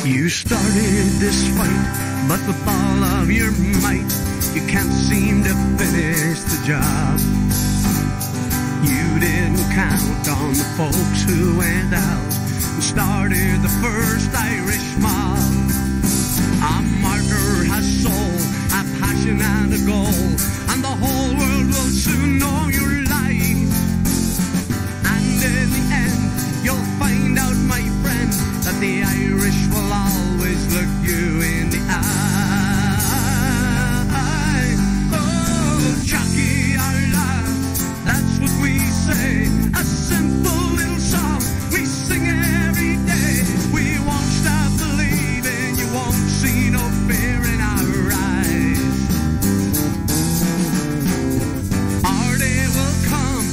You started this fight, but with all of your might, you can't seem to finish the job. You didn't count on the folks who went out and started the first Irish mob. A martyr has soul, a passion and a goal, and the whole world will soon know your life. And in the end, you'll find out, my friend, that the Irish will always look you in the eye. Oh, Chucky, our love, that's what we say. A simple little song we sing every day. We won't stop believing, you won't see no fear in our eyes. Our day will come,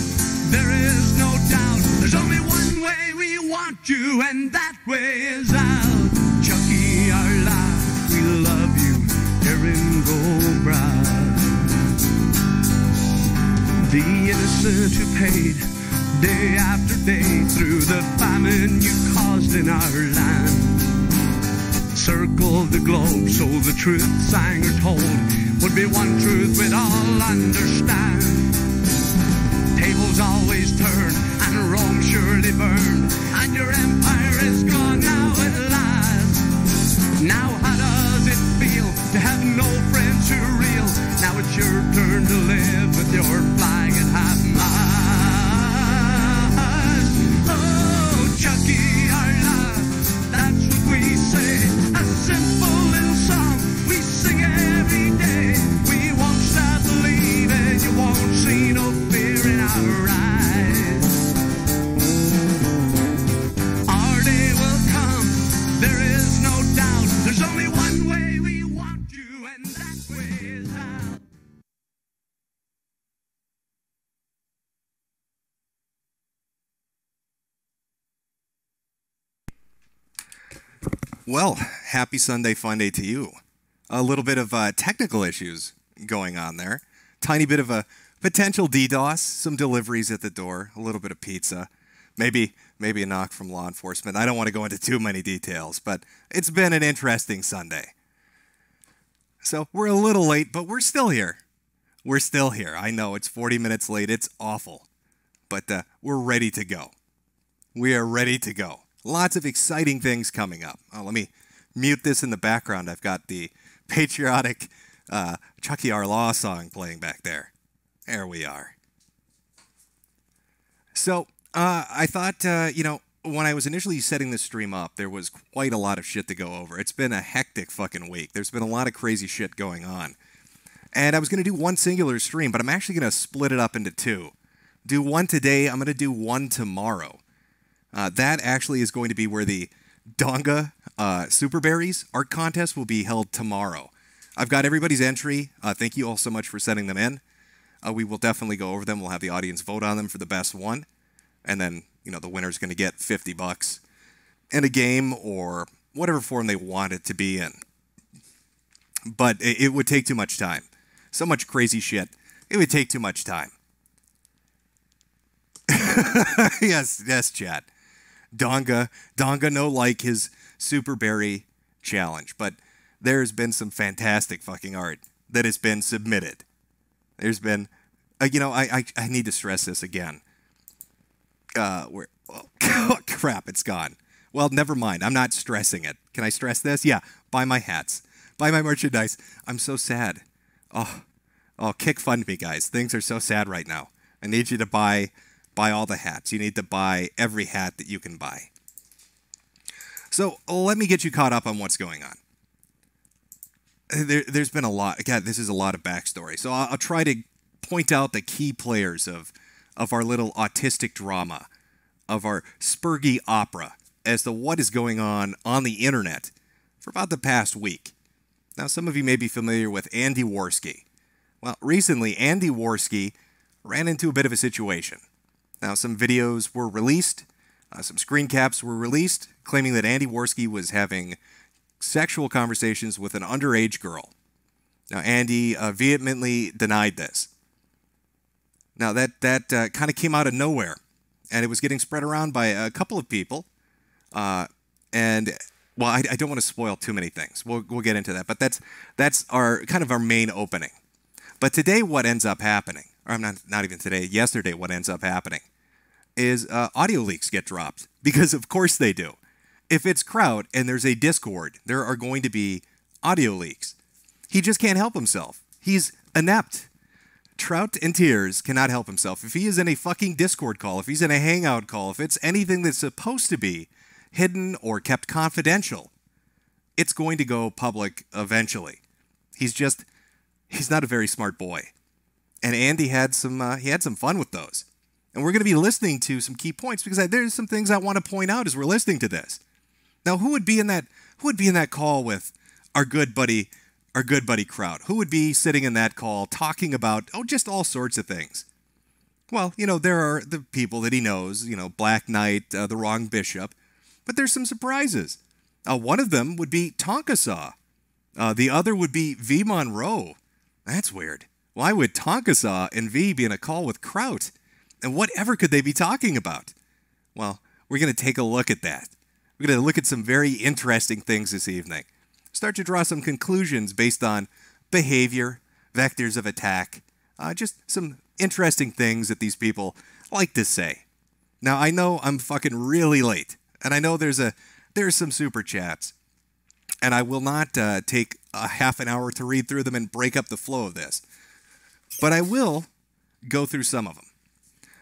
there is no doubt. There's only one way we want you, and that way is out. Chucky, our love, we love you, Erin Goldbrad. The innocent who paid day after day through the famine you caused in our land circled the globe so the truth sang or told would be one truth we'd all understand. Tables always turn and Rome surely burned, and your empire is gone now at last. Now how does it feel to have no friends who are real? Now it's your turn to live with your flag at half mast. Oh, Chucky, our love, that's what we say. A simple little song we sing every day. We won't stop believing, you won't see no fear in our eyes. Our day will come, there is no doubt. There's only one way we want you, and that way is out. Well, happy Sunday Funday to you. A little bit of technical issues going on there. Tiny bit of a potential DDoS, some deliveries at the door, a little bit of pizza, maybe a knock from law enforcement. I don't want to go into too many details, but it's been an interesting Sunday. So we're a little late, but we're still here. We're still here. I know it's 40 minutes late. It's awful, but we're ready to go. We are ready to go. Lots of exciting things coming up. Oh, let me mute this in the background. I've got the patriotic Chucky Our Law song playing back there. There we are. So I thought, when I was initially setting this stream up, there was quite a lot of shit to go over. It's been a hectic fucking week. There's been a lot of crazy shit going on. And I was going to do one singular stream, but I'm actually going to split it up into two. Do one today. I'm going to do one tomorrow. That actually is going to be where the Donga Super Berries art contest will be held tomorrow. I've got everybody's entry. Thank you all so much for sending them in. We will definitely go over them. We'll have the audience vote on them for the best one. And then, the winner's going to get $50 in a game or whatever form they want it to be in. But it would take too much time. So much crazy shit. It would take too much time. Yes, chat. Donga no like his Super Berry challenge, but there's been some fantastic fucking art that has been submitted. There's been, I need to stress this again. Oh, crap, it's gone. Well, never mind. I'm not stressing it. Can I stress this? Yeah, buy my hats. Buy my merchandise. I'm so sad. Oh, kick fund me, guys. Things are so sad right now. I need you to buy all the hats. You need to buy every hat that you can buy. So let me get you caught up on what's going on. There's been a lot. God, this is a lot of backstory. So I'll try to point out the key players of our little autistic drama, of our Spurgy opera, as to what is going on the internet for about the past week. Now, some of you may be familiar with Andy Worski. Well, recently, Andy Worski ran into a bit of a situation. Now, some videos were released, some screen caps were released, claiming that Andy Worski was having sexual conversations with an underage girl. Now, Andy vehemently denied this. Now, that kind of came out of nowhere, and it was getting spread around by a couple of people, and well, I don't want to spoil too many things. We'll get into that, but that's our kind of our main opening. But today, what ends up happening, or I'm not even today, yesterday, what ends up happening is audio leaks get dropped, because of course they do. If it's Kraut and there's a Discord, there are going to be audio leaks. He just can't help himself. He's inept. Trout in tears cannot help himself. If he is in a fucking Discord call, if he's in a Hangout call, if it's anything that's supposed to be hidden or kept confidential, it's going to go public eventually. He's not a very smart boy. And Andy had some fun with those. And we're going to be listening to some key points, because there's some things I want to point out as we're listening to this. Now, who would be in that call with our good buddy Kraut? Who would be sitting in that call talking about, just all sorts of things? Well, there are the people that he knows, Black Knight, the Wrong Bishop, but there's some surprises. One of them would be Tonka Saw. The other would be V. Monroe. That's weird. Why would Tonka Saw and V be in a call with Kraut? And whatever could they be talking about? Well, we're going to take a look at that. We're going to look at some very interesting things this evening. Start to draw some conclusions based on behavior, vectors of attack, just some interesting things that these people like to say. Now, I know I'm fucking really late, and I know there's some super chats, and I will not take a half an hour to read through them and break up the flow of this, but I will go through some of them.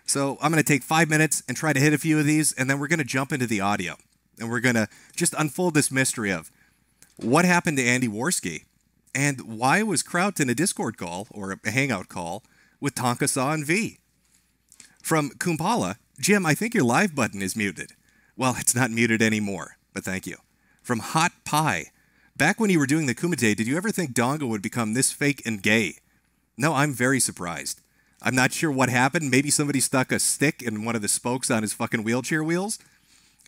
So I'm going to take 5 minutes and try to hit a few of these, and then we're going to jump into the audio, and we're going to just unfold this mystery of what happened to Andy Worski, and why was Kraut in a Discord call or a Hangout call with Tonka Saw and V? From Kumpala, Jim, I think your live button is muted. Well, it's not muted anymore, but thank you. From Hot Pie, back when you were doing the Kumite, did you ever think Dongo would become this fake and gay? No, I'm very surprised. I'm not sure what happened. Maybe somebody stuck a stick in one of the spokes on his fucking wheelchair wheels,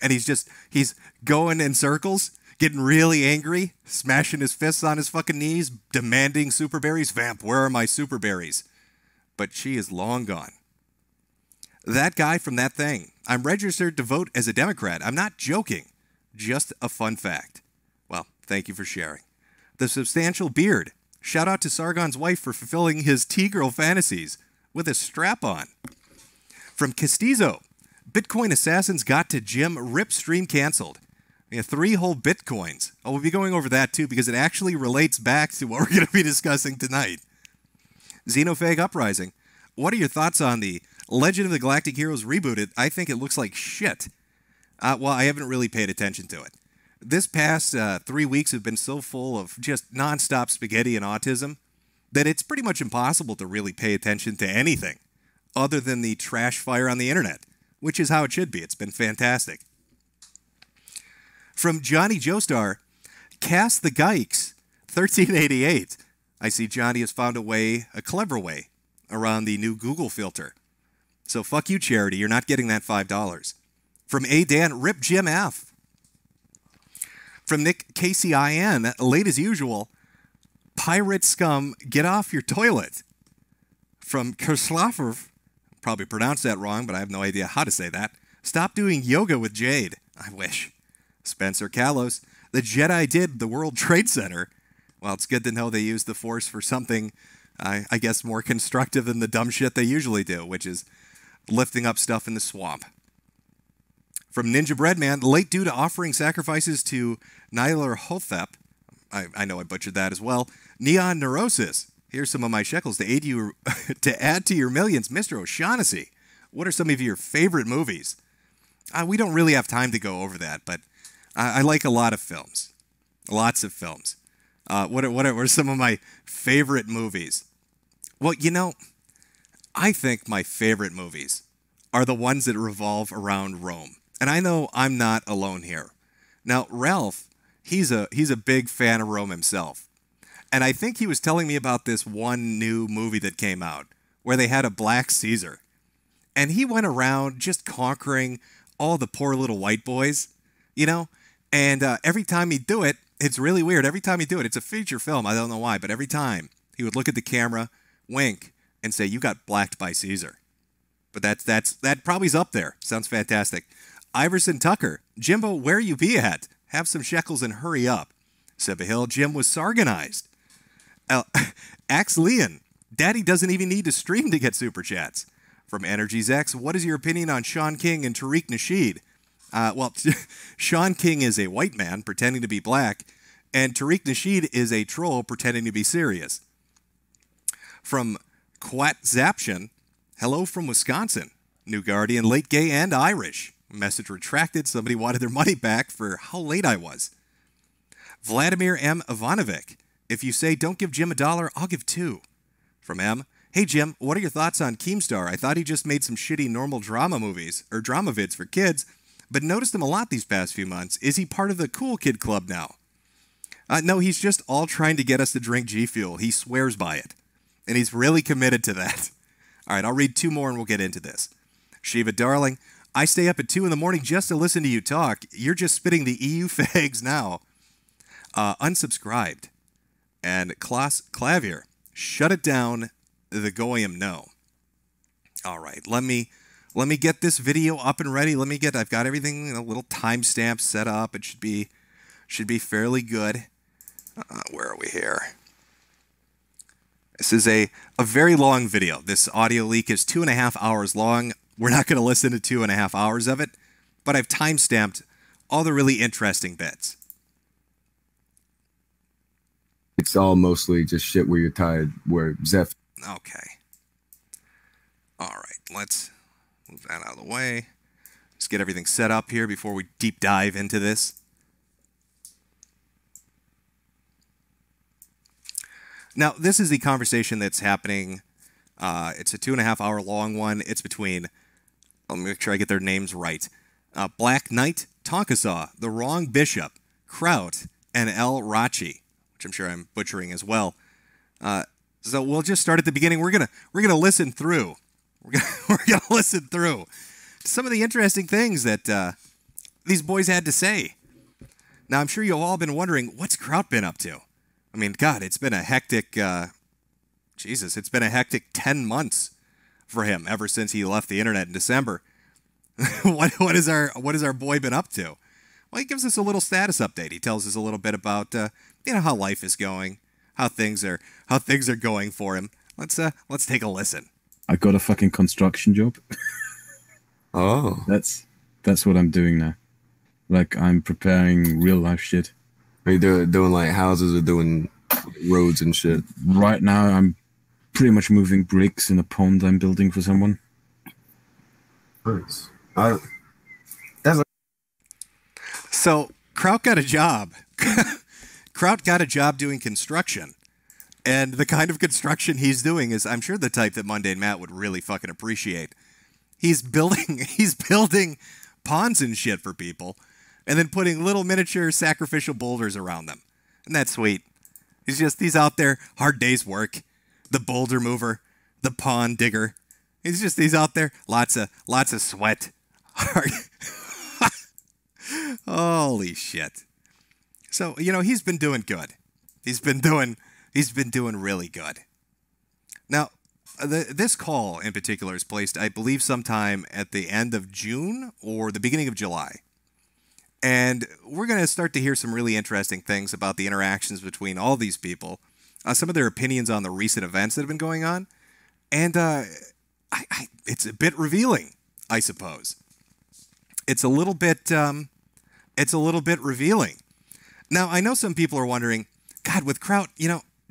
and he's going in circles, getting really angry, smashing his fists on his fucking knees, demanding super berries. Vamp, where are my super berries? But she is long gone. That guy from that thing. I'm registered to vote as a Democrat. I'm not joking. Just a fun fact. Well, thank you for sharing. The substantial beard. Shout out to Sargon's wife for fulfilling his T-girl fantasies with a strap-on. From Castizo. Bitcoin assassins got to Jim. Rip stream canceled. 3 whole Bitcoins. We'll be going over that too, because it actually relates back to what we're going to be discussing tonight. Xenophage Uprising. What are your thoughts on the Legend of the Galactic Heroes rebooted? I think it looks like shit. Well, I haven't really paid attention to it. This past 3 weeks have been so full of just nonstop spaghetti and autism that it's pretty much impossible to really pay attention to anything other than the trash fire on the internet, which is how it should be. It's been fantastic. From Johnny Joestar, Cast the Geiks, 1388. I see Johnny has found a clever way around the new Google filter. So fuck you, charity. You're not getting that $5. From A. Dan, Rip Jim F. From Nick KCIN, late as usual, Pirate Scum, get off your toilet. From Kersloffer, probably pronounced that wrong, but I have no idea how to say that. Stop doing yoga with Jade. I wish. Spencer Kalos, the Jedi did the World Trade Center. Well, it's good to know they used the Force for something, I guess, more constructive than the dumb shit they usually do, which is lifting up stuff in the swamp. From Ninja Breadman, late due to offering sacrifices to Nyler Hothep. I know I butchered that as well. Neon Neurosis. Here's some of my shekels to aid you to add to your millions. Mr. O'Shaughnessy, what are some of your favorite movies? We don't really have time to go over that, but I like a lot of films. Lots of films. What are some of my favorite movies? Well, I think my favorite movies are the ones that revolve around Rome. And I know I'm not alone here. Now, Ralph, he's a big fan of Rome himself. And I think he was telling me about this one new movie that came out where they had a black Caesar. And he went around just conquering all the poor little white boys, And every time he'd do it, it's really weird. Every time he'd do it, it's a feature film. I don't know why, but every time he would look at the camera, wink, and say, "You got blacked by Caesar." But that probably's up there. Sounds fantastic. Iverson Tucker, Jimbo, where you be at? Have some shekels and hurry up. Sibahill, Jim was sargonized. Axe Leon, Daddy doesn't even need to stream to get super chats. From Energy's X, what is your opinion on Sean King and Tariq Nasheed? Well, Sean King is a white man pretending to be black, and Tariq Nasheed is a troll pretending to be serious. From Quat Zaption, hello from Wisconsin. New Guardian, late gay and Irish. Message retracted. Somebody wanted their money back for how late I was. Vladimir M. Ivanovic, if you say don't give Jim $1, I'll give $2. From M, hey Jim, what are your thoughts on Keemstar? I thought he just made some shitty normal drama movies, or drama vids for kids, but noticed him a lot these past few months. Is he part of the cool kid club now? No, he's just all trying to get us to drink G Fuel. He swears by it. And he's really committed to that. All right, I'll read 2 more and we'll get into this. Shiva Darling, I stay up at 2 in the morning just to listen to you talk. You're just spitting the EU fags now. Unsubscribed. And Klaus Clavier, shut it down. The Goyim no. All right, let me get this video up and ready. I've got everything, a little timestamp set up. It should be fairly good. Where are we here? This is a very long video. This audio leak is 2.5 hours long. We're not going to listen to 2.5 hours of it, but I've timestamped all the really interesting bits. It's all mostly just shit where you're tired, where Zeph. Okay. All right, let's move that out of the way. Let's get everything set up here before we deep dive into this. Now, this is the conversation that's happening. It's a 2.5 hour long one. It's between, let me make sure I get their names right. Black Knight, Tonkasaw, The Wrong Bishop, Kraut, and El Rachi, which I'm sure I'm butchering as well. So we'll just start at the beginning. We're gonna listen through. We're gonna listen through some of the interesting things that these boys had to say. Now, I'm sure you've all been wondering, what's Kraut been up to? I mean, God, it's been a hectic, it's been a hectic 10 months for him ever since he left the internet in December. What is our boy been up to? Well, he gives us a little status update. He tells us a little bit about, how life is going, how things are going for him. Let's take a listen. I got a fucking construction job. Oh, That's what I'm doing now. Like, I'm preparing real life shit. are you doing like houses or doing roads and shit? Right now, I'm pretty much moving bricks in a pond I'm building for someone. Nice. So Kraut got a job. Kraut got a job doing construction. And the kind of construction he's doing is, I'm sure, the type that Mundane Matt would really fucking appreciate. He's building ponds and shit for people, and then putting little miniature sacrificial boulders around them. And that's sweet. He's out there, hard day's work. The boulder mover, the pond digger. He's out there, lots of sweat. Holy shit. So, he's been doing good. He's been doing really good. Now, this call in particular is placed, I believe, sometime at the end of June or the beginning of July. And we're going to start to hear some really interesting things about the interactions between all these people, some of their opinions on the recent events that have been going on, and it's a bit revealing, I suppose. It's a little bit revealing. Now, I know some people are wondering, God, with Kraut,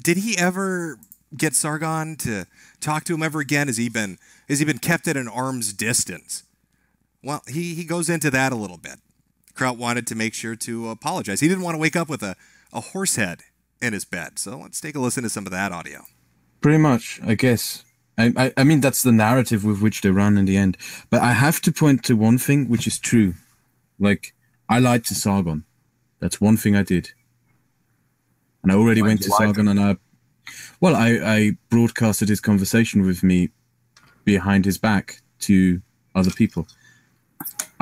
did he ever get Sargon to talk to him ever again? Has he been kept at an arm's distance? Well, he goes into that a little bit. Kraut wanted to make sure to apologize. He didn't want to wake up with a horse head in his bed. So let's take a listen to some of that audio. Pretty much, I guess. I mean, that's the narrative with which they run in the end. But I have to point to one thing which is true. Like, I lied to Sargon. That's one thing I did. And I already went to Sargon and I broadcasted his conversation with me behind his back to other people.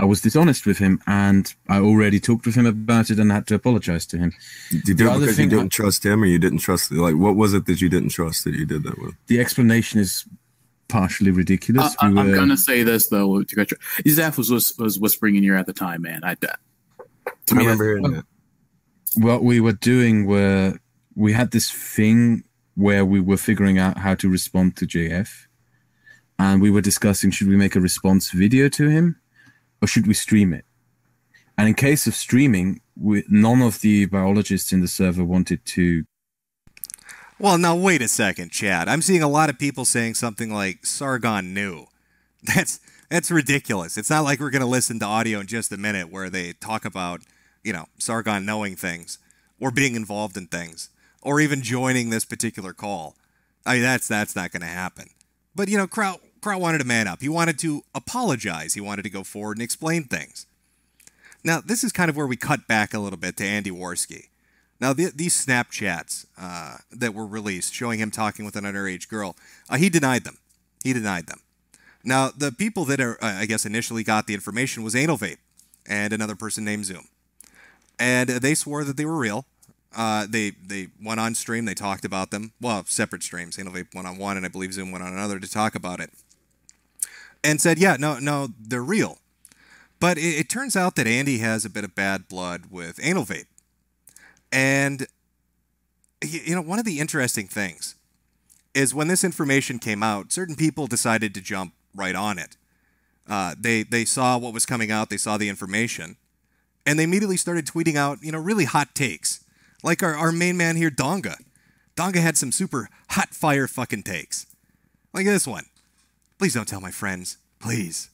I was dishonest with him, and I already talked with him about it and had to apologize to him. Did you do it because you didn't trust him, or you didn't trust? Like, what was it that you didn't trust that you did that with? The explanation is partially ridiculous. I'm gonna say this though. Zeph was whispering in your ear at the time, man. I remember hearing that. What we were doing were we had this thing where we were figuring out how to respond to JF, and we were discussing, should we make a response video to him or should we stream it? And in case of streaming, none of the biologists in the server wanted to. Well, now wait a second, Chad. I'm seeing a lot of people saying something like Sargon knew. That's ridiculous. It's not like we're going to listen to audio in just a minute where they talk about, Sargon knowing things or being involved in things or even joining this particular call. I mean, that's not going to happen. But, Kraut wanted to man up. He wanted to apologize. He wanted to go forward and explain things. Now, this is kind of where we cut back a little bit to Andy Worski. Now, these Snapchats that were released showing him talking with an underage girl, he denied them. He denied them. Now, the people that I guess initially got the information was Anal Vape and another person named Zoom. And they swore that they were real. They went on stream. They talked about them. Well, separate streams. Anal Vape went on one, and I believe Zoom went on another to talk about it. And said, yeah, no, they're real. But it turns out that Andy has a bit of bad blood with Anal Vape. And, one of the interesting things is when this information came out, certain people decided to jump right on it. They saw what was coming out. They saw the information. And they immediately started tweeting out, really hot takes. Like our main man here, Donga. Donga had some super hot fire fucking takes. Like this one. Please don't tell my friends. Please.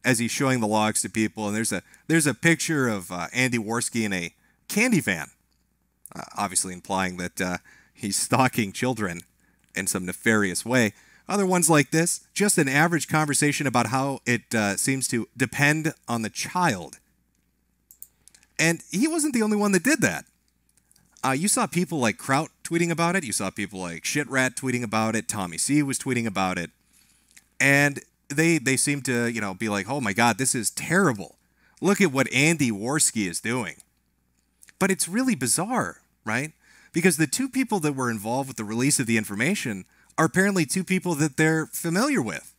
As he's showing the logs to people, and there's a picture of Andy Worski in a candy van, obviously implying that he's stalking children in some nefarious way. Other ones like this, just an average conversation about how it seems to depend on the child. And he wasn't the only one that did that. You saw people like Kraut tweeting about it. You saw people like Shitrat tweeting about it. Tommy C was tweeting about it. And they seem to, be like, oh my God, this is terrible. Look at what Andy Worski is doing. But it's really bizarre, right? Because the two people that were involved with the release of the information are apparently two people that they're familiar with.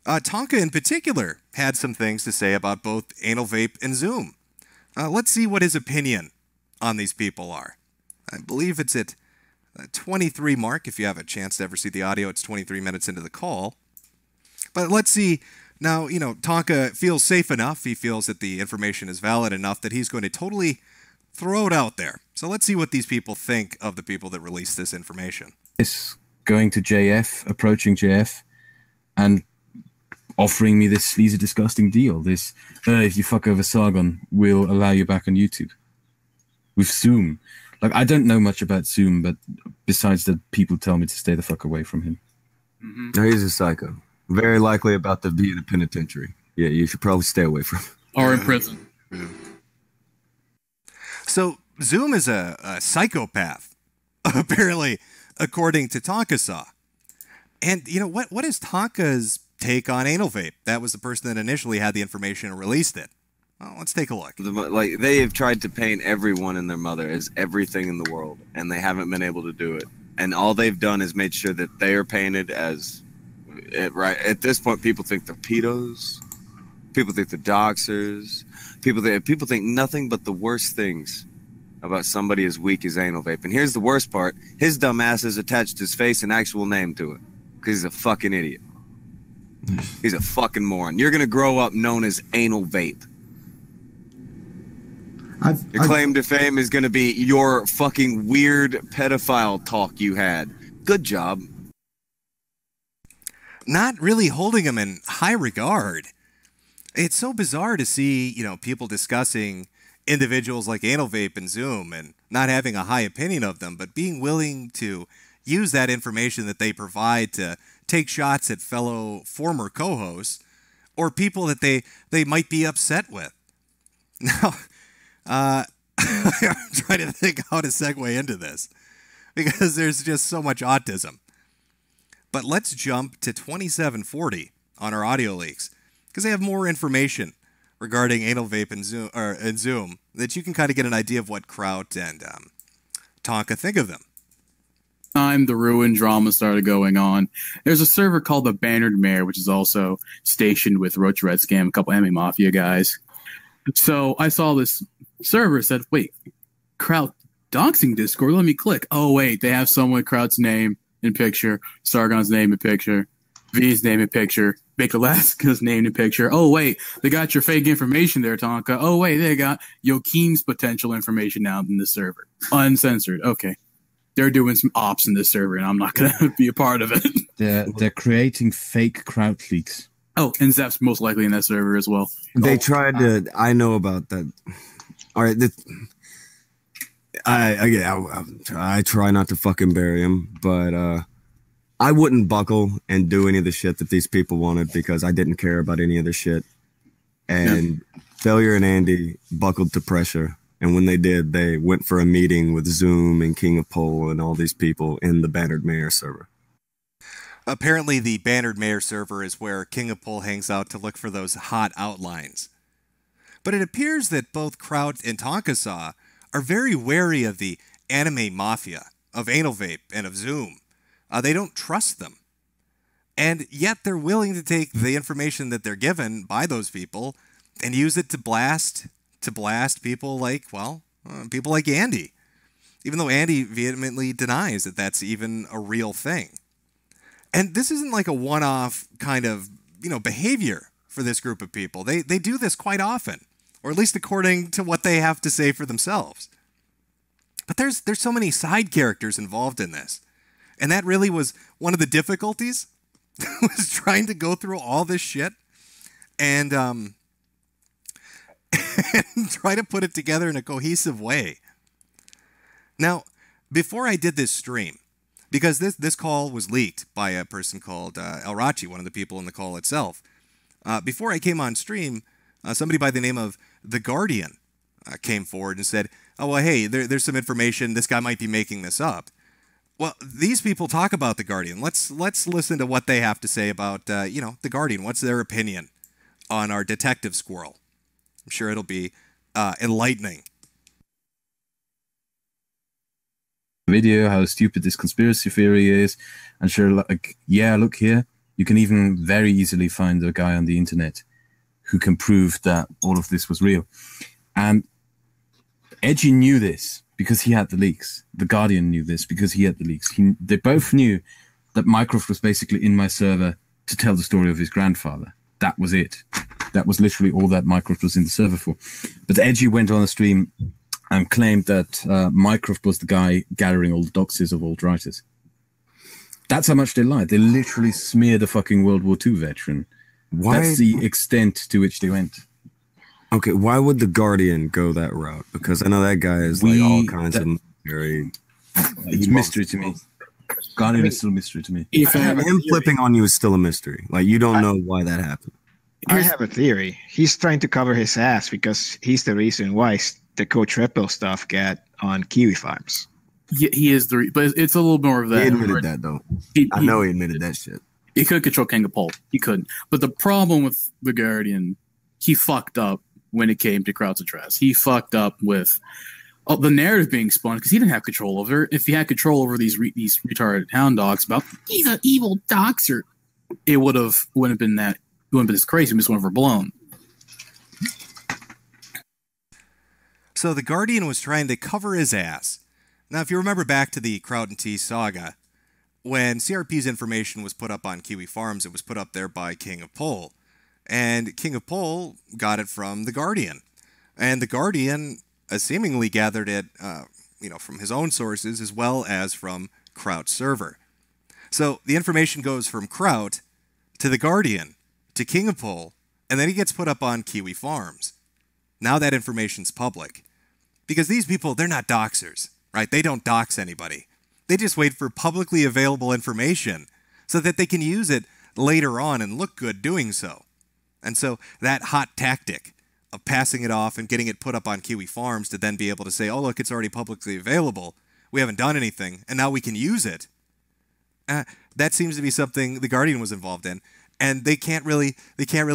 Tonka in particular had some things to say about both Anal Vape and Zoom. Let's see what his opinion on these people are. I believe it's at 23 mark. If you have a chance to ever see the audio, it's 23 minutes into the call. But let's see. Now, Tonka feels safe enough. He feels that the information is valid enough that he's going to totally throw it out there. So let's see what these people think of the people that released this information. It's going to JF, approaching JF, and offering me this sleazy, disgusting deal. This, if you fuck over Sargon, we'll allow you back on YouTube. With Zoom. Like, I don't know much about Zoom, but besides that, people tell me to stay the fuck away from him. Mm-hmm. No, he's a psycho. Very likely about to be in a penitentiary. Yeah, you should probably stay away from him. Or in prison. Yeah. So, Zoom is a psychopath, apparently, according to Tonka. And, what is Tonka's take on Anal Vape? That was the person that initially had the information and released it. Well, let's take a look. Like, they have tried to paint everyone and their mother as everything in the world, and they haven't been able to do it. And all they've done is made sure that they are painted as... right at this point, people think they're pedos. People think they're doxers. People think nothing but the worst things about somebody as weak as Anal Vape. And here's the worst part: his dumb ass has attached his face and actual name to it because he's a fucking idiot. He's a fucking moron. You're gonna grow up known as Anal Vape. Your claim to fame is gonna be your fucking weird pedophile talk you had. Good job. Not really holding him in high regard. It's so bizarre to see, people discussing individuals like Anal Vape and Zoom and not having a high opinion of them, but being willing to use that information that they provide to take shots at fellow former co-hosts or people that they might be upset with. Now, I'm trying to think how to segue into this because there's just so much autism. But let's jump to 2740 on our audio leaks because they have more information regarding Anal Vape and Zoom that you can kind of get an idea of what Kraut and Tonka think of them. Time the ruin drama started going on. There's a server called the Bannered Mare, which is also stationed with Roach Red Scam, a couple Emmy Mafia guys. So I saw this server said, wait, Kraut doxing Discord? Let me click. Oh, wait, they have someone with Kraut's name in picture, Sargon's name in picture, V's name in picture, Bakalaska's name in picture. Oh, wait, they got your fake information there, Tonka. Oh, wait, they got Joachim's potential information now in the server. Uncensored. Okay. They're doing some ops in this server, and I'm not going to be a part of it. They're creating fake Kraut leaks. Oh, and Zap's most likely in that server as well. They tried to. I know about that. All right. I try not to fucking bury him, but I wouldn't buckle and do any of the shit that these people wanted because I didn't care about any of the shit. And Failure and Andy buckled to pressure. And when they did, they went for a meeting with Zoom and King of Pole and all these people in the Bannered Mayor server. Apparently, the Bannered Mayor server is where King of Pole hangs out to look for those hot outlines. But it appears that both Kraut and Tonkasaw are very wary of the anime mafia, of Anal Vape, and of Zoom. They don't trust them. And yet they're willing to take the information that they're given by those people and use it to blast people like, people like Andy. Even though Andy vehemently denies that that's even a real thing. And this isn't like a one-off kind of, behavior for this group of people. They do this quite often, or at least according to what they have to say for themselves. But there's so many side characters involved in this. And that really was one of the difficulties, was trying to go through all this shit and try to put it together in a cohesive way. Now, before I did this stream, because this call was leaked by a person called Elrachi, one of the people in the call itself, before I came on stream, somebody by the name of The Guardian came forward and said, oh, well, hey, there's some information. This guy might be making this up. Well, these people talk about The Guardian. Let's listen to what they have to say about, The Guardian. What's their opinion on our detective squirrel? I'm sure it'll be enlightening. Video, how stupid this conspiracy theory is. And sure, look here. You can even very easily find a guy on the internet who can prove that all of this was real. And Edgy knew this because he had the leaks. The Guardian knew this because he had the leaks. They both knew that Mycroft was basically in my server to tell the story of his grandfather. That was it. That was literally all that Mycroft was in the server for. But Edgy went on the stream and claimed that Mycroft was the guy gathering all the doxes of old writers. That's how much they lied. They literally smeared a fucking World War II veteran. Why? That's the extent to which they went. Okay, why would the Guardian go that route? Because I know that guy is like all kinds of very... It's mystery to me. Guardian is still a mystery to me. Him flipping on you is still a mystery. Like, you don't know why that happened. I have a theory. He's trying to cover his ass because he's the reason why the Coach Ripple stuff got on Kiwi Farms. Yeah, he is but it's a little more of that. He admitted that, though. I know he admitted that shit. He could control King of Pole. He couldn't. But the problem with the Guardian, he fucked up when it came to Kraut's address. He fucked up with the narrative being spun because he didn't have control over it. If he had control over these retarded hound dogs about he's an evil doxer, it wouldn't have been this crazy. It just went overblown. So the Guardian was trying to cover his ass. Now, if you remember back to the Kraut and T saga, when CRP's information was put up on Kiwi Farms, it was put up there by King of Pole. And King of Pole got it from the Guardian. And the Guardian seemingly gathered it, from his own sources as well as from Kraut's server. So the information goes from Kraut to the Guardian to King of Pole, and then he gets put up on Kiwi Farms. Now that information's public. Because these people, they're not doxers, right? They don't dox anybody. They just wait for publicly available information so that they can use it later on and look good doing so. And so that hot tactic of passing it off and getting it put up on Kiwi Farms to then be able to say, oh, look, it's already publicly available. We haven't done anything, and now we can use it. That seems to be something the Guardian was involved in. And they can't really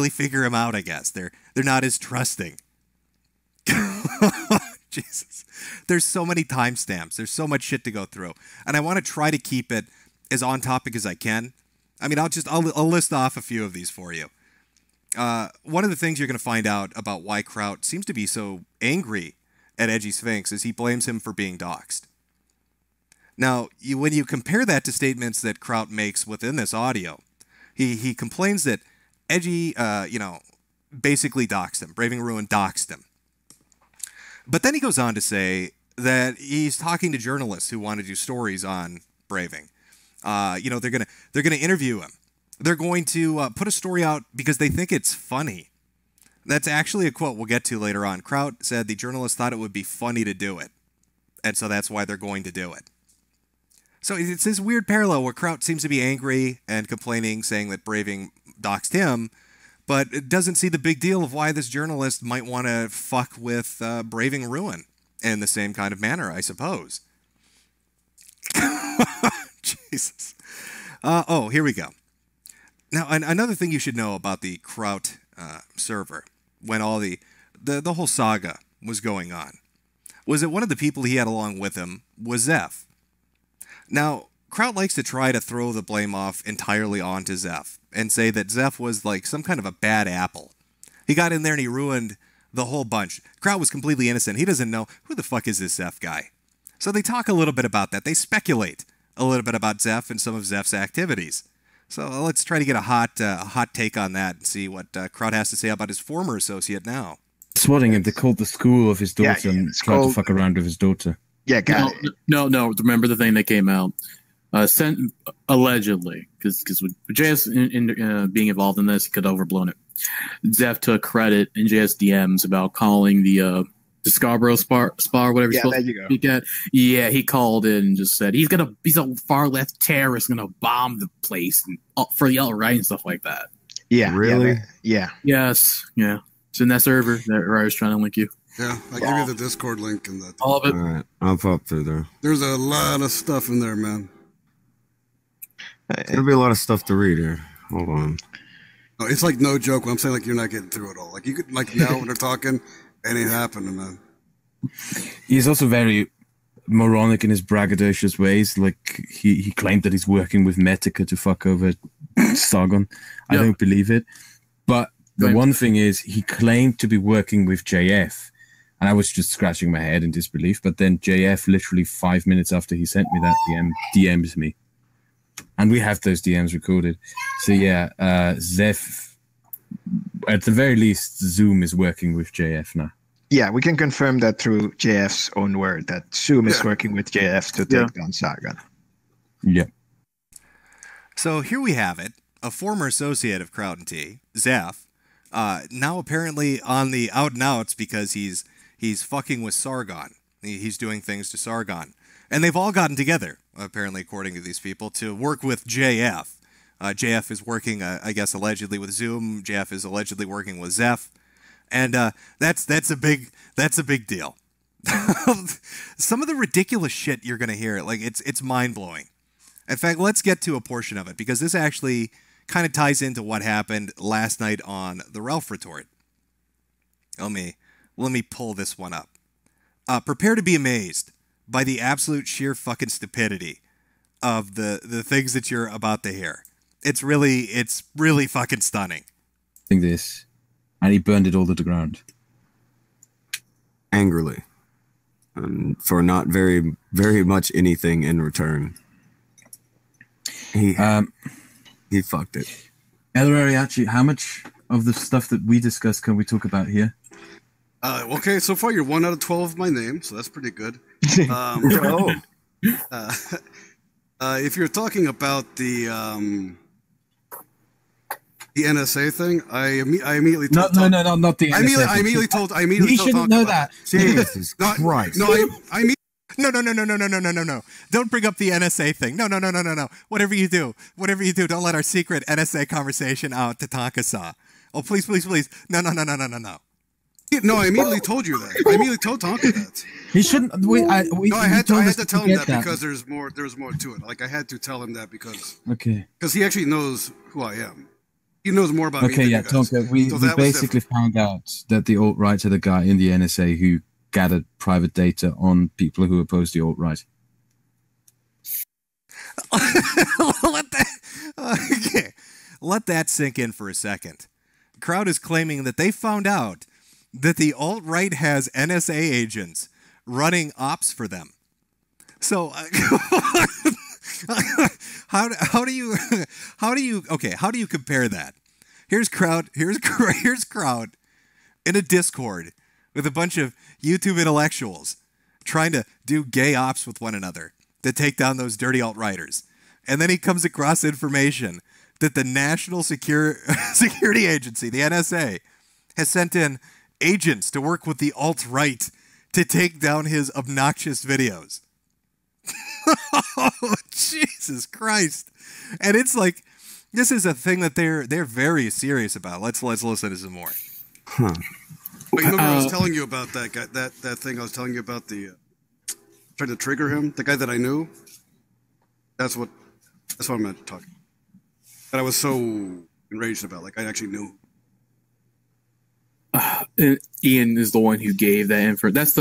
figure him out, I guess. They're not as trusting. Jesus. There's so many timestamps. There's so much shit to go through. And I want to try to keep it as on topic as I can. I mean, I'll list off a few of these for you. One of the things you're going to find out about why Kraut seems to be so angry at Edgy Sphinx is he blames him for being doxxed. Now, when you compare that to statements that Kraut makes within this audio, he complains that Edgy, basically doxed him. Braving Ruin doxed him. But then he goes on to say that he's talking to journalists who want to do stories on Braving. They're gonna interview him. They're going to put a story out because they think it's funny. That's actually a quote we'll get to later on. Kraut said the journalists thought it would be funny to do it, and so that's why they're going to do it. So it's this weird parallel where Kraut seems to be angry and complaining, saying that Braving doxed him, but it doesn't see the big deal of why this journalist might want to fuck with Braving Ruin in the same kind of manner, I suppose. Jesus. Here we go. Now, another thing you should know about the Kraut server, when all the whole saga was going on, was that one of the people he had along with him was Zeph. Now, Kraut likes to try to throw the blame off entirely onto Zeph and say that Zeph was like some kind of a bad apple. He got in there and he ruined the whole bunch. Kraut was completely innocent. He doesn't know who the fuck is this Zeph guy. So they talk a little bit about that. They speculate a little bit about Zeph and some of Zeph's activities. So let's try to get a hot take on that and see what Kraut has to say about his former associate now. Swatting him, they called the school of his daughter and tried to fuck around with his daughter. Yeah, got it. No. Remember the thing that came out? Allegedly, because with JS being involved in this, he could have overblown it. Zeph took credit in JS DMs about calling the Scarborough spa or whatever. Yeah, there you go. Yeah, he called in and just said he's a far left terrorist, gonna bomb the place and, for the alt-right and stuff like that. Yeah, Really? Yeah. Yes, yeah. It's in that server that I was trying to link you. Yeah, I give you the Discord link and that. All of it. All right, I'll pop through there. There's a lot of stuff in there, man. There'll be a lot of stuff to read here. Hold on. No, it's like no joke when I'm saying like you're not getting through it all. Like you could like now when they're talking, it ain't happening, man. He's also very moronic in his braggadocious ways. Like he claimed that he's working with Metica to fuck over Sargon. I don't believe it. But the one thing is he claimed to be working with JF. And I was just scratching my head in disbelief. But then JF literally 5 minutes after he sent me that DMs me. And we have those DMs recorded. So yeah, Zeph, at the very least, Zoom is working with JF now. Yeah, we can confirm that through JF's own word that Zoom is working with JF to take down Sargon. Yeah. So here we have it. A former associate of Kraut and T, Zeph, now apparently on the out and outs because he's fucking with Sargon. He's doing things to Sargon. And they've all gotten together, apparently, according to these people, to work with JF. JF is working, I guess, allegedly with Zoom. JF is allegedly working with Zeph. And that's a big deal. Some of the ridiculous shit you're going to hear, like it's mind-blowing. In fact, let's get to a portion of it, because this actually kind of ties into what happened last night on the Ralph Retort. Let me pull this one up. Prepare to be amazed by the absolute sheer fucking stupidity of the things that you're about to hear. It's really fucking stunning. This, and he burned it all to the ground. Angrily. For not very, very much anything in return. He fucked it. El Ariachi, how much of the stuff that we discussed can we talk about here? Okay, so far you're 1 out of 12 of my name, so that's pretty good. If you're talking about the NSA thing, I immediately told no, not the NSA. I immediately told He shouldn't know that. Jesus Christ. No. Don't bring up the NSA thing. No. Whatever you do, don't let our secret NSA conversation out to Tonka-sa. Oh, please. No. No, I immediately told you that. I immediately told Tonka that. He shouldn't. I had to tell him that because there's more to it. Like I had to tell him that because he actually knows who I am. He knows more about me than you guys. Tonka, we basically found out that the alt-right are the guy in the NSA who gathered private data on people who oppose the alt-right. Let that sink in for a second. Crowd is claiming that they found out that the alt-right has NSA agents running ops for them. So how do you compare that? Here's crowd in a Discord with a bunch of YouTube intellectuals trying to do gay ops with one another to take down those dirty alt-righters. And then he comes across information that the National Security Agency, the NSA, has sent in agents to work with the alt-right to take down his obnoxious videos. Oh, Jesus Christ. And it's like, this is a thing that they're very serious about. Let's listen to some more. Huh. Well, you remember I was telling you about that guy, that thing I was telling you about, the trying to trigger him, the guy that I knew. That's what I meant to talk. That I was so enraged about. Like I actually knew. Ian is the one who gave that info. That's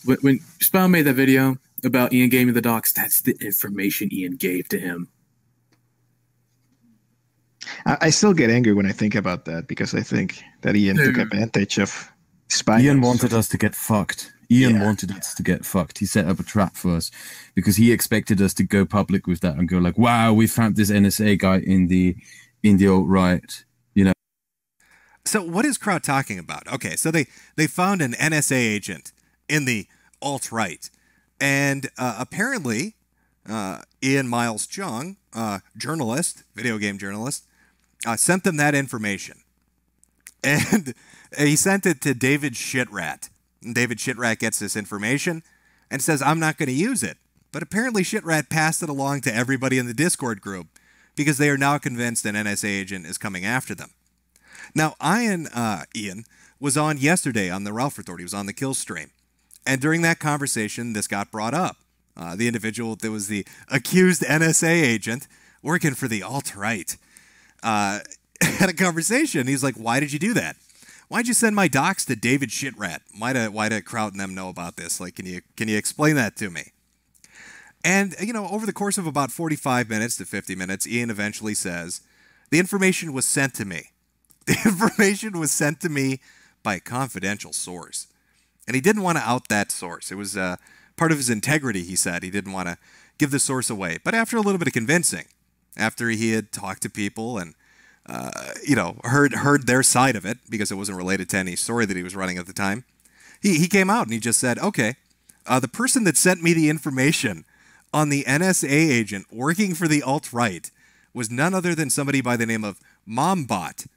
when Spawn made that video about Ian gave me the docs. That's the information Ian gave to him. I still get angry when I think about that because I think that Ian took advantage of spying. Ian wanted us to get fucked. Ian wanted us to get fucked. He set up a trap for us because he expected us to go public with that and go like, "Wow, we found this NSA guy in the alt-right." You know. So what is Kraut talking about? Okay, so they found an NSA agent in the alt-right, and apparently Ian Miles Chung, journalist, video game journalist, sent them that information, and he sent it to David Shitrat. And David Shitrat gets this information and says, "I'm not going to use it." But apparently Shitrat passed it along to everybody in the Discord group because they are now convinced an NSA agent is coming after them. Now, Ian was on yesterday on the Ralph Report. He was on the Kill stream. And during that conversation, this got brought up. The individual that was the accused NSA agent working for the alt-right had a conversation. He's like, "Why did you do that? Why'd you send my docs to David Shitrat? Why did Kraut and them know about this? Like, can you explain that to me?" And, over the course of about 45 minutes to 50 minutes, Ian eventually says, "The information was sent to me. The information was sent to me by a confidential source." And he didn't want to out that source. It was part of his integrity, he said. He didn't want to give the source away. But after a little bit of convincing, after he had talked to people and heard their side of it, because it wasn't related to any story that he was running at the time, he came out and he just said, "Okay, the person that sent me the information on the NSA agent working for the alt-right was none other than somebody by the name of Mombot,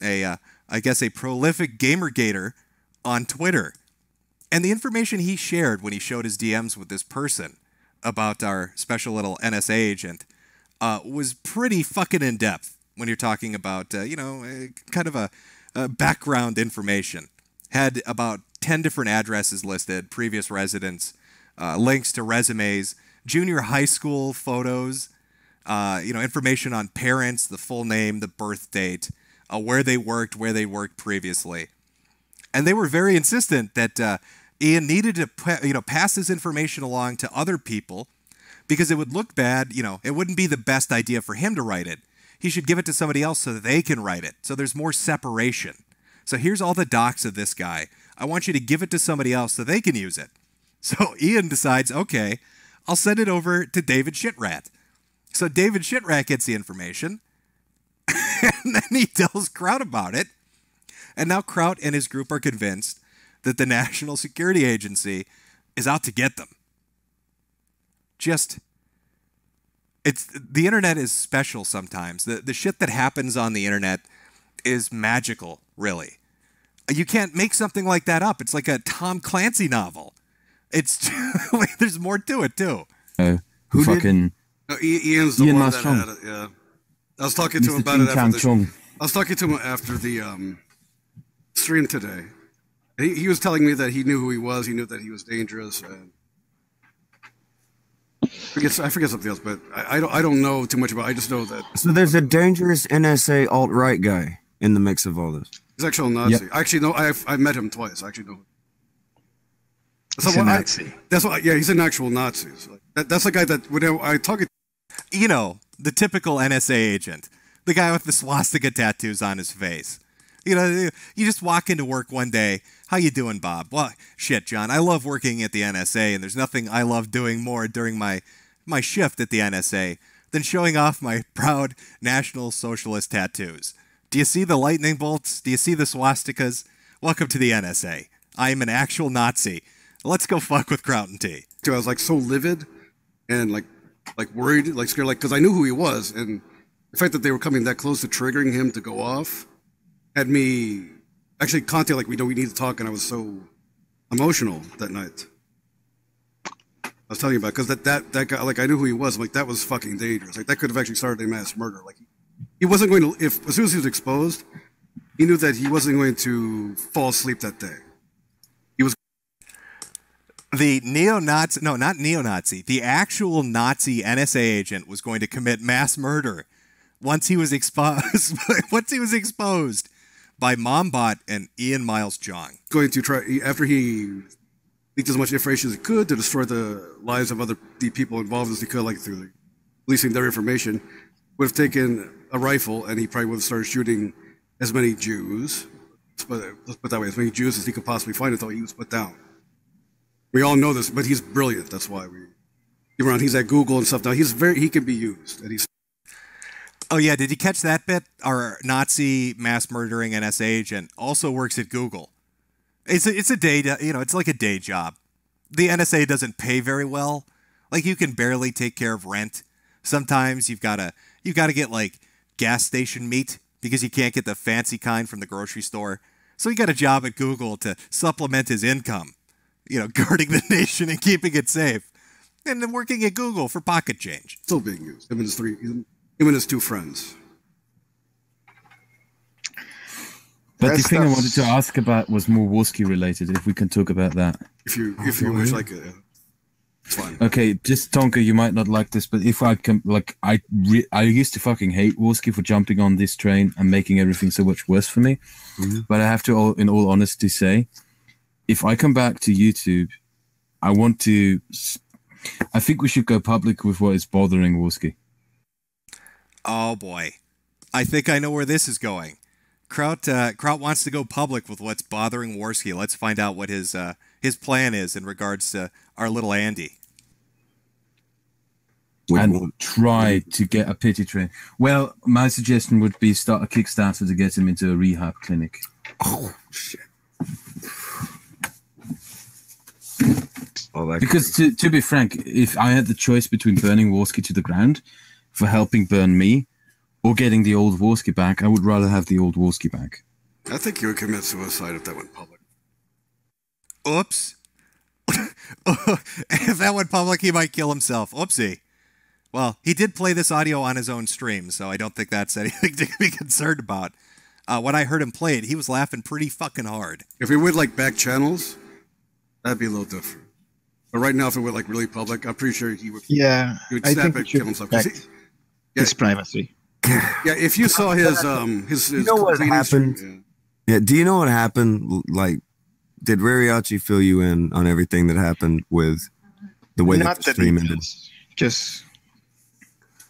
I guess a prolific gamergator on Twitter. And the information he shared when he showed his DMs with this person about our special little NSA agent was pretty fucking in-depth. When you're talking about, kind of a background information. Had about 10 different addresses listed, previous residents, links to resumes, junior high school photos, information on parents, the full name, the birth date, where they worked previously. And they were very insistent that Ian needed to pass this information along to other people because it would look bad. It wouldn't be the best idea for him to write it. He should give it to somebody else so that they can write it. So there's more separation. So here's all the docs of this guy. I want you to give it to somebody else so they can use it. So Ian decides, okay, I'll send it over to David Shitrat. So David Shitrat gets the information, and then he tells Kraut about it. And now Kraut and his group are convinced that the National Security Agency is out to get them. The internet is special sometimes. The shit that happens on the internet is magical, really. You can't make something like that up. It's like a Tom Clancy novel. It's there's more to it too. Ian's the Ian one that had it. Yeah, I was talking to him about it after the stream today. He was telling me that he knew who he was. He knew that he was dangerous. And I forget something else, but I don't know too much about it. I just know that. So there's a dangerous NSA alt-right guy in the mix of all this. He's actually a Nazi. Yep. I actually know. I've met him twice. I actually know. He's a Nazi. He's an actual Nazi. So that's the guy that when I talk. The typical NSA agent, the guy with the swastika tattoos on his face. You know, you just walk into work one day. How you doing, Bob? Well, shit, John. I love working at the NSA, and there's nothing I love doing more during my shift at the NSA than showing off my proud National Socialist tattoos. Do you see the lightning bolts? Do you see the swastikas? Welcome to the NSA. I am an actual Nazi. Let's go fuck with Crown T. I was like so livid and like worried, like scared, like because I knew who he was, and the fact that they were coming that close to triggering him to go off had me actually contact like we need to talk, and I was so emotional that night. I was telling you about because that guy, like I knew who he was. I'm like, that was fucking dangerous. Like that could have actually started a mass murder. Like he wasn't going to, if as soon as he was exposed, he knew that he wasn't going to fall asleep that day. He was the neo-Nazi, no, not neo-Nazi, the actual Nazi NSA agent was going to commit mass murder once he was exposed. Once he was exposed by Mombot and Ian Miles Jong. Going to try after he leaked as much information as he could to destroy the lives of the people involved as he could, like through releasing their information. Would have taken a rifle and he probably would have started shooting as many Jews. Let's put that way, as many Jews as he could possibly find until he was put down. We all know this, but he's brilliant. That's why he's at Google and stuff now. He can be used. And he's. Oh yeah, did you catch that bit? Our Nazi mass murdering NSA agent also works at Google. It's a day, it's like a day job. The NSA doesn't pay very well. Like you can barely take care of rent. Sometimes you've got to get like gas station meat because you can't get the fancy kind from the grocery store. So he got a job at Google to supplement his income. Guarding the nation and keeping it safe. And then working at Google for pocket change. Still being used. Him and his two friends. But the thing I wanted to ask about was more Warski related, if we can talk about that. If you wish, like, it's fine. Okay, just Tonka, you might not like this, but if I can, like, I used to fucking hate Warski for jumping on this train and making everything so much worse for me. Mm-hmm. But I have to, in all honesty, say, if I come back to YouTube, I think we should go public with what is bothering Warski. Oh boy. I think I know where this is going. Kraut wants to go public with what's bothering Warski. Let's find out what his plan is in regards to our little Andy. And try to get a pity train. Well, my suggestion would be start a Kickstarter to get him into a rehab clinic. Oh, shit. Because to be frank, if I had the choice between burning Warski to the ground for helping burn me or getting the old Warski back, I would rather have the old Warski back. I think you would commit suicide if that went public. Oops. If that went public, he might kill himself. Oopsie. Well, he did play this audio on his own stream, so I don't think that's anything to be concerned about. When I heard him play it, he was laughing pretty fucking hard. If we would like back channels, that'd be a little different. But right now, if it were like really public, I'm pretty sure he would. Yeah, he would I snap think it, we should kill himself. respect his privacy. Yeah, if you saw his you know what happened? Yeah, do you know what happened? Like, did Rariachi fill you in on everything that happened with the way that the stream ended? Just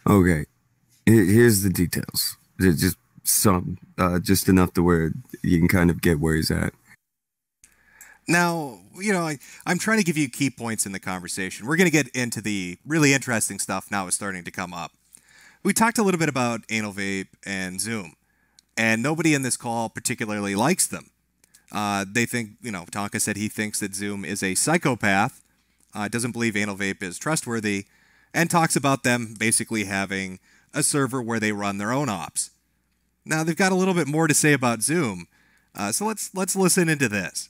okay. Here's the details. Just enough to where you can kind of get where he's at. Now, I'm trying to give you key points in the conversation. We're going to get into the really interesting stuff now. It's starting to come up. We talked a little bit about anal vape and Zoom, and nobody in this call particularly likes them. They think, Tonka said he thinks that Zoom is a psychopath, doesn't believe anal vape is trustworthy, and talks about them basically having a server where they run their own ops. Now, they've got a little bit more to say about Zoom, so let's listen into this.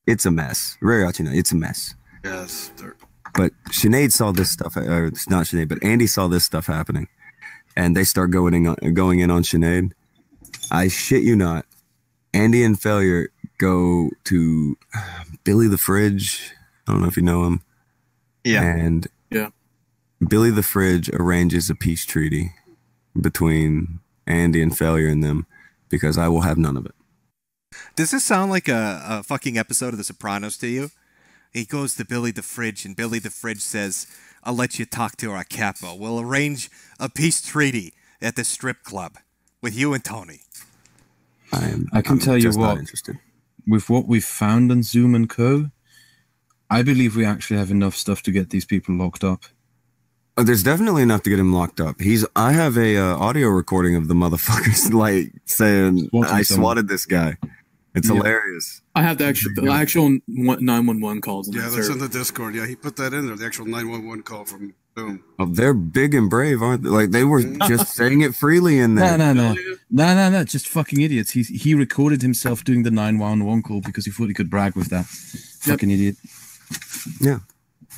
It's a mess. Rariachi, it's a mess. Yes. But Sinead saw this stuff, or it's not Sinead, but Andy saw this stuff happening, and they start going in on Sinead. I shit you not. Andy and Failure go to Billy the Fridge. I don't know if you know him. Yeah. And yeah, Billy the Fridge arranges a peace treaty between Andy and Failure and them because I will have none of it. Does this sound like a fucking episode of The Sopranos to you? He goes to Billy the Fridge, and Billy the Fridge says, I'll let you talk to our capo. We'll arrange a peace treaty. at the strip club with you and Tony. I can tell you what, with what we've found on Zoom and Co., I believe we actually have enough stuff to get these people locked up. There's definitely enough to get him locked up. I have a audio recording of the motherfuckers like saying, I swatted this guy. It's hilarious. I have the actual 911 calls. Yeah, that's in the Discord. Yeah, he put that in there, the actual 911 call from Boom. Oh, they're big and brave, aren't they? Like, they were just saying it freely in there. No, just fucking idiots. He recorded himself doing the 911 call because he thought he could brag with that. Fucking idiot. Yeah.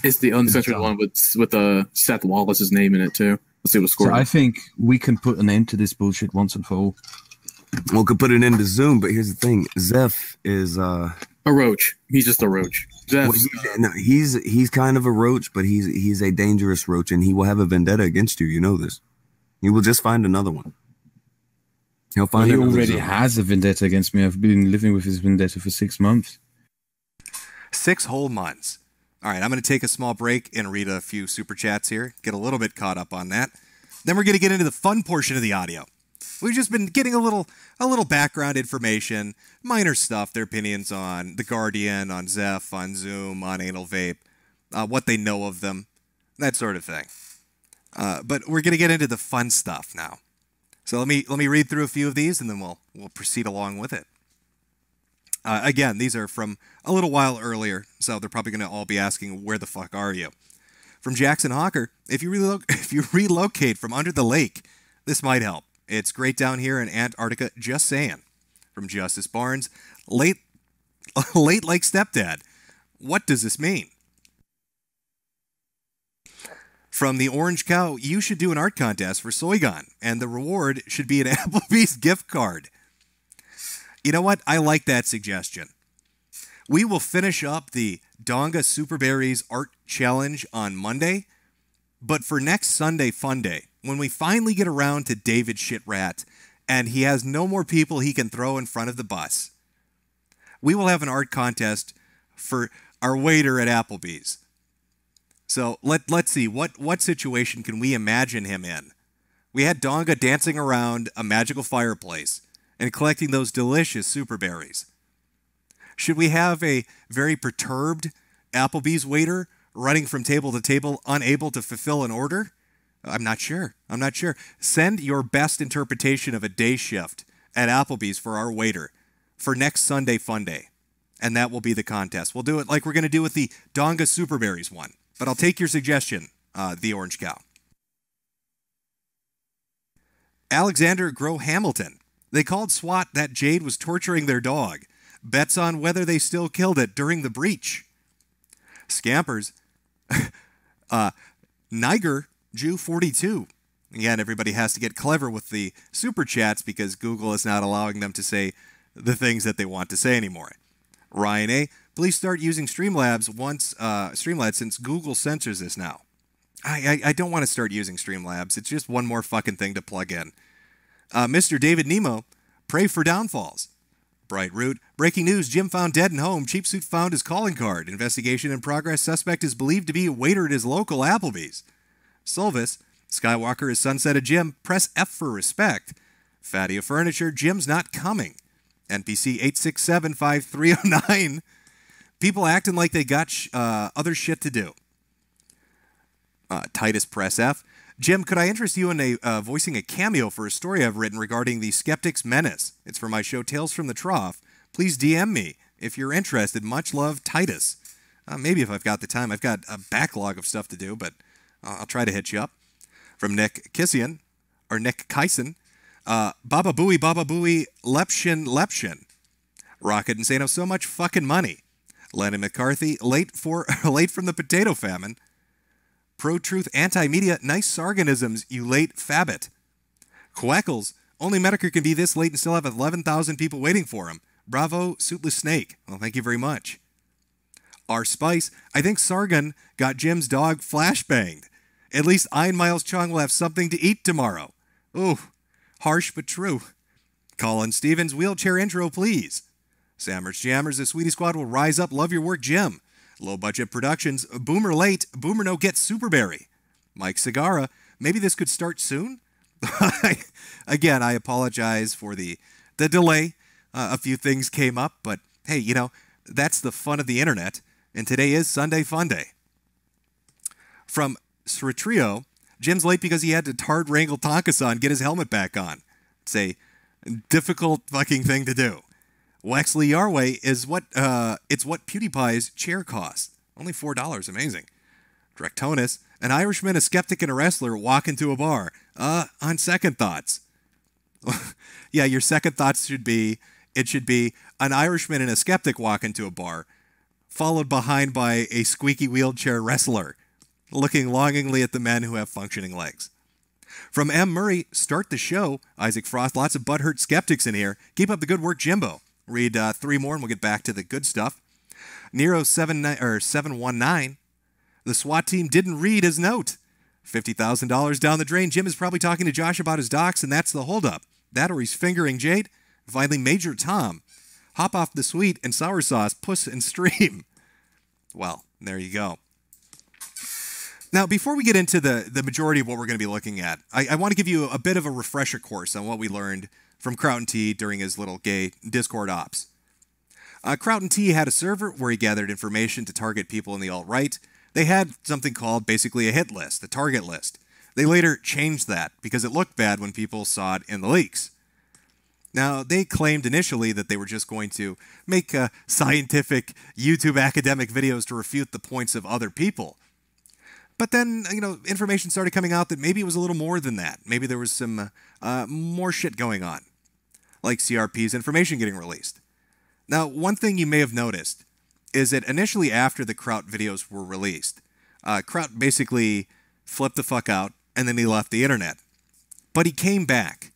It's the uncensored one with Seth Wallace's name in it, too. Let's see what's scored. So I think we can put an end to this bullshit once and for all. We could put it into Zoom, but here's the thing. Zeph is... a roach. He's just a roach. Well, he's kind of a roach, but he's a dangerous roach, and he will have a vendetta against you. You know this. He will just find another one. He'll find. He already has a vendetta against me. I've been living with his vendetta for 6 months. 6 whole months. All right, I'm going to take a small break and read a few super chats here. Get a little bit caught up on that. Then we're going to get into the fun portion of the audio. We've just been getting a little background information, minor stuff, their opinions on The Guardian, on Zeph, on Zoom, on Anal Vape, what they know of them, that sort of thing. But we're going to get into the fun stuff now. So let me read through a few of these, and then we'll proceed along with it. Again, these are from a little while earlier, so they're probably going to all be asking, where the fuck are you? From Jackson Hawker, if you relocate from under the lake, this might help. It's great down here in Antarctica, just saying. From Justice Barnes, late like stepdad. What does this mean? From the Orange Cow, you should do an art contest for Soygon, and the reward should be an Applebee's gift card. You know what? I like that suggestion. We will finish up the Donga Superberries Art Challenge on Monday, but for next Sunday Funday, when we finally get around to David Shitrat and he has no more people he can throw in front of the bus, we will have an art contest for our waiter at Applebee's. So let's see, what situation can we imagine him in? We had Donga dancing around a magical fireplace and collecting those delicious super berries. Should we have a very perturbed Applebee's waiter running from table to table, unable to fulfill an order? I'm not sure. Send your best interpretation of a day shift at Applebee's for our waiter for next Sunday Funday, and that will be the contest. We'll do it like we're going to do with the Donga Superberries one, but I'll take your suggestion, the Orange Cow. Alexander Grow Hamilton. They called SWAT that Jade was torturing their dog. Bets on whether they still killed it during the breach. Scampers. Niger Jew 42. Again, everybody has to get clever with the super chats because Google is not allowing them to say the things that they want to say anymore. Ryan A. Please start using Streamlabs since Google censors this now. I don't want to start using Streamlabs. It's just one more fucking thing to plug in. Mr. David Nemo. Pray for downfalls. Bright Root. Breaking news. Jim found dead in home. Cheap suit found his calling card. Investigation in progress. Suspect is believed to be a waiter at his local Applebee's. Solvis. Skywalker is sunsetted Jim. Press F for respect. Fatty of Furniture. Jim's not coming. NPC 8675309. People acting like they got other shit to do. Titus Press F. Jim, could I interest you in voicing a cameo for a story I've written regarding the Skeptic's Menace? It's for my show Tales from the Trough. Please DM me if you're interested. Much love, Titus. Maybe if I've got the time. I've got a backlog of stuff to do, but I'll try to hit you up. From Nick Kissian, or Nick Kyson. Baba Booey, Lepshin. Rocket Insano, so much fucking money. Lennon McCarthy, late from the potato famine. Pro-truth anti-media, nice sarganisms, you late fabbit. Quackles, only Metokur can be this late and still have 11,000 people waiting for him. Bravo, Suitless Snake. Well, thank you very much. R. Spice, I think Sargon got Jim's dog flashbanged. At least Ian Miles Chong will have something to eat tomorrow. Ooh, harsh but true. Colin Stevens, wheelchair intro, please. Sammers Jammers, the Sweetie Squad will rise up. Love your work, Jim. Low Budget Productions, Boomer late, Boomer no gets Superberry. Mike Segara, maybe this could start soon? Again, I apologize for the delay. A few things came up, but hey, you know, that's the fun of the internet, and today is Sunday Funday. From Sritrio, Jim's late because he had to tard wrangle Tankasa and get his helmet back on. It's a difficult fucking thing to do. Wexley Yarway is it's what PewDiePie's chair cost. Only $4, amazing. Drectonus, an Irishman, a skeptic, and a wrestler walk into a bar. On second thoughts. Yeah, your second thoughts should be an Irishman and a skeptic walk into a bar, followed behind by a squeaky wheelchair wrestler, looking longingly at the men who have functioning legs. From M. Murray, start the show. Isaac Frost, lots of butthurt skeptics in here. Keep up the good work, Jimbo. Read 3 more and we'll get back to the good stuff. Nero 719, the SWAT team didn't read his note. $50,000 down the drain. Jim is probably talking to Josh about his docs, and that's the holdup. That or he's fingering Jade. Finally, Major Tom. Hop off the sweet and sour sauce, puss and stream. Well, there you go. Now, before we get into the majority of what we're going to be looking at, I want to give you a bit of a refresher course on what we learned from Kraut & T during his little gay Discord ops. Kraut & T had a server where he gathered information to target people in the alt-right. They had something called basically a hit list, a target list. They later changed that because it looked bad when people saw it in the leaks. Now, they claimed initially that they were just going to make scientific YouTube academic videos to refute the points of other people. But then, you know, information started coming out that maybe it was a little more than that. Maybe there was some more shit going on, like CRP's information getting released. Now, one thing you may have noticed is that initially after the Kraut videos were released, Kraut basically flipped the fuck out and then he left the internet. But he came back.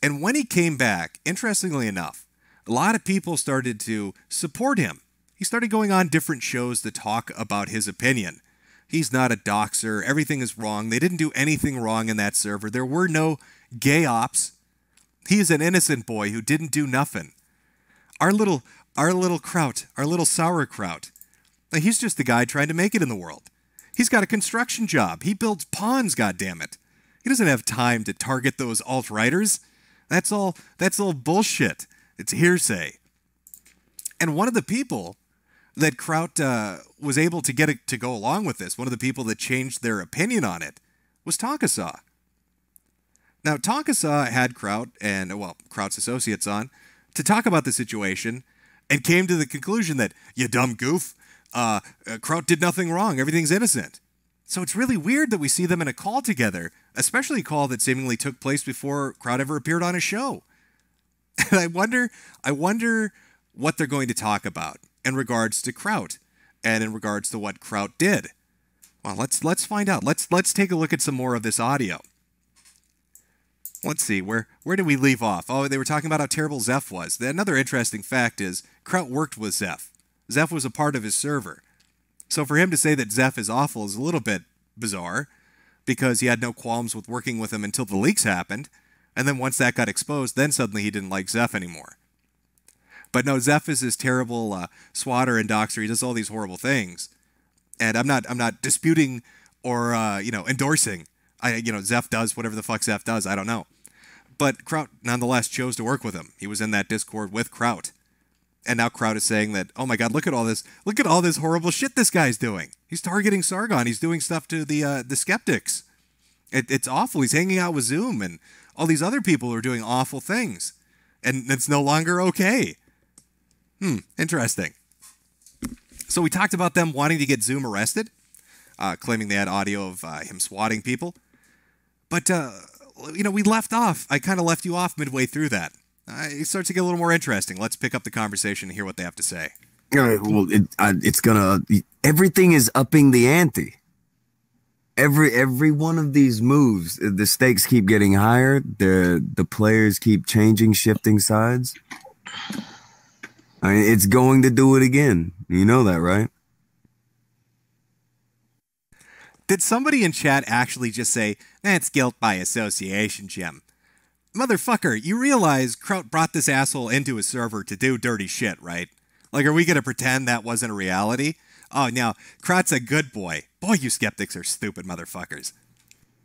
And when he came back, interestingly enough, a lot of people started to support him. He started going on different shows to talk about his opinion. He's not a doxer. Everything is wrong. They didn't do anything wrong in that server. There were no gay ops. He's an innocent boy who didn't do nothing. Our little Kraut, our little sauerkraut. He's just a guy trying to make it in the world. He's got a construction job. He builds ponds, goddammit. He doesn't have time to target those alt-righters. That's all bullshit. It's hearsay. And one of the people that Kraut was able to get it to go along with this, one of the people that changed their opinion on it, was Tankasa. Now, Tankasa had Kraut and, well, Kraut's associates on to talk about the situation and came to the conclusion that, you dumb goof, Kraut did nothing wrong. Everything's innocent. So it's really weird that we see them in a call together, especially a call that seemingly took place before Kraut ever appeared on a show. And I wonder what they're going to talk about in regards to Kraut and in regards to what Kraut did. Well, let's find out. Let's take a look at some more of this audio. Let's see, where did we leave off? Oh, they were talking about how terrible Zeph was. Another interesting fact is Kraut worked with Zeph. Zeph was a part of his server. So for him to say that Zeph is awful is a little bit bizarre, because he had no qualms with working with him until the leaks happened, and then once that got exposed, then suddenly he didn't like Zeph anymore. But no, Zeph is this terrible swatter and doxer. He does all these horrible things, and I'm not disputing or endorsing. Zeph does whatever the fuck Zeph does. I don't know, but Kraut nonetheless chose to work with him. He was in that Discord with Kraut. And now Kraut is saying that, oh my God, look at all this horrible shit this guy's doing. He's targeting Sargon. He's doing stuff to the skeptics. It's awful. He's hanging out with Zoom and all these other people who are doing awful things. And it's no longer okay. Interesting. So we talked about them wanting to get Zoom arrested, claiming they had audio of him swatting people. But, we left off. I kind of left you off midway through that. It starts to get a little more interesting. Let's pick up the conversation and hear what they have to say. All right, well, everything is upping the ante. Every one of these moves, the stakes keep getting higher. The players keep changing, shifting sides. I mean, it's going to do it again. You know that, right? Did somebody in chat actually just say, that's guilt by association, Jim? Motherfucker, you realize Kraut brought this asshole into his server to do dirty shit, right? Like, are we going to pretend that wasn't a reality? Oh, no, Kraut's a good boy. Boy, you skeptics are stupid motherfuckers.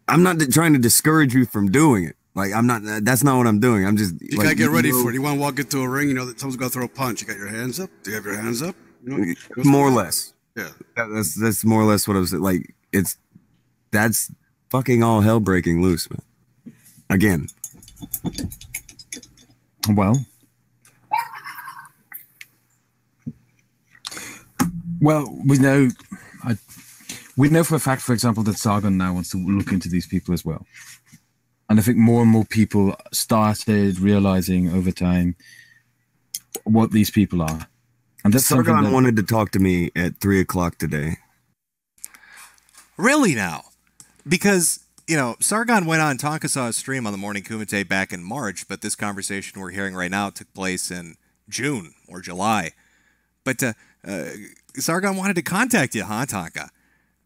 I'm not trying to discourage you from doing it. Like, I'm not. That's not what I'm doing. I'm just. You gotta get ready for it. You want to walk into a ring, you know that someone's gonna throw a punch. You got your hands up. Do you have your hands up? You know, more or less. Yeah. That's more or less what I was like. That's fucking all hell breaking loose, man. Again. Well, we know for a fact, for example, that Sargon now wants to look into these people as well. And I think more and more people started realizing over time what these people are. And that's Sargon wanted to talk to me at 3:00 today. Really now? Because, Sargon went on Tankasaw's stream on the Morning Kumite back in March, but this conversation we're hearing right now took place in June or July. But Sargon wanted to contact you, huh, Tanka?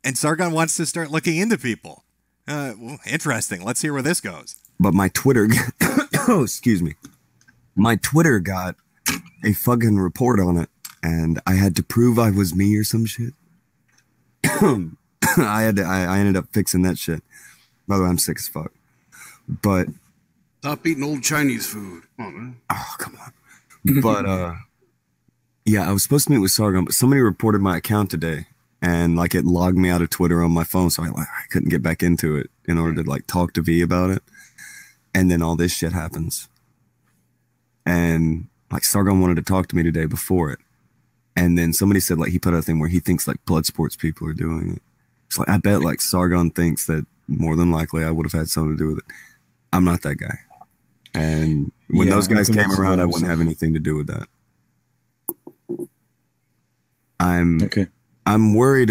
And Sargon wants to start looking into people. Well, interesting. Let's hear where this goes. But my Twitter, excuse me, my Twitter got a fucking report on it, and I had to prove I was me or some shit. I ended up fixing that shit. By the way, I'm sick as fuck. But stop eating old Chinese food. Come on, man. Oh, come on. But yeah, I was supposed to meet with Sargon, but somebody reported my account today, and like it logged me out of Twitter on my phone, so I couldn't get back into it in order to like talk to V about it. And then all this shit happens, and like Sargon wanted to talk to me today before it, and then somebody said like he put out a thing where he thinks like blood sports people are doing it. It's like I bet like Sargon thinks that more than likely I would have had something to do with it. I'm not that guy, and when those guys came around, I wouldn't have anything to do with that. I'm worried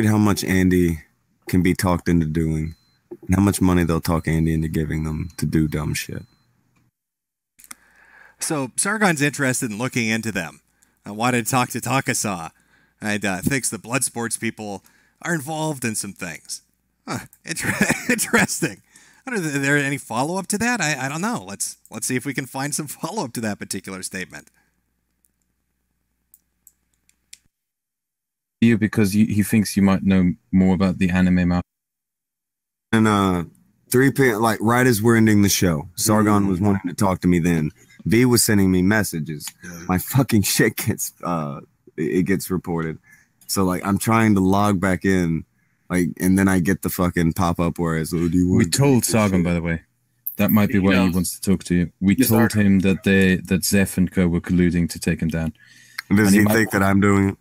how much Andy can be talked into doing, and how much money they'll talk Andy into giving them to do dumb shit. So Sargon's interested in looking into them. I wanted to talk to Takasaw. And thinks the blood sports people are involved in some things. Huh, interesting. Is there any follow-up to that? I don't know. Let's see if we can find some follow-up to that particular statement. You because he thinks you might know more about the anime mafia. And 3 p.m. like right as we're ending the show, Sargon was wanting to talk to me then. V was sending me messages. My fucking shit gets it gets reported. So like I'm trying to log back in, like, and then I get the fucking pop up where it's, oh, do you want we told Sargon, by the way. That might be why he wants to talk to you. We told him that Zeph and Co were colluding to take him down. Does he think that I'm doing it?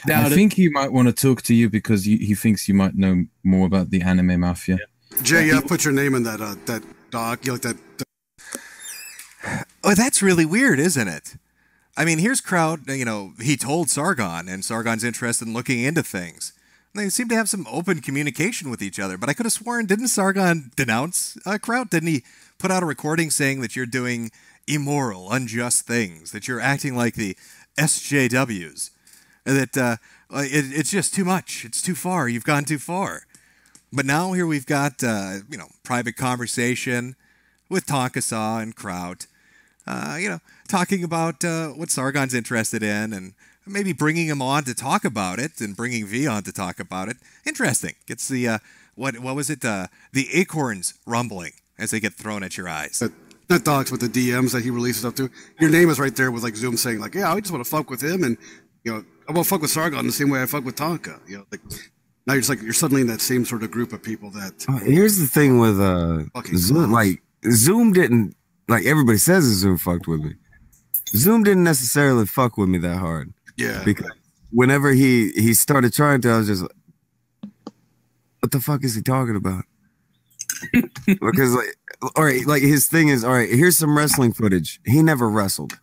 I think he might want to talk to you because he thinks you might know more about the anime mafia. Jay, put your name in that doc. You like that? Oh, that's really weird, isn't it? I mean, here's Kraut, he told Sargon, and Sargon's interested in looking into things. They seem to have some open communication with each other, but I could have sworn, didn't Sargon denounce Kraut? Didn't he put out a recording saying that you're doing immoral, unjust things, that you're acting like the SJWs, that it's just too much, it's too far, you've gone too far. But now here we've got, private conversation with Tonkasaw and Kraut, talking about what Sargon's interested in and maybe bringing him on to talk about it and bringing V on to talk about it. Interesting. Gets the, what was it? The acorns rumbling as they get thrown at your eyes. Not docs, but the DMs that he releases stuff to. Your name is right there with like Zoom saying like, yeah, I just want to fuck with him. And, I want to fuck with Sargon the same way I fuck with Tonka. Like now you're suddenly in that same sort of group of people that. Here's the thing with Zoom, like Zoom didn't, like everybody says Zoom fucked with me. Zoom didn't necessarily fuck with me that hard. Yeah. Because whenever he started trying to, I was just like, what the fuck is he talking about? Because like, all right, like his thing is, all right, here's some wrestling footage. He never wrestled.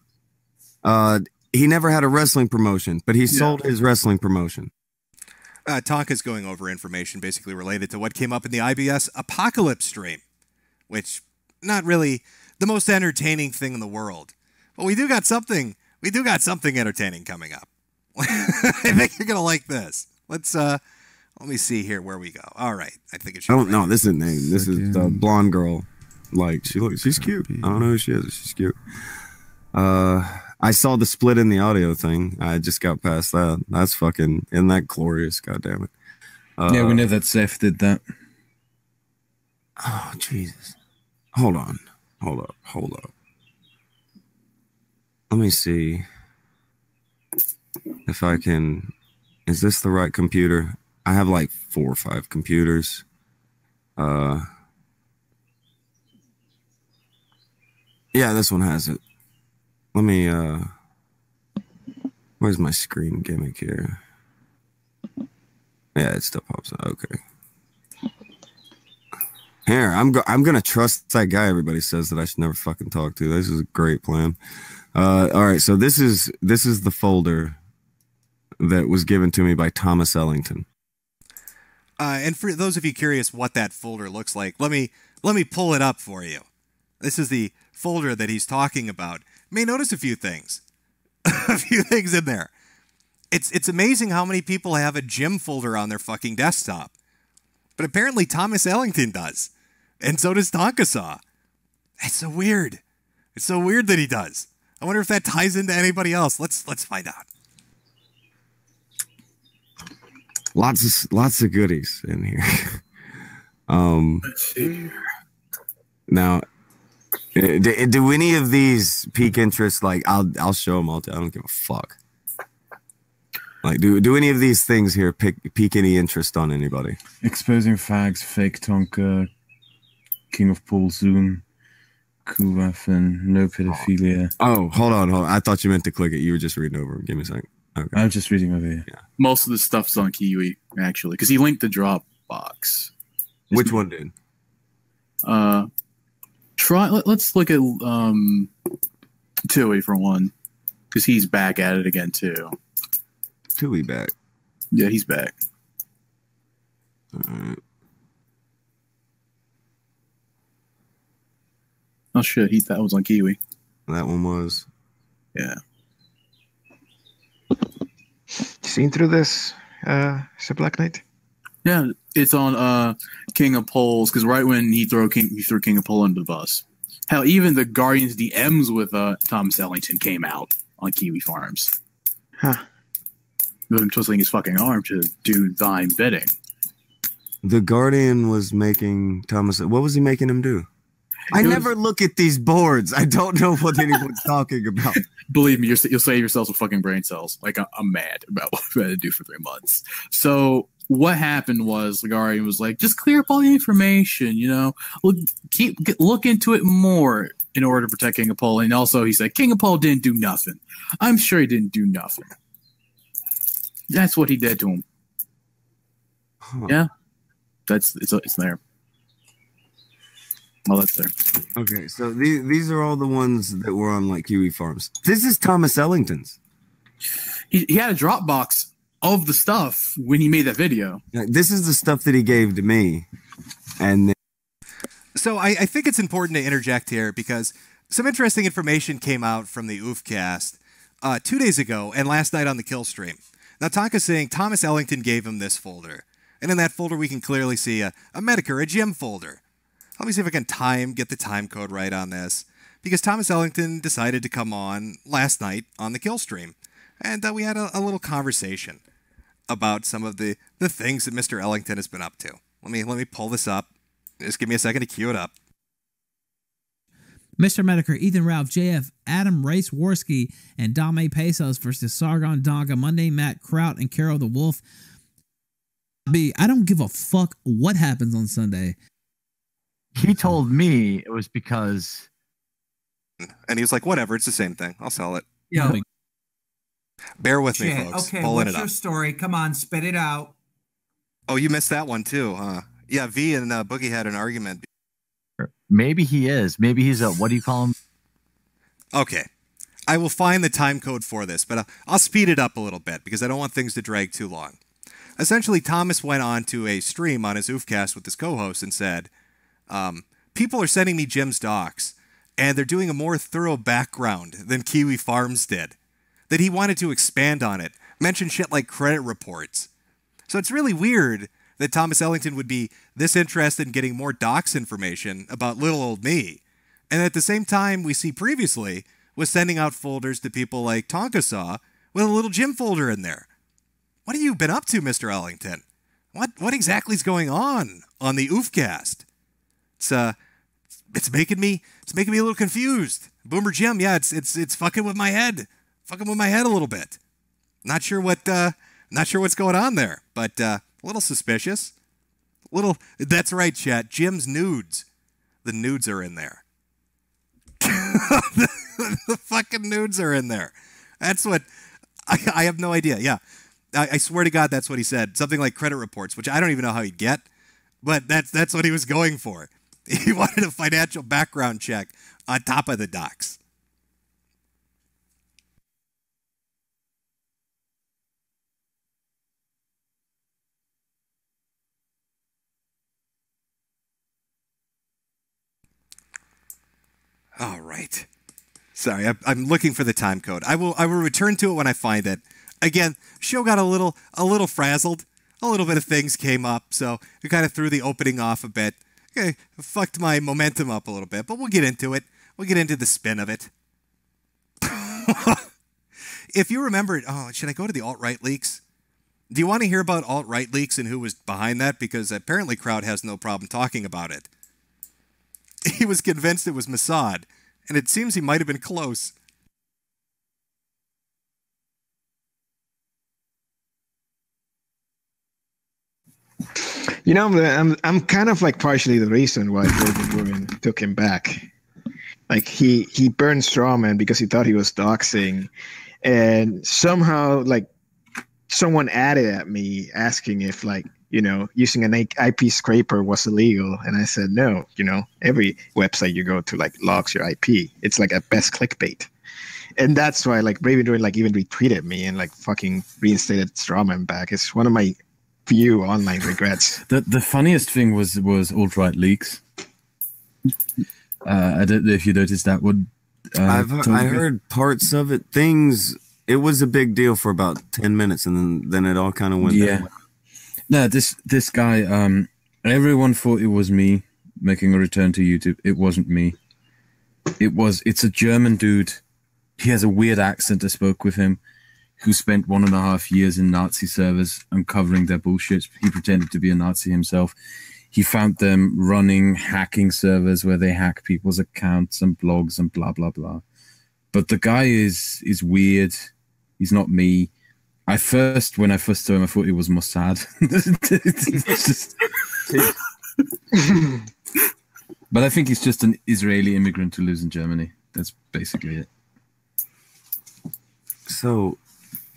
He never had a wrestling promotion, but he sold his wrestling promotion. Tonka's going over information basically related to what came up in the IBS Apocalypse stream, which not really the most entertaining thing in the world. But we do got something entertaining coming up. I think you're gonna like this. Let me see here where we go. All right, I think it should. I don't know. This is name. This is the blonde girl. Like she's cute. I don't know who she is. She's cute. I saw the split in the audio thing. I just got past that. That's fucking, isn't that glorious? God damn it. Yeah, we know that Zeph did that. Oh, Jesus. Hold on. Hold up. Let me see if I can. Is this the right computer? I have like 4 or 5 computers. Yeah, this one has it. Let me, where's my screen gimmick here? Yeah, it still pops up. Okay. Here, I'm gonna trust that guy everybody says that I should never fucking talk to. This is a great plan. All right, so this is the folder that was given to me by Thomas Ellington. And for those of you curious what that folder looks like, let me pull it up for you. This is the folder that he's talking about. You may notice a few things. A few things in there. It's amazing how many people have a gym folder on their fucking desktop. But apparently Thomas Ellington does. And so does Tonkasaw. It's so weird. It's so weird that he does. I wonder if that ties into anybody else. Let's find out. Lots of goodies in here. Let's see. Now, do any of these pique interest? Like, I'll show them all. I don't give a fuck. Like, do any of these things here pique any interest on anybody? Exposing fags, fake Tonka, King of Pool Zoom, Kuwaffen, no pedophilia. Oh, hold on. I thought you meant to click it. You were just reading over. Give me a second. Okay. I'm just reading over here. Yeah. Most of the stuff's on Kiwi, actually, because he linked the Dropbox. Which one did? Let's look at Tui for one, because he's back at it again too. Tui back. Yeah, he's back. All right. Oh shit, that was on Kiwi. That one was. Yeah. Seen through this, Black Knight? Yeah, it's on King of Poles, because right when he threw King of Pole under the bus. Hell, even the Guardians DMs with Thomas Ellington came out on Kiwi Farms. Huh. With him twisting his fucking arm to do thine bidding. The Guardian was making Thomas. What was he making him do? I never look at these boards. I don't know what anyone's talking about. Believe me, you'll save yourself some fucking brain cells. Like, I'm mad about what we had to do for 3 months. So what happened was the Guardian was like, just clear up all the information, look into it more in order to protect King of Pole. And also he said, King of Pole didn't do nothing. I'm sure he didn't do nothing. That's what he did to him. Huh. Yeah. It's there. Oh, that's there. Okay, so these are all the ones that were on like Kiwi Farms. This is Thomas Ellington's. He had a Dropbox of the stuff when he made that video. This is the stuff that he gave to me, and then So I think it's important to interject here because some interesting information came out from the Oofcast 2 days ago and last night on the Kill Stream. Now, Tonka's saying Thomas Ellington gave him this folder, and in that folder we can clearly see a Metokur, a gym folder. Let me see if I can get the time code right on this, because Thomas Ellington decided to come on last night on the Kill Stream, and we had a little conversation about some of the things that Mr. Ellington has been up to. Let me pull this up. Just give me a second to cue it up. Mr. Metokur, Ethan Ralph, JF, Adam Race Worski, and Dame Pesos versus Sargon Donga, Monday, Matt Kraut, and Carol the Wolf. I don't give a fuck what happens on Sunday. He told me it was because... And he was like, whatever, it's the same thing. I'll sell it. Yo, Bear with me, shit. folks. Okay, Pulling what's it your up. story? Come on, spit it out. Oh, you missed that one too, huh? Yeah, V and Boogie had an argument. Maybe he is. Maybe he's what do you call him? Okay. I will find the time code for this, but I'll speed it up a little bit because I don't want things to drag too long. Essentially, Thomas went on to a stream on his Oofcast with his co-host and said, people are sending me Jim's docs, and they're doing a more thorough background than Kiwi Farms did. That he wanted to expand on it, mention shit like credit reports. So it's really weird that Thomas Ellington would be this interested in getting more docs information about little old me, and at the same time we see previously was sending out folders to people like Tonkasaw with a little Jim folder in there. What have you been up to, Mr. Ellington? What exactly is going on the Oofcast? It's making me a little confused. Boomer Jim, yeah, it's fucking with my head. Fucking with my head a little bit. Not sure what's going on there, but a little suspicious. That's right, chat. Jim's nudes. The nudes are in there. the fucking nudes are in there. That's what I have no idea. Yeah. I swear to God that's what he said. Something like credit reports, which I don't even know how he'd get, but that's what he was going for. He wanted a financial background check on top of the docs. All right. Sorry, I'm looking for the time code. I will return to it when I find it. Again, show got a little frazzled. A little bit of things came up, so we kind of threw the opening off a bit. Okay, fucked my momentum up a little bit, but we'll get into it. We'll get into the spin of it. If you remember, should I go to the alt-right leaks? Do you want to hear about alt-right leaks and who was behind that? Because apparently Crowd has no problem talking about it. He was convinced it was Mossad, and it seems he might have been close. You know, I'm kind of like partially the reason why David Rubin took him back. Like he burned Strawman because he thought he was doxing, and somehow like someone added at me asking if like, you know, using an IP scraper was illegal, and I said no. You know, every website you go to like logs your IP. It's like at best clickbait, and that's why like Raven Druid like even retweeted me and like fucking reinstated Strawman back. It's one of my few online regrets. The funniest thing was alt-right leaks. I don't know if you noticed that one. I heard parts of it. It was a big deal for about 10 minutes, and then it all kind of went down. No, this guy, everyone thought it was me making a return to YouTube. It wasn't me. It's a German dude. He has a weird accent. I spoke with him, who spent 1.5 years in Nazi servers uncovering their bullshit. He pretended to be a Nazi himself. He found them running hacking servers where they hack people's accounts and blogs and blah, blah, blah. But the guy is weird. He's not me. When I first saw him, I thought he was Mossad. But I think he's just an Israeli immigrant who lives in Germany. That's basically it. So,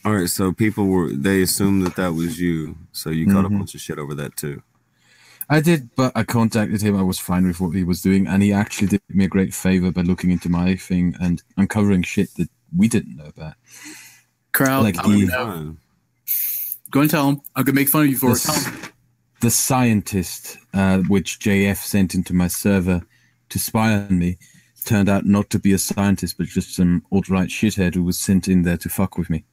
all right. So they assumed that was you. So you caught a bunch of shit over that too. I did, but I contacted him. I was fine with what he was doing, and he actually did me a great favor by looking into my thing and uncovering shit that we didn't know about. Crowd, like go and tell him. I'm gonna make fun of you for it. Tell him. The scientist, which JF sent into my server to spy on me, turned out not to be a scientist, but just some alt-right shithead who was sent in there to fuck with me.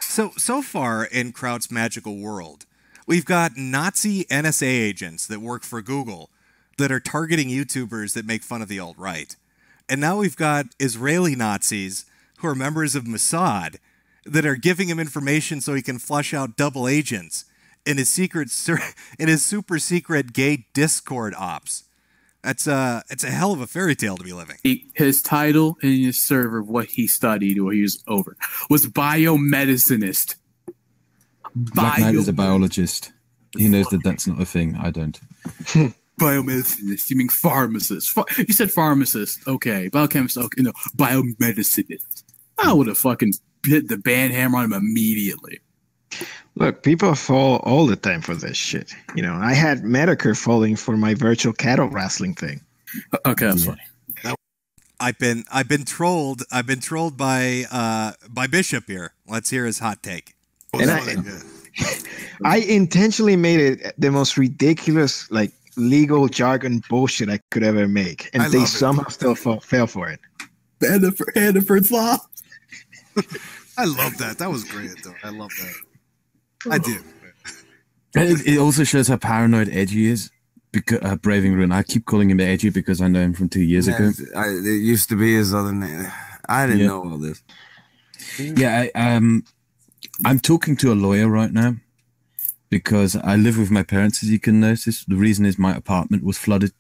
So far in Kraut's magical world, we've got Nazi NSA agents that work for Google that are targeting YouTubers that make fun of the alt-right. And now we've got Israeli Nazis who are members of Mossad that are giving him information so he can flush out double agents in his super secret gay Discord ops. It's a hell of a fairy tale to be living. His title in his server, what he studied, what he was over, was biomedicinist. Black Knight is a biologist. He knows that that's not a thing. I don't. Biomedicinist. You mean pharmacist? You said pharmacist. Okay. Biochemist. Okay. No. Biomedicinist. I would have fucking hit the band hammer on him immediately. Look, people fall all the time for this shit. You know, I had Metokur falling for my virtual cattle wrestling thing. Okay, that's funny. I've been trolled. I've been trolled by Bishop here. Let's hear his hot take. And I intentionally made it the most ridiculous, like legal jargon bullshit I could ever make, and they somehow still fell for it. Hannaford's Law. I love that. That was great, though. I love that. I do. It also shows how paranoid Edgy is. Because Braving Rune. I keep calling him Edgy because I know him from 2 years ago. It used to be his other name. I didn't know all this. Yeah, I'm talking to a lawyer right now because I live with my parents, as you can notice. The reason is my apartment was flooded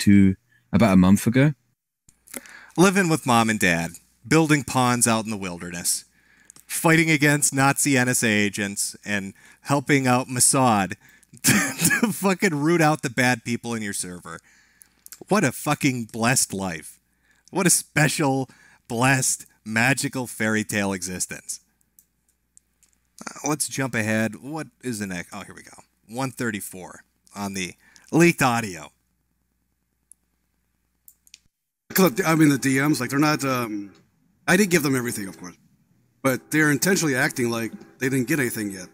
about a month ago. Living with mom and dad, building ponds out in the wilderness, fighting against Nazi NSA agents, and helping out Mossad to fucking root out the bad people in your server. What a fucking blessed life. What a special, blessed, magical fairy tale existence. Let's jump ahead. What is the next? Oh, here we go. 134 on the leaked audio. I mean, the DMs, like, they're not, I didn't give them everything, of course, but they're intentionally acting like they didn't get anything yet.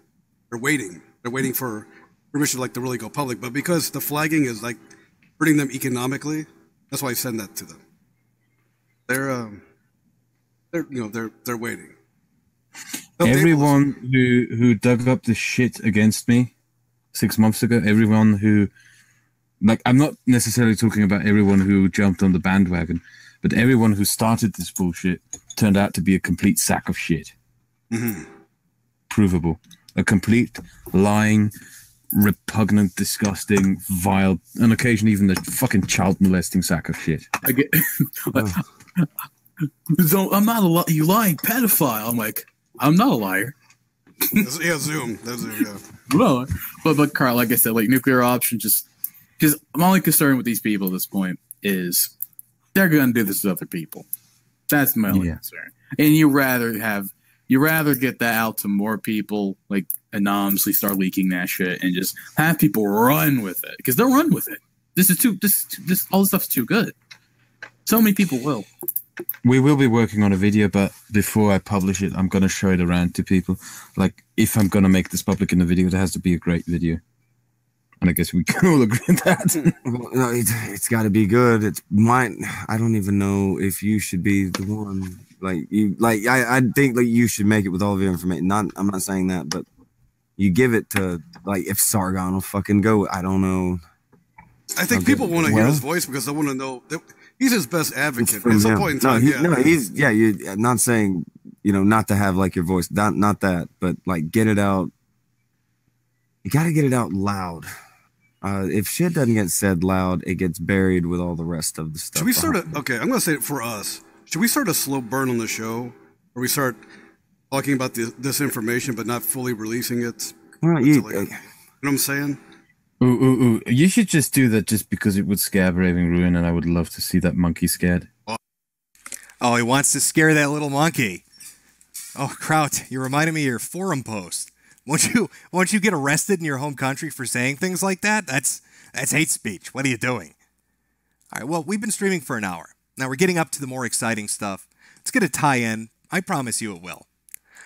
They're waiting. They're waiting for permission, like, to really go public. But because the flagging is, like, hurting them economically, that's why I send that to them. They're waiting. Everyone who dug up the shit against me 6 months ago, everyone who, like, I'm not necessarily talking about everyone who jumped on the bandwagon, but everyone who started this bullshit turned out to be a complete sack of shit. Mm-hmm. Provable. A complete lying, repugnant, disgusting, vile, on occasion even a fucking child molesting sack of shit. I get, so I'm not you lying pedophile. I'm like, I'm not a liar. Yeah, Zoom. That's Zoom, yeah. No, but Carl, like I said, like nuclear option, just because I'm only concerned with these people at this point is they're going to do this with other people. That's my only concern. And you rather get that out to more people, like anonymously start leaking that shit and just have people run with it because they'll run with it. All this stuff's too good. So many people will. We will be working on a video, but before I publish it, I'm going to show it around to people. Like, if I'm going to make this public in the video, it has to be a great video. And I guess we can all agree on that. No, it's got to be good. It's mine. I don't even know if you should be the one. I think like you should make it with all of your information. I'm not saying that, but you give it to, like, if Sargon will fucking go. I don't know. I think people want to hear his voice because they want to know. He's his best advocate. At some point in time, I'm not saying, not to have like your voice, not that, but like get it out. You got to get it out loud. If shit doesn't get said loud, it gets buried with all the rest of the stuff. Should we start okay, I'm going to say it for us. Should we start a slow burn on the show where we start talking about this information but not fully releasing it? Well, you know what I'm saying? Ooh. You should just do that just because it would scare Raving Ruin, and I would love to see that monkey scared. Oh, he wants to scare that little monkey. Oh, Kraut, you reminded me of your forum post. Won't you get arrested in your home country for saying things like that? That's hate speech. What are you doing? All right, well, we've been streaming for an hour. Now we're getting up to the more exciting stuff. It's going to tie in. I promise you it will.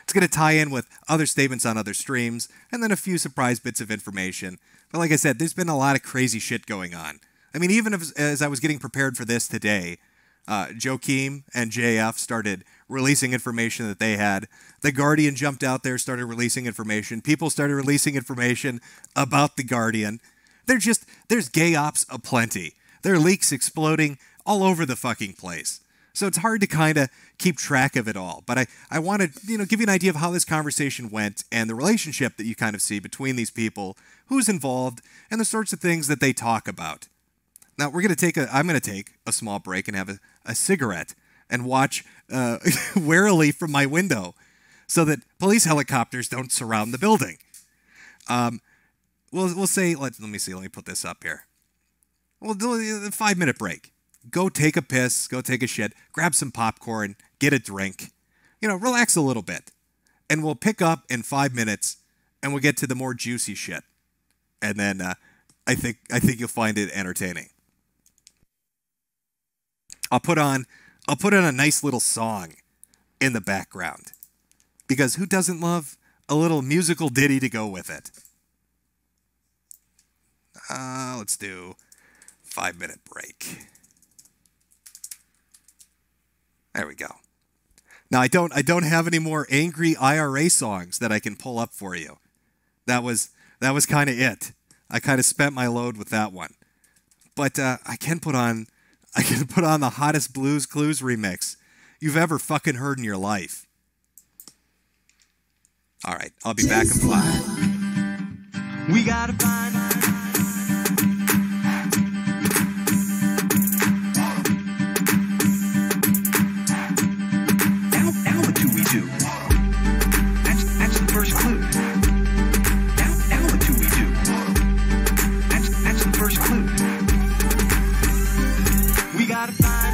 It's going to tie in with other statements on other streams, and then a few surprise bits of information. But like I said, there's been a lot of crazy shit going on. I mean, even as I was getting prepared for this today, Joakim and JF started releasing information that they had. The Guardian jumped out there, started releasing information. People started releasing information about the Guardian. There's gay ops aplenty. There are leaks exploding all over the fucking place. So it's hard to kind of keep track of it all. But I want to give you an idea of how this conversation went and the relationship that you kind of see between these people, who's involved, and the sorts of things that they talk about. Now I'm going to take a small break and have a cigarette and watch warily from my window so that police helicopters don't surround the building. We'll say, let me put this up here. We'll do a 5-minute break. Go take a piss, go take a shit, grab some popcorn, get a drink, relax a little bit. And we'll pick up in 5 minutes and we'll get to the more juicy shit. And then I think you'll find it entertaining. I'll put on a nice little song in the background. Because who doesn't love a little musical ditty to go with it? Let's do 5-minute break. There we go. Now I don't have any more angry IRA songs that I can pull up for you. That was kind of it. I kind of spent my load with that one. But I can put on the hottest Blues Clues remix you've ever fucking heard in your life. All right, I'll be back in 5. We gotta find. Now what do we do? That's the first clue. Now what do we do? That's the first clue. We gotta find.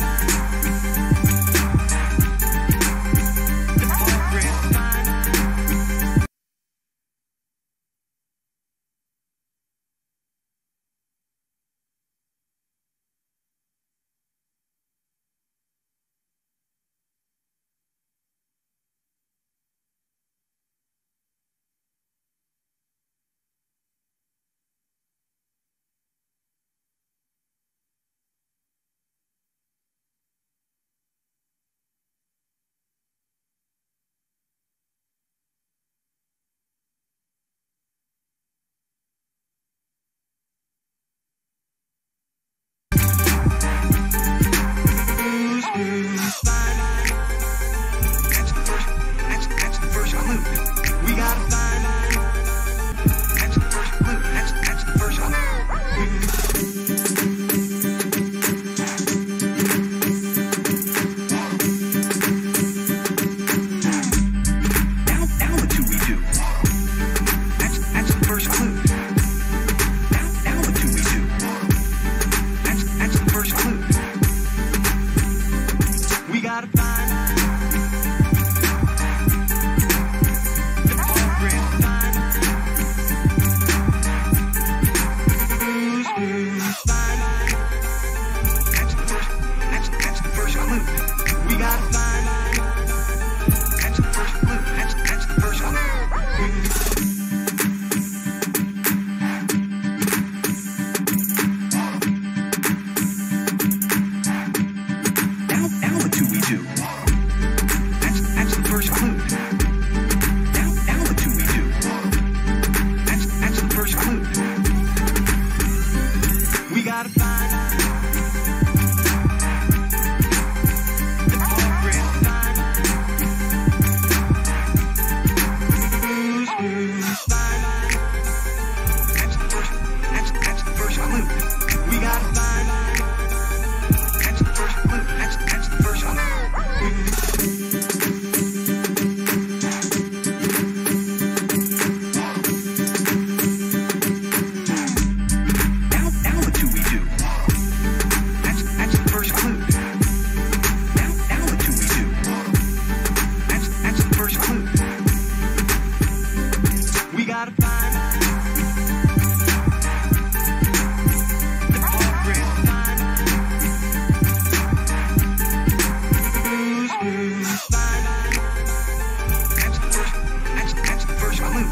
That's the first clue.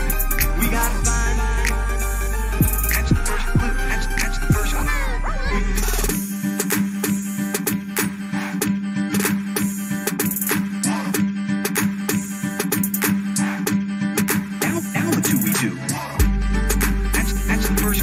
We gotta find. That's the first clue. That's the first clue. Now what do we do? That's the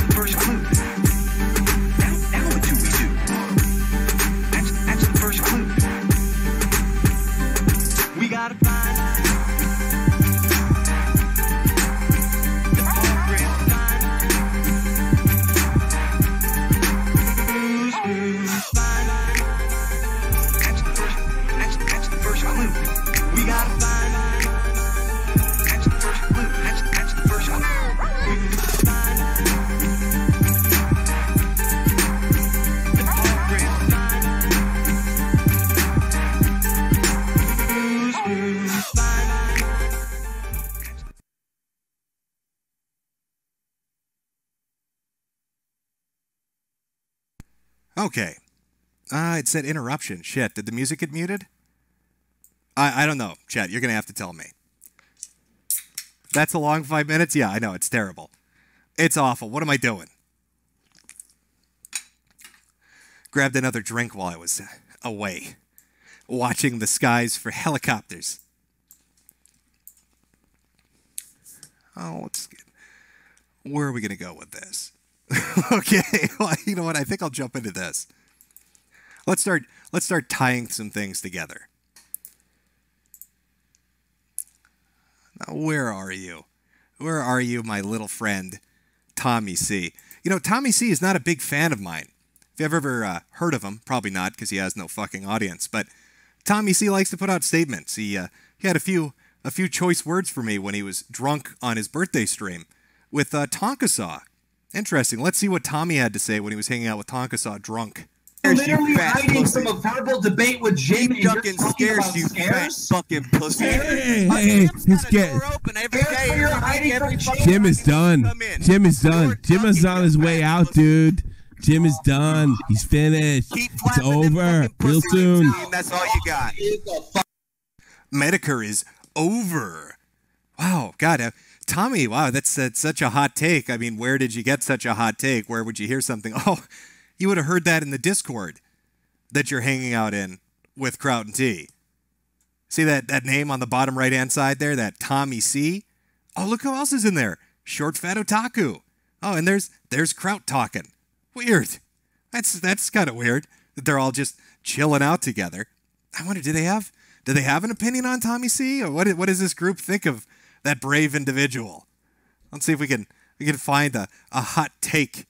first clue. Now what do we do? That's the first clue. We gotta find. Okay. It said interruption. Shit, did the music get muted? I don't know, Chat. You're going to have to tell me. That's a long 5 minutes? Yeah, I know. It's terrible. It's awful. What am I doing? Grabbed another drink while I was away, watching the skies for helicopters. Oh, let's get... Where are we going to go with this? Okay, well, you know what? I think I'll jump into this. Let's start tying some things together. Now, where are you? Where are you, my little friend, Tommy C? You know, Tommy C is not a big fan of mine. If you've ever heard of him, probably not, because he has no fucking audience. But Tommy C likes to put out statements. He had a few choice words for me when he was drunk on his birthday stream with Tonka Saw. Interesting. Let's see what Tommy had to say when he was hanging out with Tonka Saw drunk. Literally hiding from a verbal debate with Jim and you're talking about scares? Fucking pussy. Hey, let's get... Jim is done. Jim is done. Jim is on his way out, dude. Jim is done. He's finished. It's over. Real soon. That's all you got. Metokur is over. Wow, God, Tommy, wow, that's such a hot take. I mean, where did you get such a hot take? Where would you hear something? Oh, you would have heard that in the Discord that you're hanging out in with Kraut and T. See that name on the bottom right-hand side there, that Tommy C? Oh, look who else is in there. Short Fat Otaku. Oh, and there's Kraut talking. Weird. That's kind of weird that they're all just chilling out together. I wonder, do they have an opinion on Tommy C? Or what does this group think of that brave individual? Let's see if we can find a hot take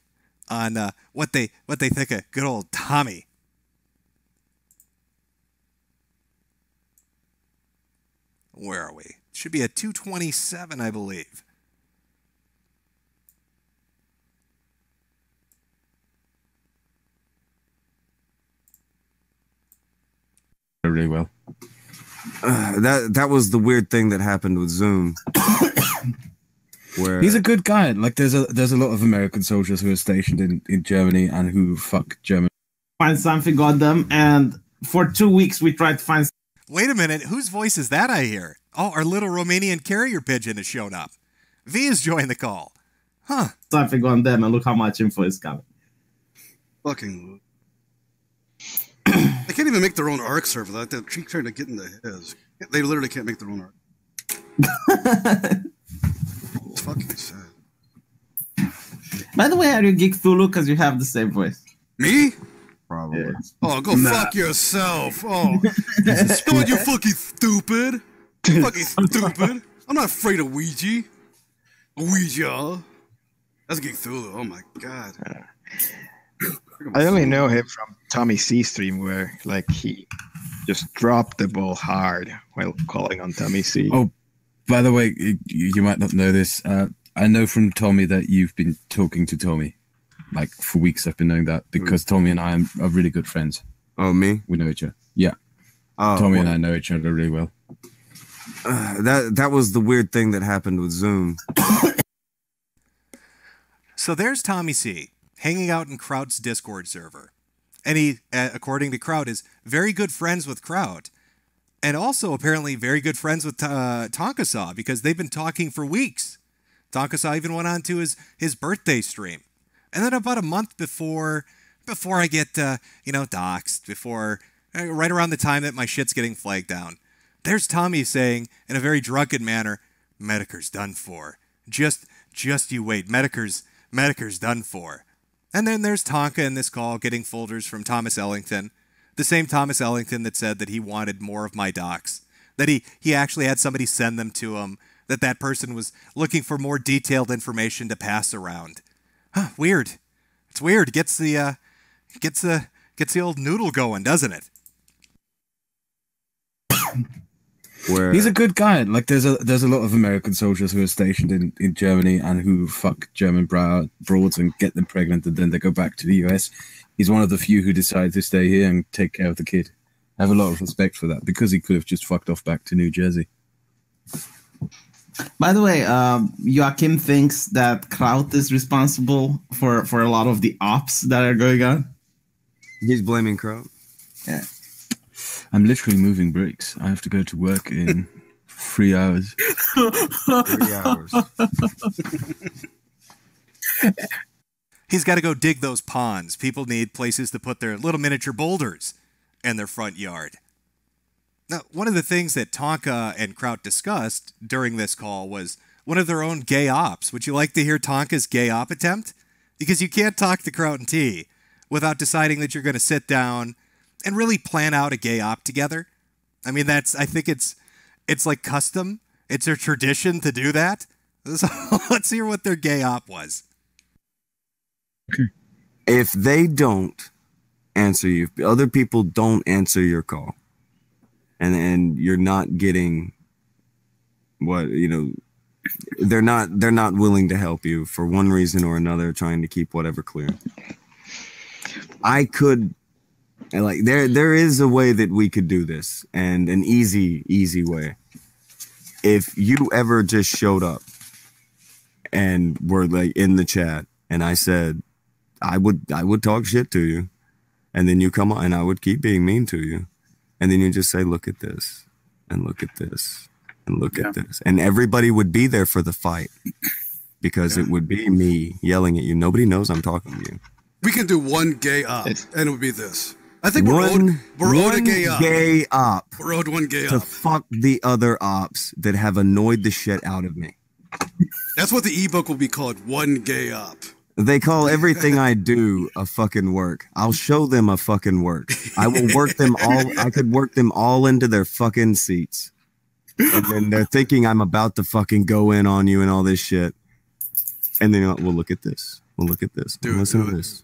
on what they think of good old Tommy. Where are we? It should be at 227, I believe. Really well. That was the weird thing that happened with Zoom. Where he's a good guy. Like there's a lot of American soldiers who are stationed in Germany and who fuck German. Find something on them, and for 2 weeks we tried to find. Wait a minute, whose voice is that I hear? Oh, our little Romanian carrier pigeon has shown up. V has joined the call. Huh. Something on them, and look how much info is coming. Fucking. They can't even make their own ARC server. Like they're trying to get into his. They literally can't make their own ARC. It's fucking sad. By the way, are you Geek Thulu? Because you have the same voice. Me? Probably. Yeah. Oh, go fuck yourself. Oh, no, you fucking stupid. You fucking stupid. I'm not afraid of Ouija. Ouija. That's Geek Thulu. Oh my god. I only know him from Tommy C stream where like he just dropped the ball hard while calling on Tommy C. Oh, by the way, you might not know this. I know from Tommy that you've been talking to Tommy. Like for weeks I've been knowing that because Tommy and I are really good friends. Oh, me? We know each other. Yeah. Oh, Tommy and I know each other really well. That was the weird thing that happened with Zoom. So there's Tommy C hanging out in Kraut's Discord server. And he, according to Kraut, is very good friends with Kraut. And also apparently very good friends with Tonka Saw because they've been talking for weeks. Tonka Saw even went on to his birthday stream. And then about a month before I get, doxxed, right around the time that my shit's getting flagged down, there's Tommy saying in a very drunken manner, Metokur's done for. Just you wait. Metokur's done for. And then there's Tonka in this call getting folders from Thomas Ellington, the same Thomas Ellington that said that he wanted more of my docs, that he actually had somebody send them to him, that person was looking for more detailed information to pass around. Huh, weird. It's weird. Gets the old noodle going, doesn't it? Where he's a good guy. Like there's a lot of American soldiers who are stationed in Germany and who fuck German broads and get them pregnant and then they go back to the US. He's one of the few who decided to stay here and take care of the kid. I have a lot of respect for that because he could have just fucked off back to New Jersey. By the way, Joachim thinks that Kraut is responsible for a lot of the ops that are going on. He's blaming Crow. Yeah. I'm literally moving bricks. I have to go to work in 3 hours. 3 hours. He's got to go dig those ponds. People need places to put their little miniature boulders in their front yard. Now, one of the things that Tonka and Kraut discussed during this call was one of their own gay ops. Would you like to hear Tonka's gay op attempt? Because you can't talk to Kraut and T without deciding that you're going to sit down and really plan out a gay op together. I mean, I think it's like custom. It's a tradition to do that. So let's hear what their gay op was. If they don't answer you, if other people don't answer your call, and you're not getting what, they're not willing to help you for one reason or another, trying to keep whatever clear. I could, like, there is a way that we could do this, and an easy way. If you ever just showed up and were like in the chat, and I said I would talk shit to you, and then you come on and I would keep being mean to you, and then you just say, look at this, and look at this, and look at this, and everybody would be there for the fight, because it would be me yelling at you. Nobody knows I'm talking to you. We can do one gay op, and it would be this. I think we're owed a gay op. We're owed one gay op. To fuck the other ops that have annoyed the shit out of me. That's what the ebook will be called, one gay op. They call everything I do a fucking work. I'll show them a fucking work. I will work them all. I could work them all into their fucking seats. And then they're thinking I'm about to fucking go in on you and all this shit. And then, well, look at this. Well, look at this. Listen to this.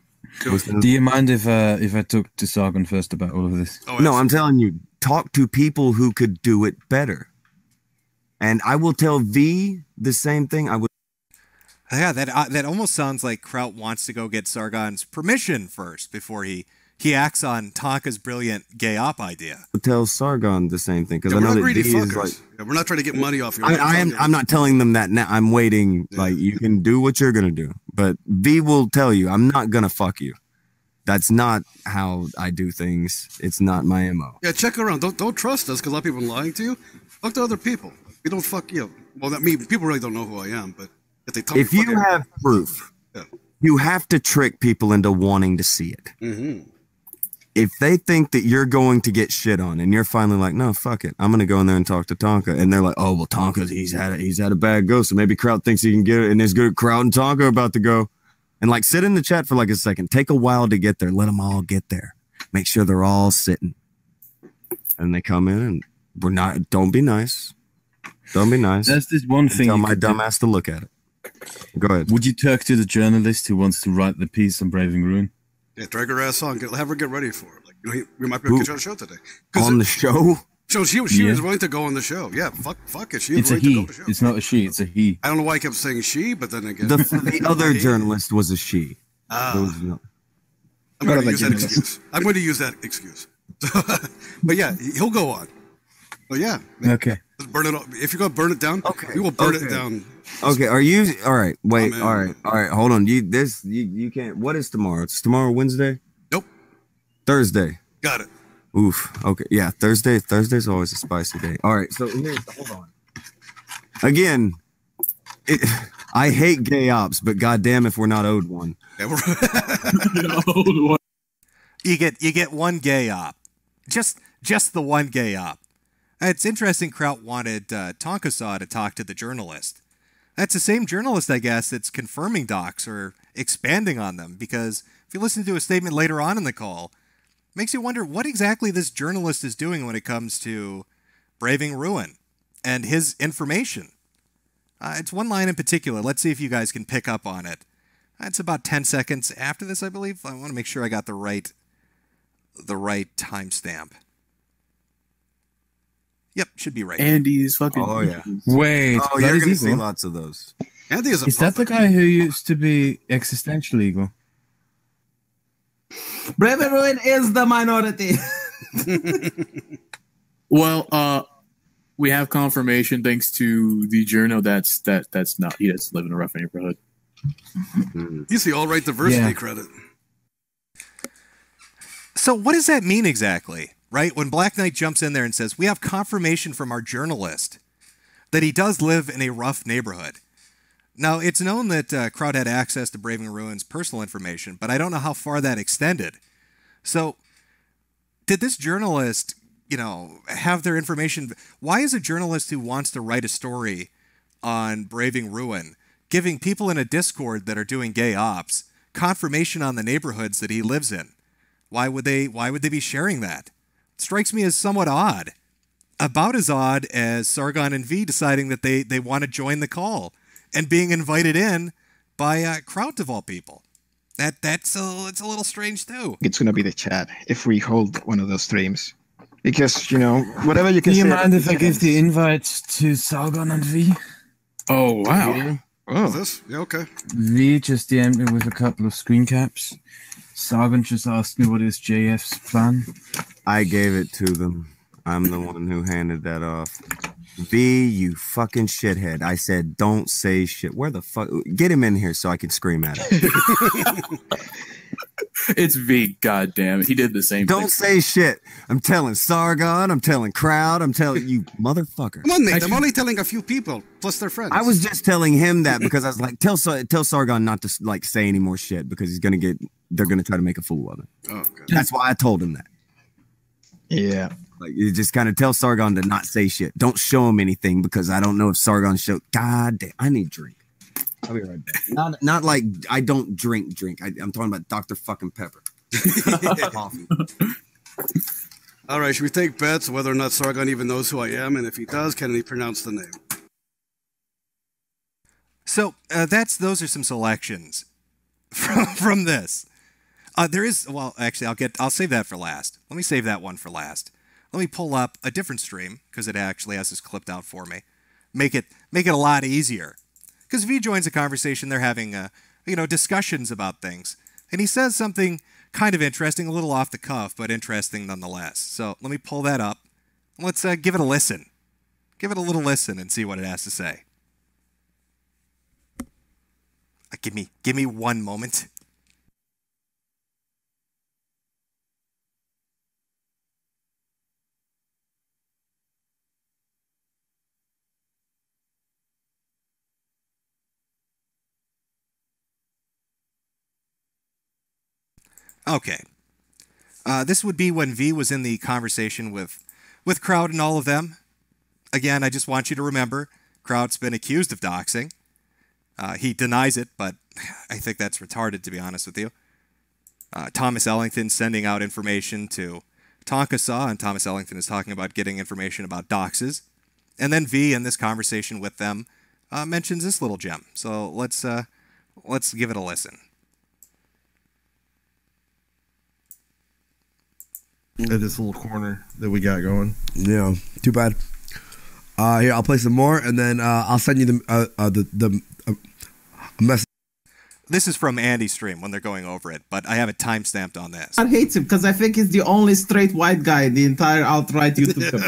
Do you mind if I talk to Sargon first about all of this? No, I'm telling you, talk to people who could do it better. And I will tell V the same thing. I would. Yeah, that almost sounds like Kraut wants to go get Sargon's permission first before he acts on Tonka's brilliant gay op idea. Tell Sargon the same thing, because I know that V is like. Yeah, we're not trying to get money off you. I'm not telling them that now. I'm waiting. Yeah. Like, you can do what you're gonna do, but V will tell you, I'm not gonna fuck you. That's not how I do things. It's not my MO. Yeah, check around. Don't trust us, because a lot of people are lying to you. Fuck to other people. We don't fuck you. Well, people really don't know who I am, but if they tell if you have proof, you have to trick people into wanting to see it. Mm-hmm. If they think that you're going to get shit on, and you're finally like, no, fuck it, I'm gonna go in there and talk to Tonka, and they're like, oh well, Tonka's he's had a bad go, so maybe Kraut thinks he can get it, and it's good. Kraut and Tonka are about to go, and like sit in the chat for like a second, take a while to get there, let them all get there, make sure they're all sitting, and they come in, and don't be nice. Don't be nice. That's this one thing. Tell my dumbass to look at it. Go ahead. Would you talk to the journalist who wants to write the piece on Braving Ruin? Yeah, drag her ass on. Have her get ready for it. Like, we might be able to get you on the show today. On the show? So she was willing to go on the show. Yeah, fuck it. She was willing to go on the show. It's not a she. It's a he. I don't know why I kept saying she, but then again, the other journalist was a she. I'm going to use that excuse. I'm going to use that excuse. But yeah, he'll go on. But yeah. Okay. Let's burn it. If you're going to burn it down, we will burn it down. Okay. Are you all right? Wait. All right. Hold on. You can't. What is tomorrow? It's tomorrow Wednesday. Nope. Thursday. Got it. Oof. Okay. Yeah. Thursday's always a spicy day. All right. So hold on. Again, I hate gay ops, but goddamn if we're not owed one. Yeah, we're owed one. You get one gay op. Just the one gay op. It's interesting Kraut wanted Tonka Saw to talk to the journalist. That's the same journalist, I guess, that's confirming docs or expanding on them, because if you listen to a statement later on in the call, it makes you wonder what exactly this journalist is doing when it comes to Braving Ruin and his information. It's one line in particular. Let's see if you guys can pick up on it. It's about 10 seconds after this, I believe. I want to make sure I got the right timestamp. Yep, should be right. Andy's fucking. Oh yeah. Wait. Oh, you're gonna see lots of those. Andy is that the guy who used to be existential eagle? Braving Ruin is the minority. Well, we have confirmation thanks to the journal that's not. He doesn't live in a rough neighborhood. You see all right diversity credit. So what does that mean exactly, right? When Black Knight jumps in there and says, we have confirmation from our journalist that he does live in a rough neighborhood. Now, it's known that Crowd had access to Braving Ruin's personal information, but I don't know how far that extended. So, did this journalist, have their information? Why is a journalist who wants to write a story on Braving Ruin giving people in a Discord that are doing gay ops confirmation on the neighborhoods that he lives in? Why would they be sharing that? It strikes me as somewhat odd. About as odd as Sargon and V deciding that they want to join the call and being invited in by Kraut of all people. It's a little strange too. It's gonna be the chat if we hold one of those streams, because whatever you can. Do you say mind if I give the invite to Sargon and V? Oh wow! Yeah. Oh, This? Yeah, okay. V just DM'd me with a couple of screen caps. Sargon just asked me what is JF's plan. I gave it to them. I'm the one who handed that off. V, you fucking shithead. I said, don't say shit. Where the fuck? Get him in here so I can scream at him. It's V, goddamn. He did the same thing. Don't say shit. I'm telling Sargon. I'm telling Crowd. I'm telling you, motherfucker. Come on, Nate. I'm only telling a few people, plus their friends. I was just telling him that because I was like, tell Sargon not to say any more shit because they're gonna try to make a fool of him. Oh, okay. That's why I told him that. yeah. Like, you just kind of tell Sargon to not say shit. Don't show him anything because I don't know if Sargon showed. God damn, I need drink. I'll be right back. Not like I don't drink. I'm talking about Dr. fucking Pepper. Coffee. All right, should we take bets whether or not Sargon even knows who I am? And if he does, can he pronounce the name? So those are some selections from this. There is, well, actually, I'll save that for last. Let me save that one for last. Let me pull up a different stream because it actually has this clipped out for me. Make it a lot easier. Because if he joins a conversation, they're having discussions about things, and he says something kind of interesting, a little off the cuff, but interesting nonetheless. So let me pull that up. Let's give it a listen. Give it a little listen and see what it has to say. Give me one moment. Okay. This would be when V was in the conversation with Crowd and all of them. Again, I just want you to remember, Crowd's been accused of doxing. He denies it, but I think that's retarded, to be honest with you. Thomas Ellington sending out information to Tonka Saw, and Thomas Ellington is talking about getting information about doxes. And then V, in this conversation with them, mentions this little gem. So let's give it a listen. At this little corner that we got going. Yeah, too bad. Here, I'll play some more, and then I'll send you the message. This is from Andy's stream when they're going over it, but I have it timestamped on this. I hate him because I think he's the only straight white guy in the entire alt-right YouTube.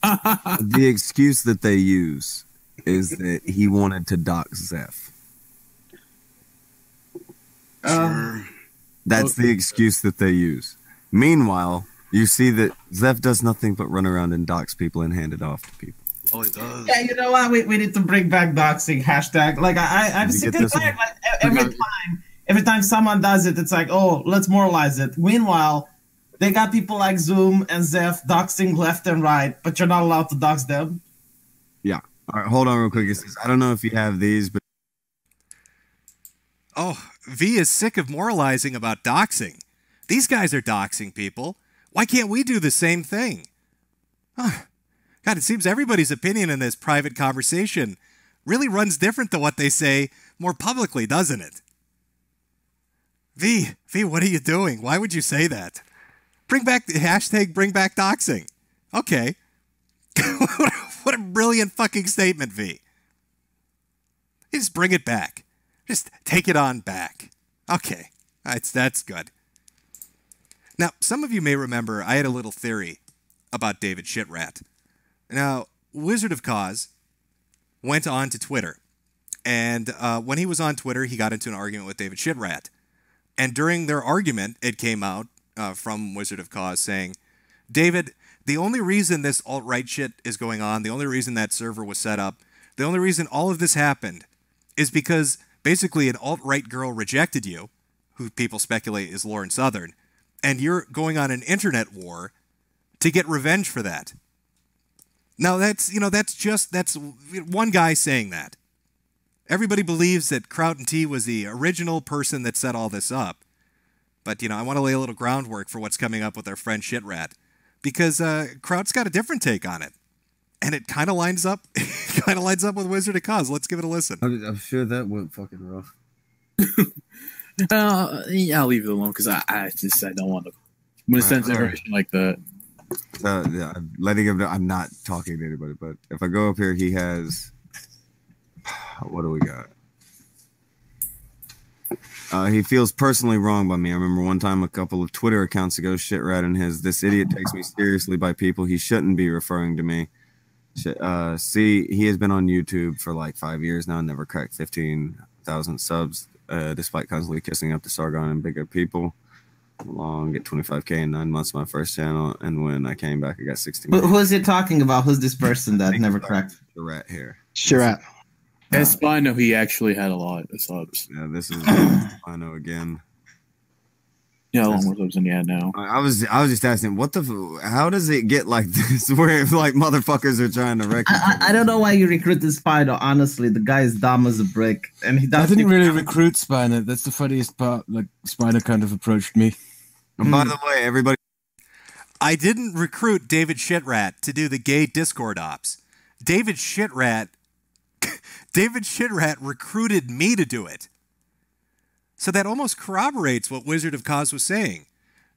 The excuse that they use is that he wanted to dox Zeph. That's the excuse that they use. Meanwhile, you see that Zeph does nothing but run around and dox people and hand it off to people. Oh, he does. Yeah, you know what? We need to bring back doxing hashtag. Like I'm sick and tired. Like every time someone does it, it's like, oh, let's moralize it. Meanwhile, they got people like Zoom and Zeph doxing left and right, but you're not allowed to dox them. Yeah. All right, hold on real quick. It says, I don't know if you have these, but oh, V is sick of moralizing about doxing. These guys are doxing people. Why can't we do the same thing? God, it seems everybody's opinion in this private conversation really runs different than what they say more publicly, doesn't it? V, what are you doing? Why would you say that? Bring back doxing. Okay. What a brilliant fucking statement, V. Just bring it back. Just take it on back. Okay. That's good. Now, some of you may remember I had a little theory about David Shitrat. Now, Wizard of Cause went on to Twitter, and when he was on Twitter, he got into an argument with David Shitrat. And during their argument, it came out from Wizard of Cause saying, David, the only reason this alt-right shit is going on, the only reason that server was set up, the only reason all of this happened is because basically an alt-right girl rejected you, who people speculate is Lauren Southern, and you're going on an internet war to get revenge for that. Now that's one guy saying that. Everybody believes that Kraut and T was the original person that set all this up. But, I want to lay a little groundwork for what's coming up with our friend Shitrat. Because Kraut's got a different take on it. And it kind of lines up with Wizard of Cause. Let's give it a listen. I'm sure that went fucking rough. Yeah, I'll leave it alone because I don't want to. When it sends information like that. Yeah, I'm letting him know I'm not talking to anybody. But if I go up here, he has. What do we got? He feels personally wronged by me. I remember one time a couple of Twitter accounts ago, Shitrat and his, this idiot takes me seriously by people he shouldn't be referring to me. See, he has been on YouTube for like 5 years now, never cracked 15,000 subs, despite constantly kissing up to Sargon and bigger people. Long, get 25K in 9 months, my first channel, and when I came back, I got 60 million. Who is he talking about? Who's this person that never cracked? Shitrat here. Shitrat. As I know, he actually had a lot of subs. Yeah, this is I know again. Yeah, a lot more subs than he had now. I was just asking, how does it get like this, where like motherfuckers are trying to wreck? I don't know why you recruit this Spider. Honestly, the guy is dumb as a brick, and he doesn't. I didn't really recruit Spider. That's the funniest part. Like Spider kind of approached me. And by the way, everybody, I didn't recruit David Shitrat to do the gay Discord ops. David Shitrat recruited me to do it. So that almost corroborates what Wizard of Cause was saying.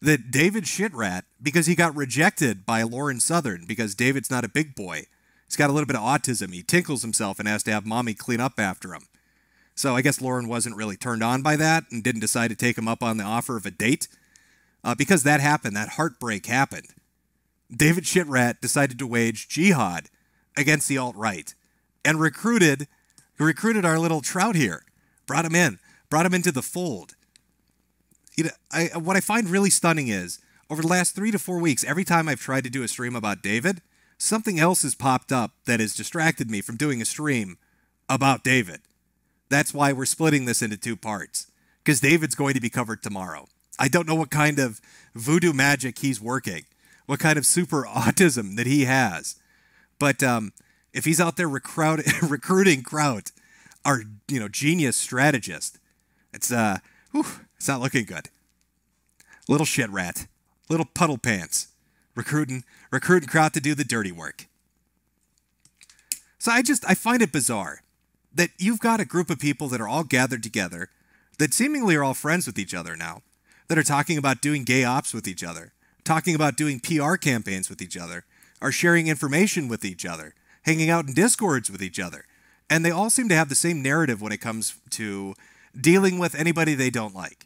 That David Shitrat, because he got rejected by Lauren Southern, because David's not a big boy. He's got a little bit of autism. He tinkles himself and has to have mommy clean up after him. So I guess Lauren wasn't really turned on by that and didn't decide to take him up on the offer of a date. Because that happened, that heartbreak happened. David Shitrat decided to wage jihad against the alt-right and recruited our little Trout here, brought him into the fold. What I find really stunning is, over the last 3 to 4 weeks, every time I've tried to do a stream about David, something else has popped up that has distracted me from doing a stream about David. That's why we're splitting this into 2 parts, because David's going to be covered tomorrow. I don't know what kind of voodoo magic he's working, what kind of super autism that he has. But if he's out there recruiting Kraut, our genius strategist, it's not looking good. Little shit rat, little puddle pants, recruiting Kraut to do the dirty work. So I find it bizarre that you've got a group of people that are all gathered together, that seemingly are all friends with each other now, that are talking about doing gay ops with each other, talking about doing PR campaigns with each other, are sharing information with each other, hanging out in Discords with each other. And they all seem to have the same narrative when it comes to dealing with anybody they don't like.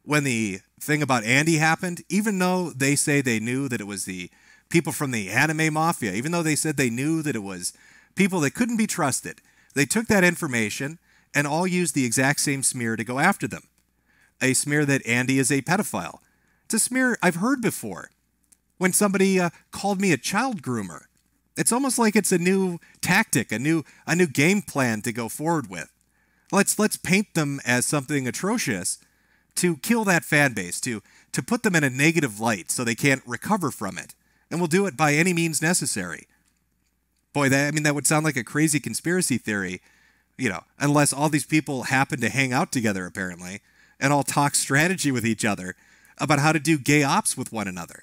When the thing about Andy happened, even though they say they knew that it was the people from the anime mafia, even though they said they knew that it was people that couldn't be trusted, they took that information and all used the exact same smear to go after them. A smear that Andy is a pedophile. It's a smear I've heard before. When somebody called me a child groomer. It's almost like it's a new tactic, a new game plan to go forward with. Let's paint them as something atrocious to kill that fan base, to put them in a negative light so they can't recover from it. And we'll do it by any means necessary. Boy, that would sound like a crazy conspiracy theory, unless all these people happen to hang out together apparently and all talk strategy with each other about how to do gay ops with one another.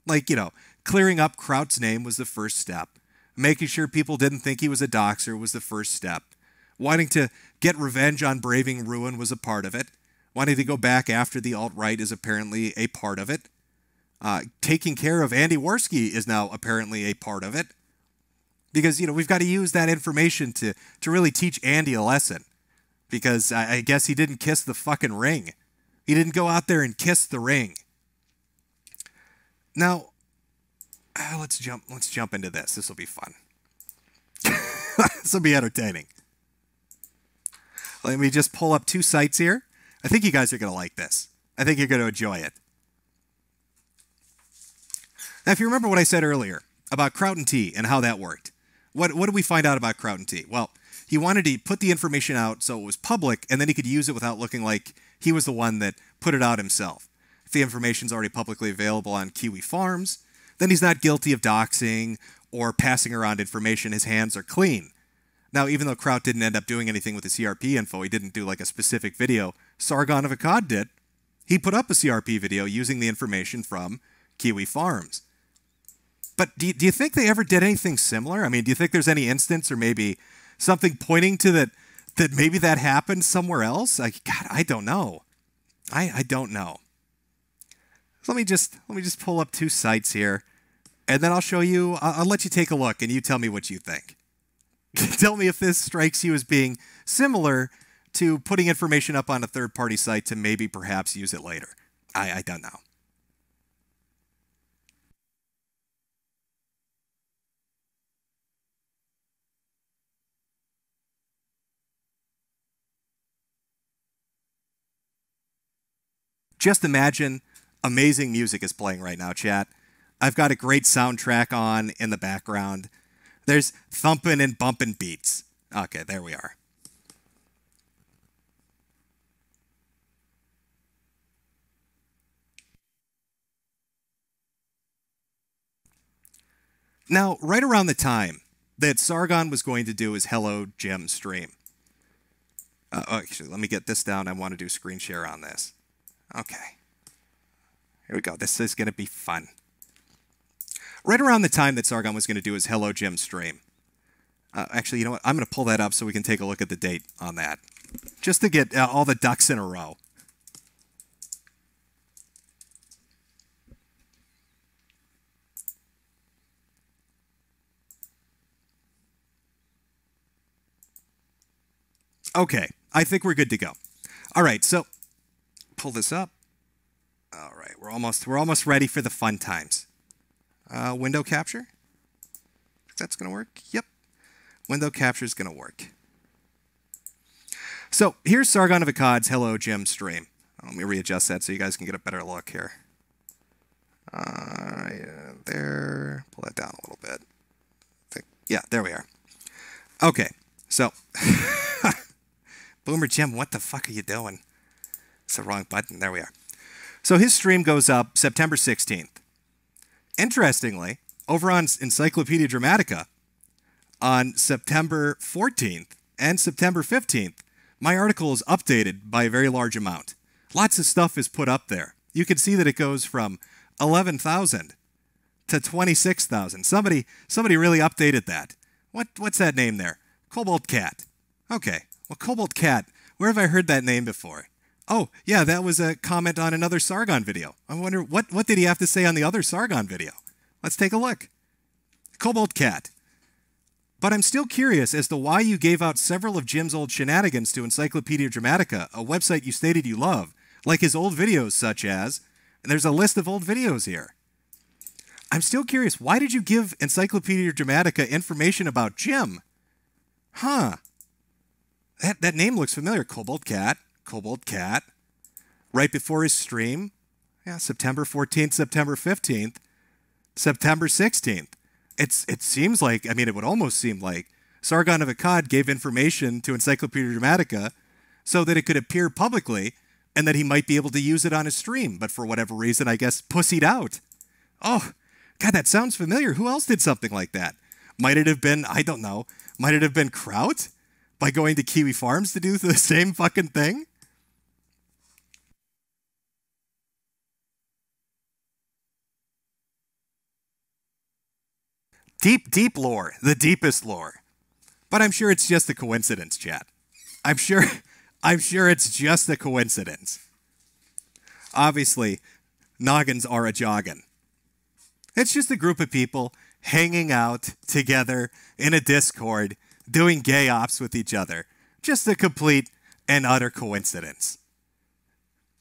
Like, clearing up Kraut's name was the first step. Making sure people didn't think he was a doxer was the first step. Wanting to get revenge on Braving Ruin was a part of it. Wanting to go back after the alt-right is apparently a part of it. Taking care of Andy Worski is now apparently a part of it. Because, we've got to use that information to really teach Andy a lesson. Because I guess he didn't kiss the fucking ring. He didn't go out there and kiss the ring. Now, let's jump into this. This will be fun. This will be entertaining. Let me just pull up 2 sites here. I think you guys are going to like this. I think you're going to enjoy it. Now, if you remember what I said earlier about Kraut and T and how that worked, what did we find out about Kraut and T? Well, he wanted to put the information out so it was public, and then he could use it without looking like he was the one that put it out himself. If the information's already publicly available on Kiwi Farms, then he's not guilty of doxing or passing around information. His hands are clean. Now, even though Kraut didn't end up doing anything with the CRP info, he didn't do like a specific video, Sargon of Akkad did. He put up a CRP video using the information from Kiwi Farms. But do you think they ever did anything similar? I mean, do you think there's any instance or maybe something pointing to that maybe that happened somewhere else? God, I don't know. I don't know. So let me just pull up two sites here, and then I'll show you. I'll let you take a look, and you tell me what you think. Tell me if this strikes you as being similar to putting information up on a third-party site to maybe perhaps use it later. I don't know. Just imagine amazing music is playing right now, chat. I've got a great soundtrack on in the background. There's thumping and bumping beats. Okay, there we are. Now, right around the time that Sargon was going to do his Hello Jim stream. Actually, let me get this down. I want to do screen share on this. Okay. Here we go. This is going to be fun. Right around the time that Sargon was going to do his Hello Jim stream. Actually, you know what? I'm going to pull that up so we can take a look at the date on that. Just to get all the ducks in a row. Okay, I think we're good to go. All right, so pull this up. All right, we're almost ready for the fun times. Window capture. That's gonna work. Yep, window capture is gonna work. So here's Sargon of Akkad's Hello Jim stream. Let me readjust that so you guys can get a better look here. There. Pull that down a little bit. Yeah, there we are. Okay, so. Boomer Jim, what the fuck are you doing? It's the wrong button. There we are. So his stream goes up September 16th. Interestingly, over on Encyclopedia Dramatica, on September 14th and September 15th, my article is updated by a very large amount. Lots of stuff is put up there. You can see that it goes from 11,000 to 26,000. Somebody really updated that. What's that name there? Cobalt Cat. Okay. Well, Cobalt Cat, where have I heard that name before? Oh, yeah, that was a comment on another Sargon video. I wonder, what did he have to say on the other Sargon video? Let's take a look. Cobalt Cat. But I'm still curious as to why you gave out several of Jim's old shenanigans to Encyclopedia Dramatica, a website you stated you love, like his old videos such as, and there's a list of old videos here. I'm still curious, why did you give Encyclopedia Dramatica information about Jim? Huh. That name looks familiar. Cobalt Cat. Cobalt Cat. Right before his stream. Yeah, September 14th, September 15th, September 16th. It seems like, I mean, it would almost seem like Sargon of Akkad gave information to Encyclopedia Dramatica so that it could appear publicly and that he might be able to use it on his stream. But for whatever reason, I guess, pussied out. Oh, God, that sounds familiar. Who else did something like that? Might it have been, I don't know, might it have been Kraut? By going to Kiwi Farms to do the same fucking thing? Deep lore. The deepest lore. But I'm sure it's just a coincidence, chat. I'm sure it's just a coincidence. Obviously, noggins are a joggin'. It's just a group of people hanging out together in a Discord doing gay ops with each other. Just a complete and utter coincidence.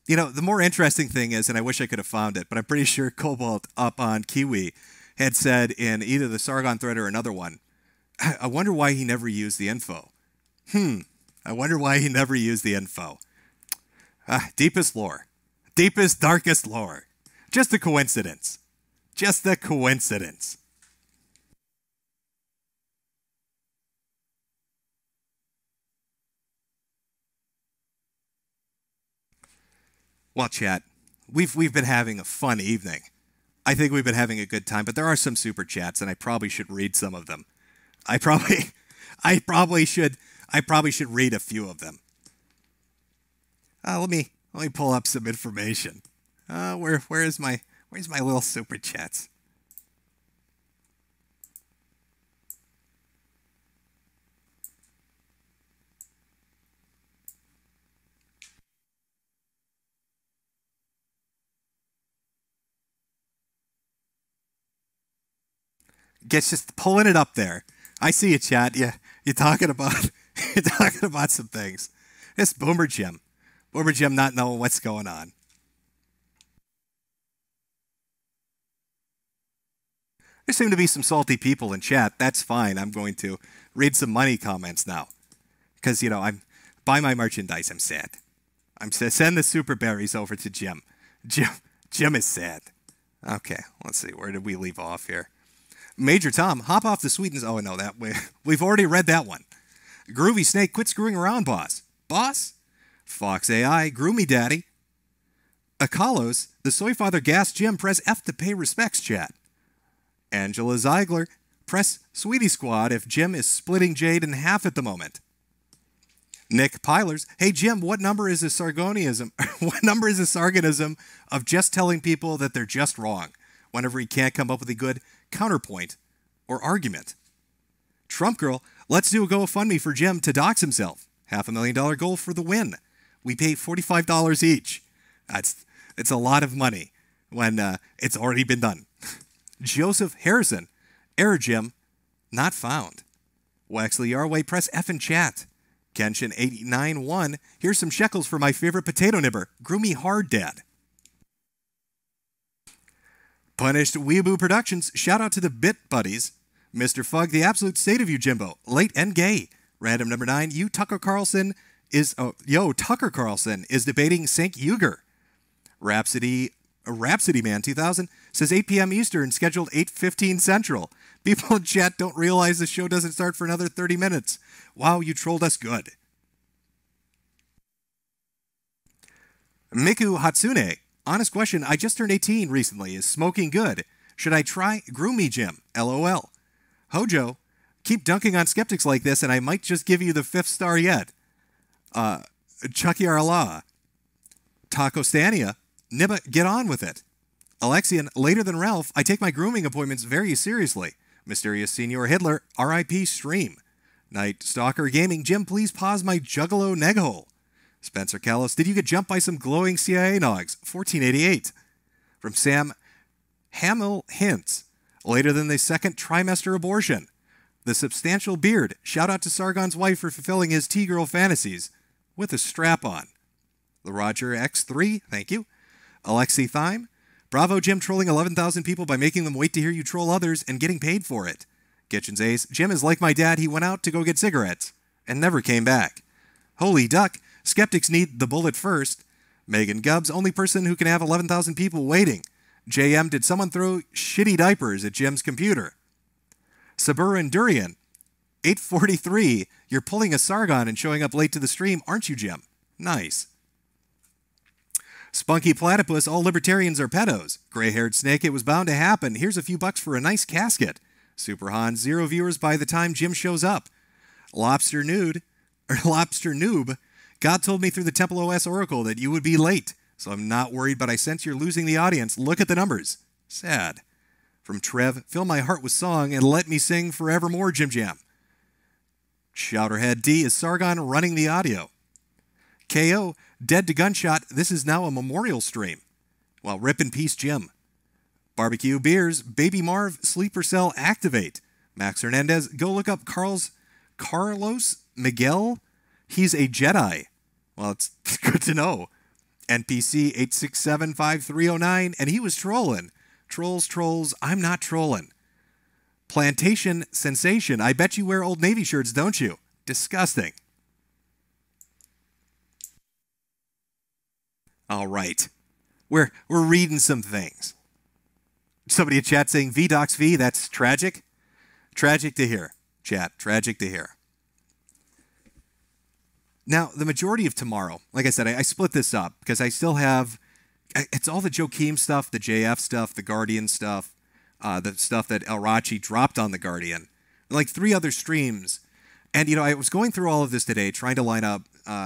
You know, the more interesting thing is, and I wish I could have found it, but I'm pretty sure Cobalt up on Kiwi had said in either the Sargon thread or another one, I wonder why he never used the info. I wonder why he never used the info. Deepest lore. Deepest, darkest lore. Just a coincidence. Just a coincidence. Well, chat, we've been having a fun evening. I think we've been having a good time, but there are some super chats, and I probably should read some of them. I probably should read a few of them. Let me pull up some information. Where's my little super chats? Gets just pulling it up there. I see you, chat. You're talking about some things. It's Boomer Jim not knowing what's going on. There seem to be some salty people in chat. That's fine. I'm going to read some money comments now, because I'm buy my merchandise. I'm sad. Send the super berries over to Jim. Jim is sad. Okay, let's see. Where did we leave off here? Major Tom, hop off the Sweetens. Oh, no, we've already read that one. Groovy Snake, quit screwing around, boss. Boss? Fox AI, Groomy Daddy. Akalos, the Soy Father Gas Jim, press F to pay respects, chat. Angela Zeigler, press Sweetie Squad if Jim is splitting Jade in half at the moment. Nick Pilers, hey Jim, what number is a sargonism? What number is a sargonism of just telling people that they're just wrong whenever he can't come up with a good counterpoint or argument? Trump Girl, let's do a GoFundMe for Jim to dox himself. $500,000 goal for the win. We pay $45 each. It's a lot of money when it's already been done. Joseph Harrison, error Jim, not found. Waxley Yarway, press F in chat. Kenshin 891, here's some shekels for my favorite potato nibber, Groomy Hard Dad. Punished Weeaboo Productions, shout out to the Bit Buddies. Mr. Fug, the absolute state of you, Jimbo, late and gay. Random number 9, Tucker Carlson is debating St. Uger. Rhapsody Man 2000 says 8 p.m. Eastern, scheduled 8:15 Central. People in chat don't realize the show doesn't start for another 30 minutes. Wow, you trolled us good. Miku Hatsune, honest question, I just turned 18 recently. Is smoking good? Should I try Groomy Jim? LOL. Hojo, keep dunking on skeptics like this and I might just give you the 5th star yet. Chucky Arla. Taco Stania, Nibba, get on with it. Alexian, later than Ralph, I take my grooming appointments very seriously. Mysterious Senior Hitler, RIP stream. Night Stalker Gaming, Jim, please pause my Juggalo Neghole. Spencer Callis, did you get jumped by some glowing CIA nogs? 1488. From Sam Hamill Hints, later than the 2nd trimester abortion. The Substantial Beard, shout out to Sargon's wife for fulfilling his T-girl fantasies with a strap on. The Roger X3, thank you. Alexi Thyme, bravo Jim trolling 11,000 people by making them wait to hear you troll others and getting paid for it. Kitchen's Ace, Jim is like my dad, he went out to go get cigarettes and never came back. Holy duck, skeptics need the bullet first. Megan Gubbs, only person who can have 11,000 people waiting. JM, did someone throw shitty diapers at Jim's computer? Saburan Durian, 843, you're pulling a Sargon and showing up late to the stream, aren't you, Jim? Nice. Spunky Platypus, all libertarians are pedos. Gray-haired snake, it was bound to happen. Here's a few bucks for a nice casket. Super Han, 0 viewers by the time Jim shows up. Lobster Noob, God told me through the Temple OS Oracle that you would be late, so I'm not worried, but I sense you're losing the audience. Look at the numbers. Sad. From Trev, fill my heart with song and let me sing forevermore, Jim Jam. Shouterhead D, is Sargon running the audio? KO, dead to gunshot, this is now a memorial stream. Well, rip in peace, Jim. Barbecue Beers, Baby Marv, Sleeper Cell, activate. Max Hernandez, go look up Carlos Miguel. He's a Jedi. Well, it's good to know. NPC 8675309, and he was trolling. Trolls, I'm not trolling. Plantation Sensation, I bet you wear Old Navy shirts, don't you? Disgusting. All right. We're reading some things. Somebody in chat saying VDocs V, that's tragic. Tragic to hear, chat. Tragic to hear. Now, the majority of tomorrow, like I said, I split this up because I still have, it's all the Joakim stuff, the JF stuff, the Guardian stuff, the stuff that El Rachi dropped on the Guardian, like 3 other streams. And, you know, I was going through all of this today, trying to line up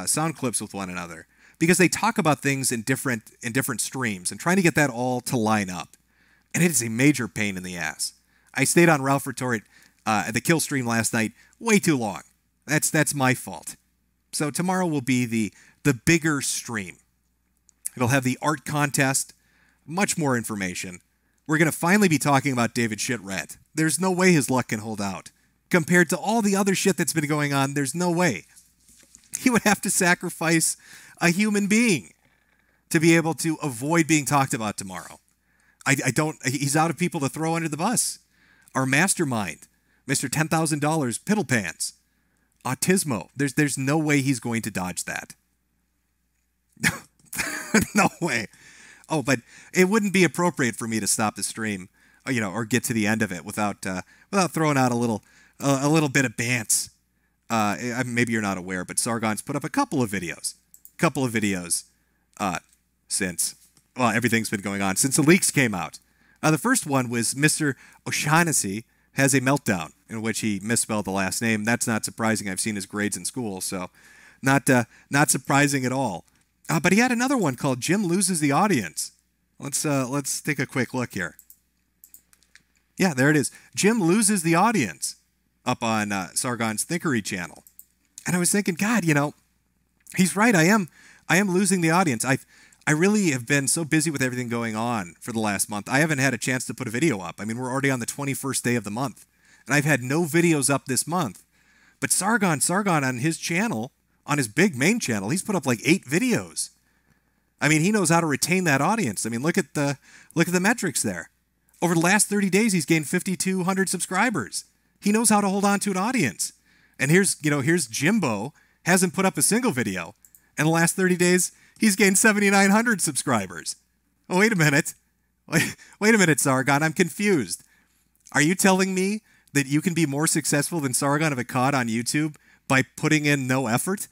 sound clips with one another because they talk about things in different streams and trying to get that all to line up. And it is a major pain in the ass. I stayed on Ralph Retort at the kill stream last night way too long. That's my fault. So tomorrow will be the bigger stream. It'll have the art contest, much more information. We're going to finally be talking about David Shitrat. There's no way his luck can hold out. Compared to all the other shit that's been going on, there's no way. He would have to sacrifice a human being to be able to avoid being talked about tomorrow. He's out of people to throw under the bus. Our mastermind, Mr. $10,000 Piddle Pants, Autismo. There's no way he's going to dodge that. No way. Oh, but it wouldn't be appropriate for me to stop the stream, or get to the end of it without throwing out a little bit of bants. Maybe you're not aware, but Sargon's put up a couple of videos since. Well, everything's been going on since the leaks came out. The first one was Mr. O'Shaughnessy has a meltdown in which he misspelled the last name. That's not surprising. I've seen his grades in school, so not surprising at all. But he had another one called Jim Loses the Audience. Let's take a quick look here. Yeah, there it is. Jim Loses the Audience up on Sargon's Thinkery channel. And I was thinking, God, he's right. I am losing the audience. I really have been so busy with everything going on for the last month. I haven't had a chance to put a video up. I mean, we're already on the 21st day of the month. And I've had no videos up this month. But Sargon on his channel, on his big main channel, he's put up like 8 videos. I mean, he knows how to retain that audience. I mean, look at the metrics there. Over the last 30 days, he's gained 5,200 subscribers. He knows how to hold on to an audience. And here's Jimbo, hasn't put up a single video. In the last 30 days, he's gained 7,900 subscribers. Oh, wait a minute. Wait a minute, Sargon. I'm confused. Are you telling me that you can be more successful than Sargon of Akkad on YouTube by putting in no effort?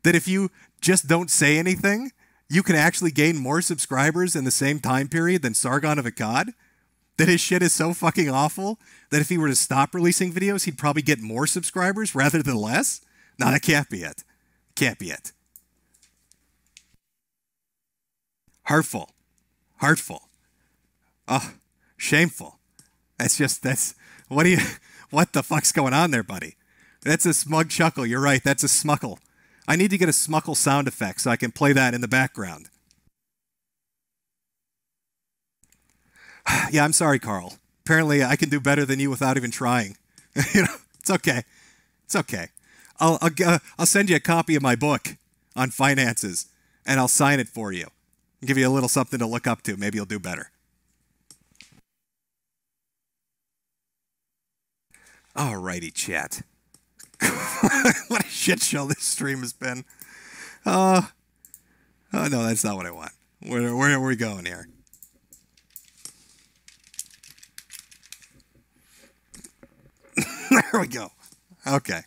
That if you just don't say anything, you can actually gain more subscribers in the same time period than Sargon of Akkad? That his shit is so fucking awful that if he were to stop releasing videos, he'd probably get more subscribers rather than less? No, that can't be it. Can't be it. Hurtful. Oh, shameful. What the fuck's going on there, buddy? That's a smug chuckle. You're right. That's a smuckle. I need to get a smuckle sound effect so I can play that in the background. Yeah, I'm sorry, Carl. Apparently, I can do better than you without even trying. It's okay. It's okay. I'll send you a copy of my book on finances, and I'll sign it for you. Give you a little something to look up to. Maybe you'll do better. Alrighty, chat. What a shit show this stream has been. Oh no, that's not what I want. Where are we going here? There we go. Okay.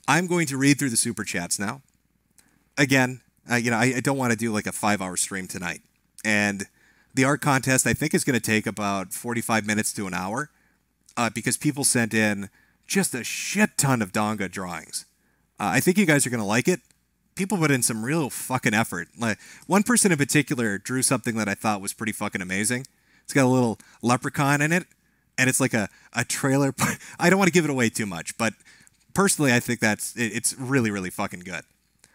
I'm going to read through the super chats now. Again, I don't want to do like a 5-hour stream tonight. And the art contest, I think, is going to take about 45 minutes to an hour because people sent in just a shit ton of Donga drawings. I think you guys are going to like it. People put in some real fucking effort. Like, one person in particular drew something that I thought was pretty fucking amazing. It's got a little leprechaun in it, and it's like a trailer. I don't want to give it away too much, but personally, I think it's really, really fucking good.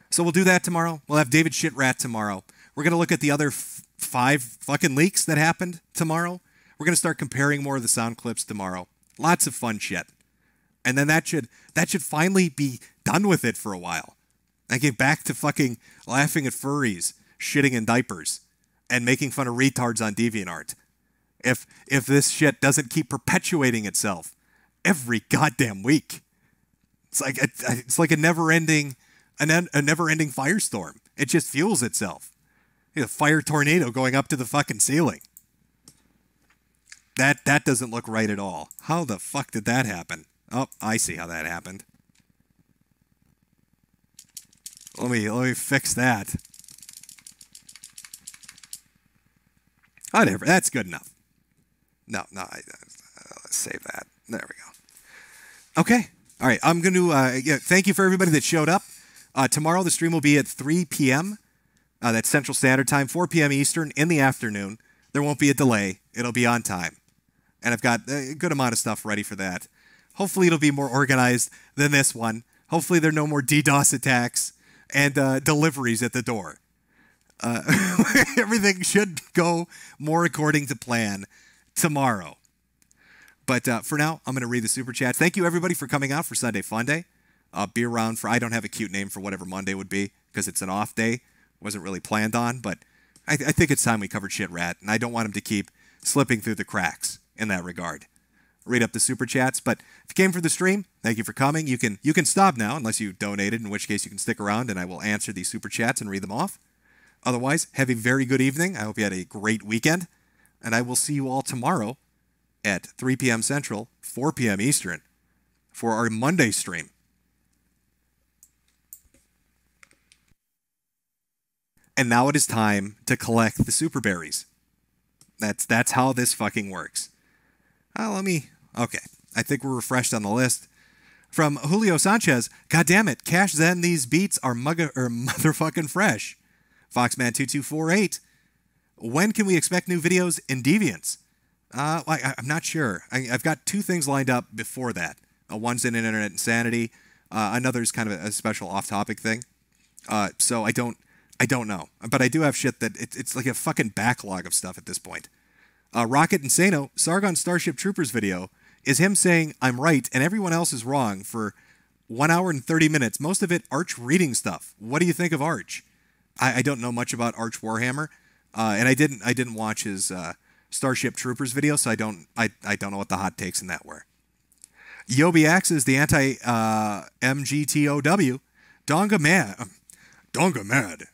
So we'll do that tomorrow. We'll have David Shitrat tomorrow. We're going to look at the other 5 fucking leaks that happened tomorrow. We're going to start comparing more of the sound clips tomorrow. Lots of fun shit. And then that should finally be done with it for a while. I get back to fucking laughing at furries, shitting in diapers, and making fun of retards on DeviantArt. If this shit doesn't keep perpetuating itself every goddamn week. It's like a never-ending firestorm. It just fuels itself. A fire tornado going up to the fucking ceiling. That doesn't look right at all. How the fuck did that happen? Oh, I see how that happened. Let me fix that. Whatever, that's good enough. No, let's save that. There we go. Okay, all right. I'm going to thank you for everybody that showed up. Tomorrow the stream will be at 3 p.m. That's Central Standard Time, 4 p.m. Eastern in the afternoon. There won't be a delay. It'll be on time. And I've got a good amount of stuff ready for that. Hopefully it'll be more organized than this one. Hopefully there are no more DDoS attacks and deliveries at the door. Everything should go more according to plan tomorrow. But for now, I'm going to read the super chat. Thank you, everybody, for coming out for Sunday Funday. Be around for, I don't have a cute name for whatever Monday would be because it's an off day. Wasn't really planned on, but I think it's time we covered Shit Rat, and I don't want him to keep slipping through the cracks in that regard. Read up the super chats, but if you came for the stream, thank you for coming. You can stop now unless you donated, in which case you can stick around and I will answer these super chats and read them off. Otherwise, have a very good evening. I hope you had a great weekend, and I will see you all tomorrow at 3 p.m. Central, 4 p.m. Eastern for our Monday stream. And now it is time to collect the super berries. That's how this fucking works. Okay. I think we're refreshed on the list. From Julio Sanchez, God damn it, Cash Zen, these beats are motherfucking fresh. Foxman2248, when can we expect new videos in Deviants? I'm not sure. I've got two things lined up before that. One's in Internet Insanity. Another's kind of a special off-topic thing. So I don't know. But I do have shit that it's like a fucking backlog of stuff at this point. Rocket Insano, Sargon Starship Troopers video is him saying I'm right and everyone else is wrong for 1 hour and 30 minutes. Most of it Arch reading stuff. What do you think of Arch? I don't know much about Arch Warhammer, and I didn't watch his Starship Troopers video, so I don't know what the hot takes in that were. Yobi Axe is the anti MGTOW. Donga mad.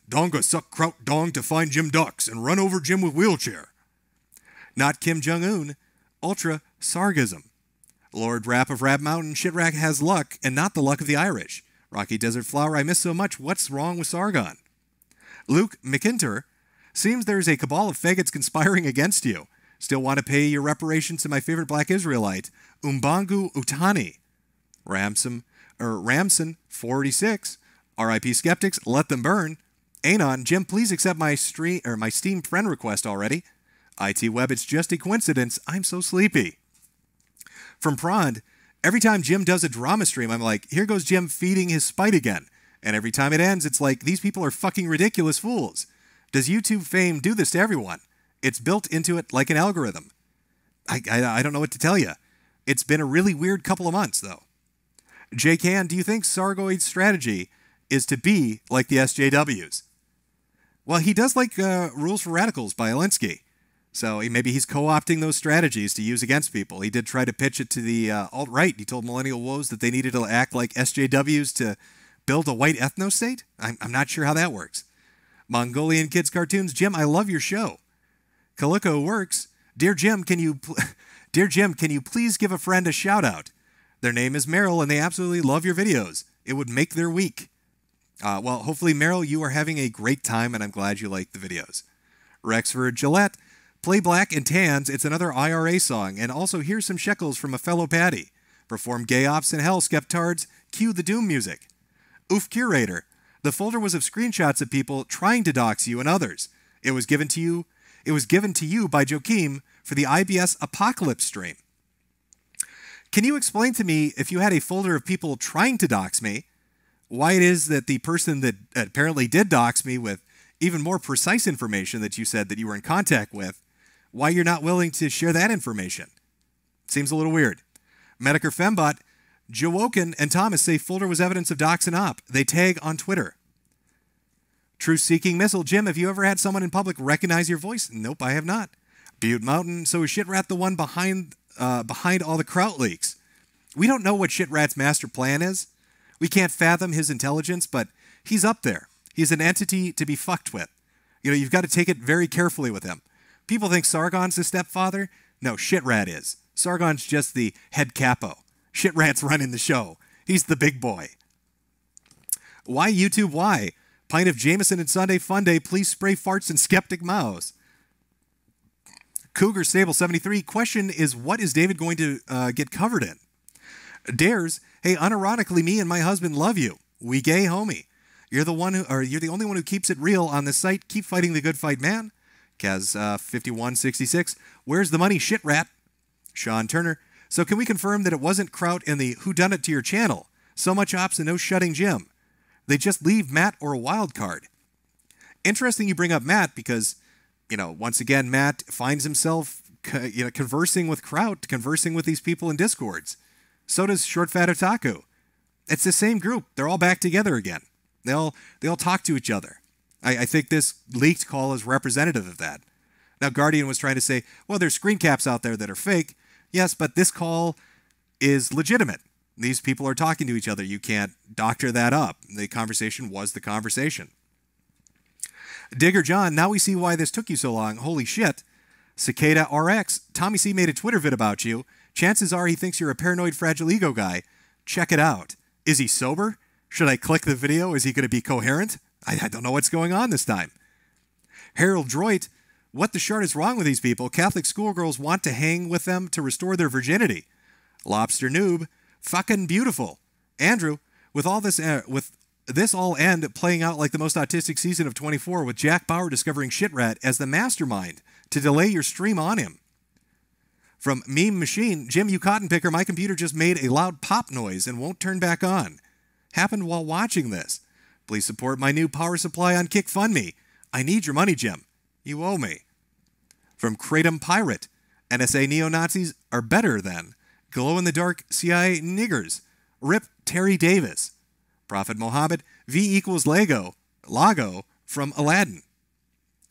Donga suck kraut dong to find Jim Ducks and run over Jim with wheelchair. Not Kim Jong-un. Ultra Sargasm. Lord Rap of Rap Mountain. Shitrack has luck and not the luck of the Irish. Rocky Desert Flower. I miss so much. What's wrong with Sargon? Luke McIntyre. Seems there's a cabal of faggots conspiring against you. Still want to pay your reparations to my favorite black Israelite, Umbangu Utani. Ramson 46. R.I.P. Skeptics, let them burn. Anon, Jim, please accept my Steam friend request already. IT Web, it's just a coincidence. I'm so sleepy. From Prond, every time Jim does a drama stream, I'm like, here goes Jim feeding his spite again. And every time it ends, it's like, these people are fucking ridiculous fools. Does YouTube fame do this to everyone? It's built into it like an algorithm. I don't know what to tell you. It's been a really weird couple of months, though. J-Can, do you think Sargoid's strategy is to be like the SJWs? Well, he does like Rules for Radicals by Alinsky. So maybe he's co-opting those strategies to use against people. He did try to pitch it to the alt-right. He told Millennial Woes that they needed to act like SJWs to build a white ethno-state. I'm not sure how that works. Mongolian Kids Cartoons, Jim, I love your show. Calico Works, Dear Jim, can you please give a friend a shout-out? Their name is Meryl, and they absolutely love your videos. It would make their week. Well, hopefully, Meryl, you are having a great time, and I'm glad you like the videos. Rexford Gillette, Play Black and Tans, it's another IRA song, and also here's some shekels from a fellow Patty. Perform Gay Ops in Hell, Skeptards, cue the Doom music. Oof Curator, the folder was of screenshots of people trying to dox you and others. It was given to you by Joakim for the IBS Apocalypse stream. Can you explain to me, if you had a folder of people trying to dox me, why it is that the person that apparently did dox me with even more precise information that you said that you were in contact with, why you're not willing to share that information? Seems a little weird. Medicare Fembot, Jowoken and Thomas say folder was evidence of dox and op. They tag on Twitter. Truth-seeking missile, Jim, have you ever had someone in public recognize your voice? Nope, I have not. Butte Mountain, so is Shitrat the one behind all the Kraut leaks? We don't know what Shitrat's master plan is. We can't fathom his intelligence, but he's up there. He's an entity to be fucked with. You know, you've got to take it very carefully with him. People think Sargon's the stepfather. No, Shitrat is. Sargon's just the head capo. Shitrat's running the show. He's the big boy. Why YouTube? Why? Pint of Jameson and Sunday Funday. Please spray farts and skeptic mouse. Cougar Stable 73. Question is, what is David going to get covered in? Dares. Hey, unironically, me and my husband love you. We gay homie. You're the only one who keeps it real on this site. Keep fighting the good fight, man. Kaz 5166. Where's the money, shit rat? Sean Turner. So can we confirm that it wasn't Kraut in the whodunit to your channel? So much ops and no shutting Jim. They just leave Matt or a wild card. Interesting you bring up Matt because, you know, once again, Matt finds himself, conversing with Kraut, conversing with these people in Discords. So does Short Fat Otaku. It's the same group. They're all back together again. They all talk to each other. I think this leaked call is representative of that. Now, Guardian was trying to say, well, there's screen caps out there that are fake. Yes, but this call is legitimate. These people are talking to each other. You can't doctor that up. The conversation was the conversation. Digger John, now we see why this took you so long. Holy shit. Cicada RX, Tommy C made a Twitter vid about you. Chances are he thinks you're a paranoid fragile ego guy. Check it out. Is he sober? Should I click the video? Is he going to be coherent? I don't know what's going on this time. Harold Droit, what the shart is wrong with these people? Catholic schoolgirls want to hang with them to restore their virginity. Lobster Noob, fucking beautiful. Andrew, with this all end playing out like the most autistic season of 24 with Jack Bauer discovering Shitrat as the mastermind to delay your stream on him. From Meme Machine, Jim, you cotton picker, my computer just made a loud pop noise and won't turn back on. Happened while watching this. Please support my new power supply on KickFundMe. I need your money, Jim. You owe me. From Kratom Pirate, NSA neo-Nazis are better than glow-in-the-dark CIA niggers. Rip Terry Davis. Prophet Mohammed, V equals Lago from Aladdin.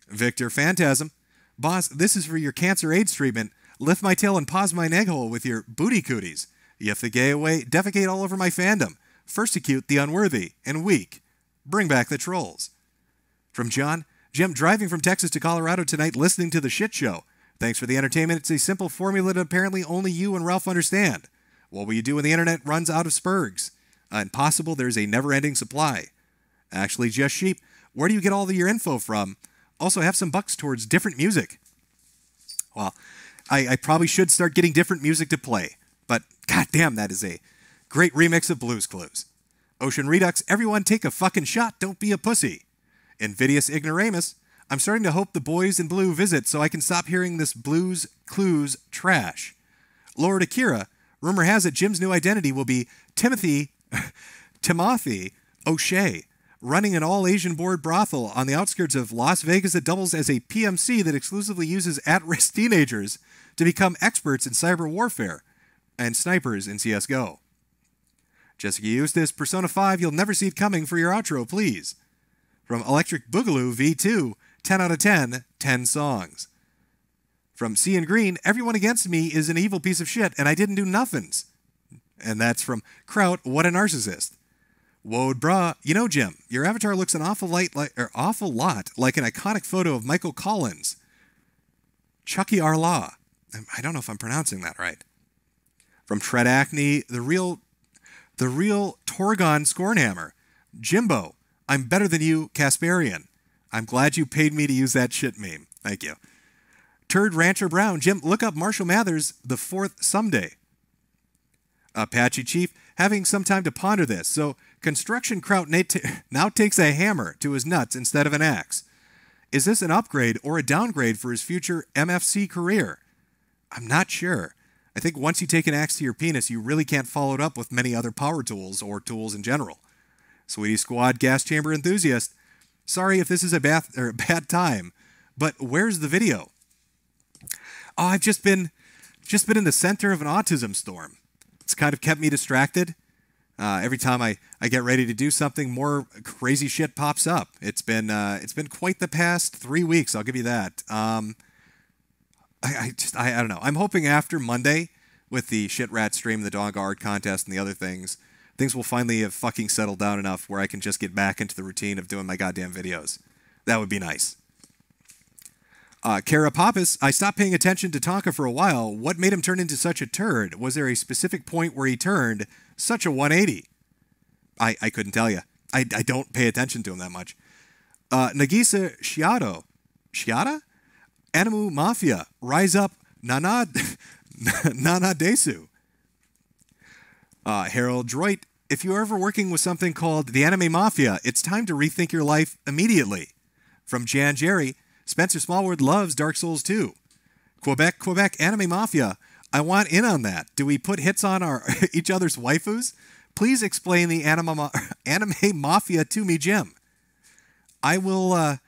Victor Phantasm, boss, this is for your cancer AIDS treatment. Lift my tail and pause my egg hole with your booty cooties. Yiff the gay away, defecate all over my fandom. Persecute the unworthy and weak. Bring back the trolls. From John, Jim, driving from Texas to Colorado tonight listening to the shit show. Thanks for the entertainment. It's a simple formula that apparently only you and Ralph understand. What will you do when the internet runs out of spurgs? Impossible, there's a never-ending supply. Actually, just sheep. Where do you get all your info from? Also, have some bucks towards different music. Well, I probably should start getting different music to play. But, goddamn, that is a great remix of Blue's Clues. Ocean Redux, everyone take a fucking shot, don't be a pussy. Invidious Ignoramus, I'm starting to hope the boys in blue visit so I can stop hearing this Blue's Clues trash. Lord Akira, rumor has it Jim's new identity will be Timothy O'Shea, running an all-Asian board brothel on the outskirts of Las Vegas that doubles as a PMC that exclusively uses at-risk teenagers to become experts in cyber warfare and snipers in CSGO. Jessica Eustace, Persona 5, you'll never see it coming for your outro, please. From Electric Boogaloo V2, 10 out of 10, 10 songs. From C and Green, everyone against me is an evil piece of shit, and I didn't do nothings. And that's from Kraut, what a narcissist. Wode Bra, you know, Jim, your avatar looks an awful lot like an iconic photo of Michael Collins. Chucky Arlaw. I don't know if I'm pronouncing that right. From Tread Acne, the real Torgon Scornhammer. Jimbo, I'm better than you, Kasperian. I'm glad you paid me to use that shit meme. Thank you. Turd Rancher Brown, Jim, look up Marshall Mathers, the fourth someday. Apache Chief, having some time to ponder this, so Construction Kraut now takes a hammer to his nuts instead of an axe. Is this an upgrade or a downgrade for his future MFC career? I'm not sure. I think once you take an axe to your penis, you really can't follow it up with many other power tools or tools in general. Sweetie Squad Gas Chamber Enthusiast, sorry if this is a bad time, but where's the video? Oh, I've just been in the center of an autism storm. It's kind of kept me distracted. Every time I get ready to do something, more crazy shit pops up. It's been quite the past 3 weeks. I'll give you that. I don't know. I'm hoping after Monday, with the shit rat stream, the dog art contest, and the other things will finally have fucking settled down enough where I can just get back into the routine of doing my goddamn videos. That would be nice. Kara Pappas, I stopped paying attention to Tonka for a while. What made him turn into such a turd? Was there a specific point where he turned such a 180? I couldn't tell you. I don't pay attention to him that much. Nagisa Shiata? Animu Mafia, rise up, Nana Desu. Harold Droit, if you're ever working with something called the Anime Mafia, it's time to rethink your life immediately. From Jan Jerry, Spencer Smallwood loves Dark Souls 2. Quebec Anime Mafia, I want in on that. Do we put hits on our each other's waifus? Please explain the Anime Mafia to me, Jim. I will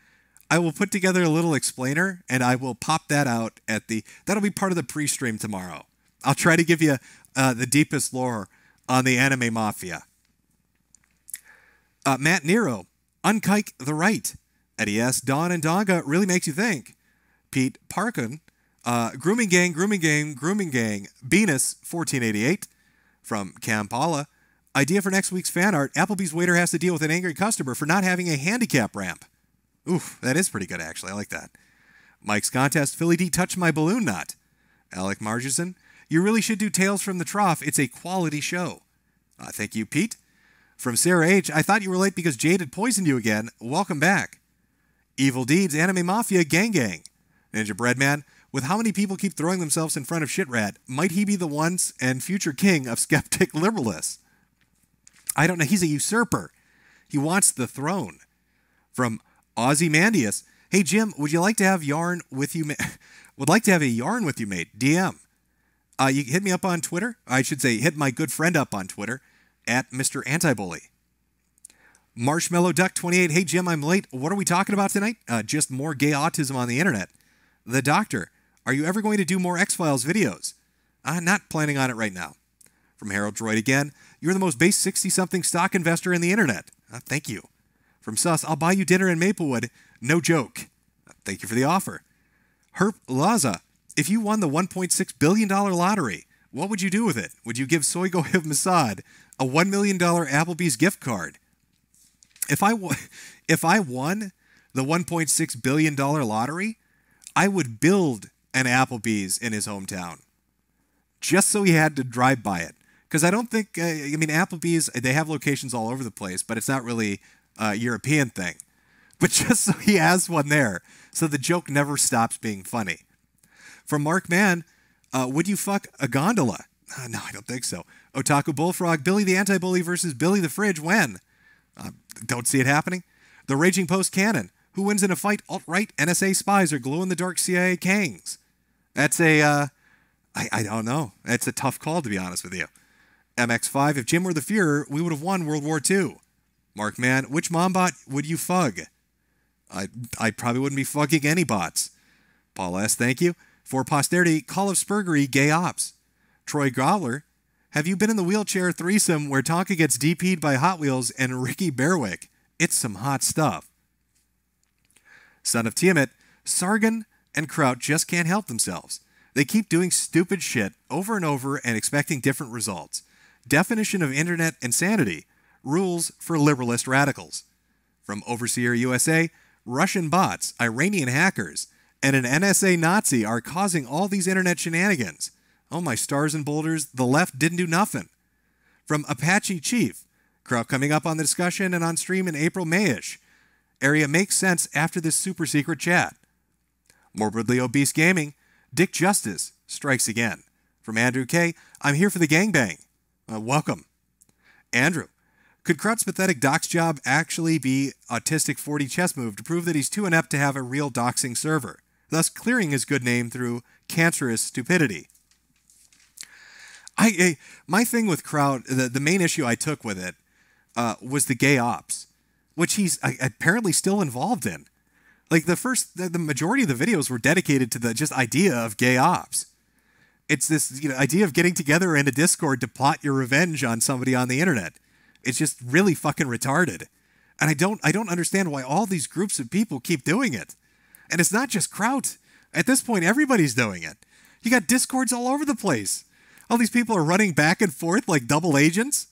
put together a little explainer, and I will pop that out that'll be part of the pre-stream tomorrow. I'll try to give you the deepest lore on the Anime Mafia. Matt Nero, Unkike the Right. Eddie S. Dawn and Donga really makes you think. Pete Parkin, Grooming Gang, Venus 1488 from Kampala. Idea for next week's fan art. Applebee's waiter has to deal with an angry customer for not having a handicap ramp. Oof, that is pretty good, actually. I like that. Mike's Contest, Philly D, touch my balloon nut. Alec Margeson, you really should do Tales from the Trough. It's a quality show. Thank you, Pete. From Sarah H, I thought you were late because Jade had poisoned you again. Welcome back. Evil Deeds, Anime Mafia, Gang Gang. Ninja Breadman, with how many people keep throwing themselves in front of Shitrat, might he be the once and future king of skeptic liberalists? I don't know. He's a usurper. He wants the throne. From Ozymandias, hey Jim, would you like to have yarn with you? Would like to have a yarn with you, mate. DM. You hit me up on Twitter. I should say, hit my good friend up on Twitter at Mr. Antibully. Marshmallow Duck 28. Hey Jim, I'm late. What are we talking about tonight? Just more gay autism on the internet. The Doctor, are you ever going to do more X-Files videos? Not planning on it right now. From Harold Droid again, you're the most base 60-something stock investor in the internet. Thank you. From Sus, I'll buy you dinner in Maplewood. No joke. Thank you for the offer. Herp Laza, if you won the $1.6 billion lottery, what would you do with it? Would you give Soygoyev Masad a $1 million Applebee's gift card? If I won the $1.6 billion lottery, I would build an Applebee's in his hometown just so he had to drive by it. Because I don't think, Applebee's, they have locations all over the place, but it's not really a European thing. But just so he has one there, so the joke never stops being funny. From Mark Mann, would you fuck a gondola? No, I don't think so. Otaku Bullfrog, Billy the Anti-Bully versus Billy the Fridge, when? Don't see it happening. The Raging Post Cannon, who wins in a fight, alt-right, NSA spies, or glow-in-the-dark CIA kangs? That's I don't know. It's a tough call, to be honest with you. MX5, if Jim were the Führer, we would have won World War II. Mark Mann, which mombot would you fug? I probably wouldn't be fugging any bots. Paul S., thank you. For posterity, Call of Spurgery, gay ops. Troy Growler, have you been in the wheelchair threesome where Tonka gets DP'd by Hot Wheels and Ricky Berwick? It's some hot stuff. Son of Tiamat, Sargon and Kraut just can't help themselves. They keep doing stupid shit over and over and expecting different results. Definition of internet insanity. Rules for liberalist radicals. From Overseer USA, Russian bots, Iranian hackers, and an NSA Nazi are causing all these internet shenanigans. Oh my stars and boulders, the left didn't do nothing. From Apache Chief, Kraut coming up on the discussion and on stream in April, Mayish. Area makes sense after this super secret chat. Morbidly Obese Gaming, Dick Justice strikes again. From Andrew K, I'm here for the gangbang. Welcome. Andrew, could Kraut's pathetic dox job actually be autistic 40 chess move to prove that he's too inept to have a real doxing server, thus clearing his good name through cancerous stupidity? My thing with Kraut, the main issue I took with it was the gay ops, which he's apparently still involved in. Like the majority of the videos were dedicated to the just idea of gay ops. It's this idea of getting together in a Discord to plot your revenge on somebody on the internet. It's just really fucking retarded. And I don't understand why all these groups of people keep doing it. And it's not just Kraut. At this point, everybody's doing it. You got Discords all over the place. All these people are running back and forth like double agents.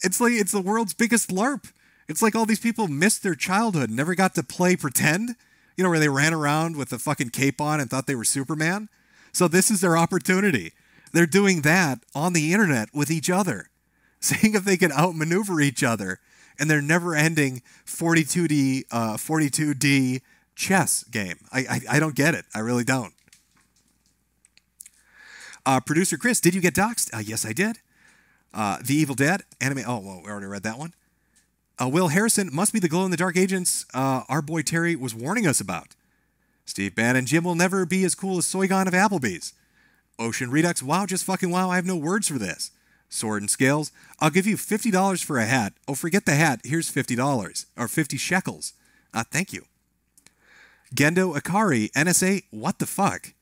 It's like it's the world's biggest LARP. It's like all these people missed their childhood, never got to play pretend. You know, where they ran around with the fucking cape on and thought they were Superman? So this is their opportunity. They're doing that on the internet with each other, seeing if they can outmaneuver each other in their never-ending 42D chess game. I don't get it. I really don't. Producer Chris, did you get doxxed? Yes, I did. The Evil Dead anime. Oh, well, we already read that one. Will Harrison must be the glow-in-the-dark agents our boy Terry was warning us about. Steve Bannon, Jim will never be as cool as Soygon of Applebee's. Ocean Redux, wow, just fucking wow, I have no words for this. Sword and Scales, I'll give you $50 for a hat. Oh, forget the hat, here's $50, or 50 shekels. Thank you. Gendo Akari, NSA, what the fuck?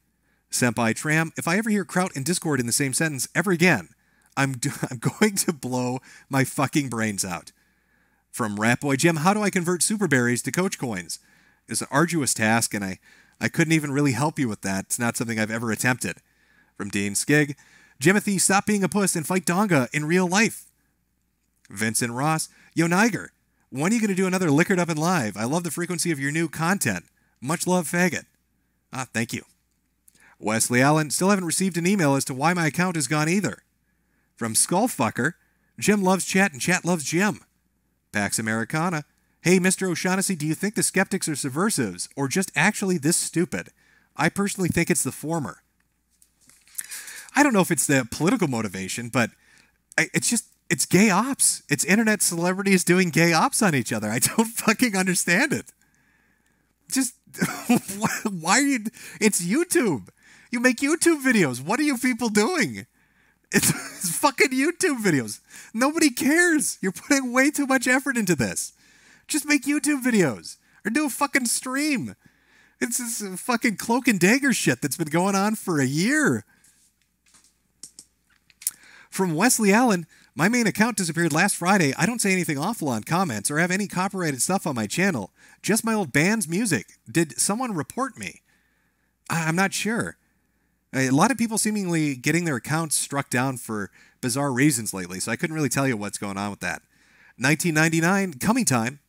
Senpai Tram, if I ever hear Kraut and Discord in the same sentence ever again, I'm going to blow my fucking brains out. From Ratboy Jim, how do I convert super berries to coach coins? It's an arduous task, and I couldn't even really help you with that. It's not something I've ever attempted. From Dean Skig, Jimothy, stop being a puss and fight Donga in real life. Vincent Ross, yo Niger, when are you going to do another Liquored Up and Live? I love the frequency of your new content. Much love, faggot. Thank you. Wesley Allen, still haven't received an email as to why my account is gone either. From Skullfucker, Jim loves chat and chat loves Jim. Pax Americana, hey Mr. O'Shaughnessy, do you think the skeptics are subversives or just actually this stupid? I personally think it's the former. I don't know if it's the political motivation, but it's gay ops. It's internet celebrities doing gay ops on each other. I don't fucking understand it. Just, why are you, it's YouTube. You make YouTube videos. What are you people doing? It's fucking YouTube videos. Nobody cares. You're putting way too much effort into this. Just make YouTube videos or do a fucking stream. It's this fucking cloak and dagger shit that's been going on for a year. From Wesley Allen, my main account disappeared last Friday. I don't say anything awful on comments or have any copyrighted stuff on my channel. Just my old band's music. Did someone report me? I'm not sure. A lot of people seemingly getting their accounts struck down for bizarre reasons lately, so I couldn't really tell you what's going on with that. 1999, coming time.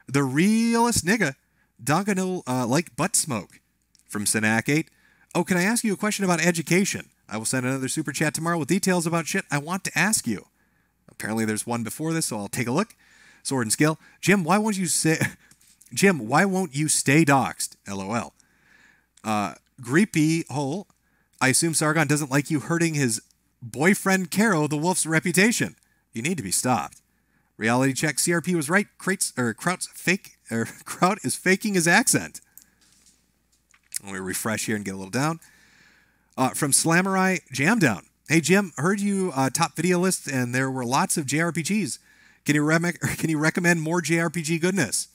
The realest nigga. Donga no like butt smoke. From Sinak 8. Oh, can I ask you a question about education? I will send another super chat tomorrow with details about shit I want to ask you. Apparently there's one before this, so I'll take a look. Sword and Skill. Jim, why won't you stay doxxed? LOL. Greepy Hole. I assume Sargon doesn't like you hurting his boyfriend Caro the Wolf's reputation. You need to be stopped. Reality check. CRP was right. Kraut is faking his accent. Let me refresh here and get a little down. From Slamurai Jam Down. Hey Jim, heard you top video list and there were lots of JRPGs. Can you recommend more JRPG goodness?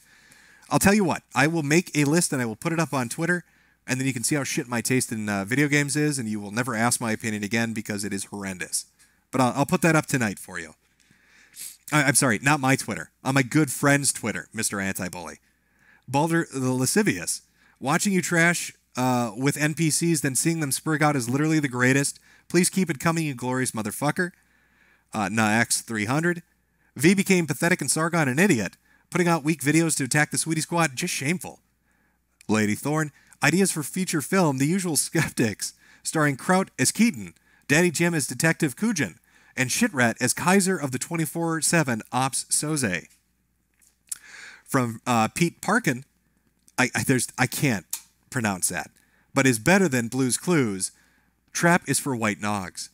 I'll tell you what. I will make a list and I will put it up on Twitter. And then you can see how shit my taste in video games is, and you will never ask my opinion again because it is horrendous. But I'll put that up tonight for you. I'm sorry, not my Twitter. On my good friend's Twitter, Mr. Anti-Bully. Baldur the Lascivious. Watching you trash with NPCs, then seeing them sprig out is literally the greatest. Please keep it coming, you glorious motherfucker. Nax300. V became pathetic and Sargon an idiot. Putting out weak videos to attack the Sweetie Squad, just shameful. Lady Thorn. Ideas for feature film, The Usual Skeptics, starring Kraut as Keaton, Daddy Jim as Detective Kujin, and Shitrat as Kaiser of the 24/7 Ops Soze. From Pete Parkin, I can't pronounce that, but is better than Blue's Clues. Trap is for white nogs.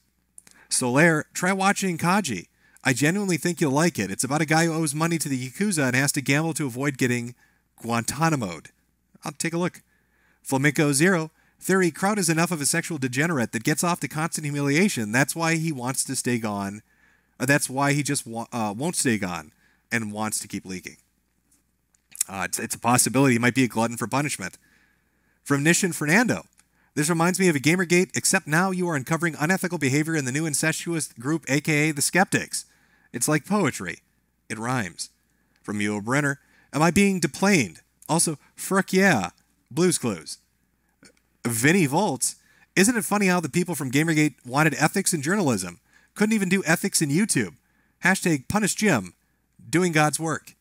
Solaire, try watching Kaji. I genuinely think you'll like it. It's about a guy who owes money to the Yakuza and has to gamble to avoid getting Guantanamo'd. I'll take a look. Flamenco Zero. Theory, Kraut is enough of a sexual degenerate that gets off to constant humiliation. That's why he wants to stay gone. That's why he just won't stay gone and wants to keep leaking. It's a possibility he might be a glutton for punishment. From Nishan Fernando. This reminds me of a Gamergate, except now you are uncovering unethical behavior in the new incestuous group, aka the Skeptics. It's like poetry. It rhymes. From Yul Brenner. Am I being deplaned? Also, frick yeah. Blue's Clues. Vinny Volts. Isn't it funny how the people from Gamergate wanted ethics in journalism? Couldn't even do ethics in YouTube. Hashtag punish Jim. Doing God's work.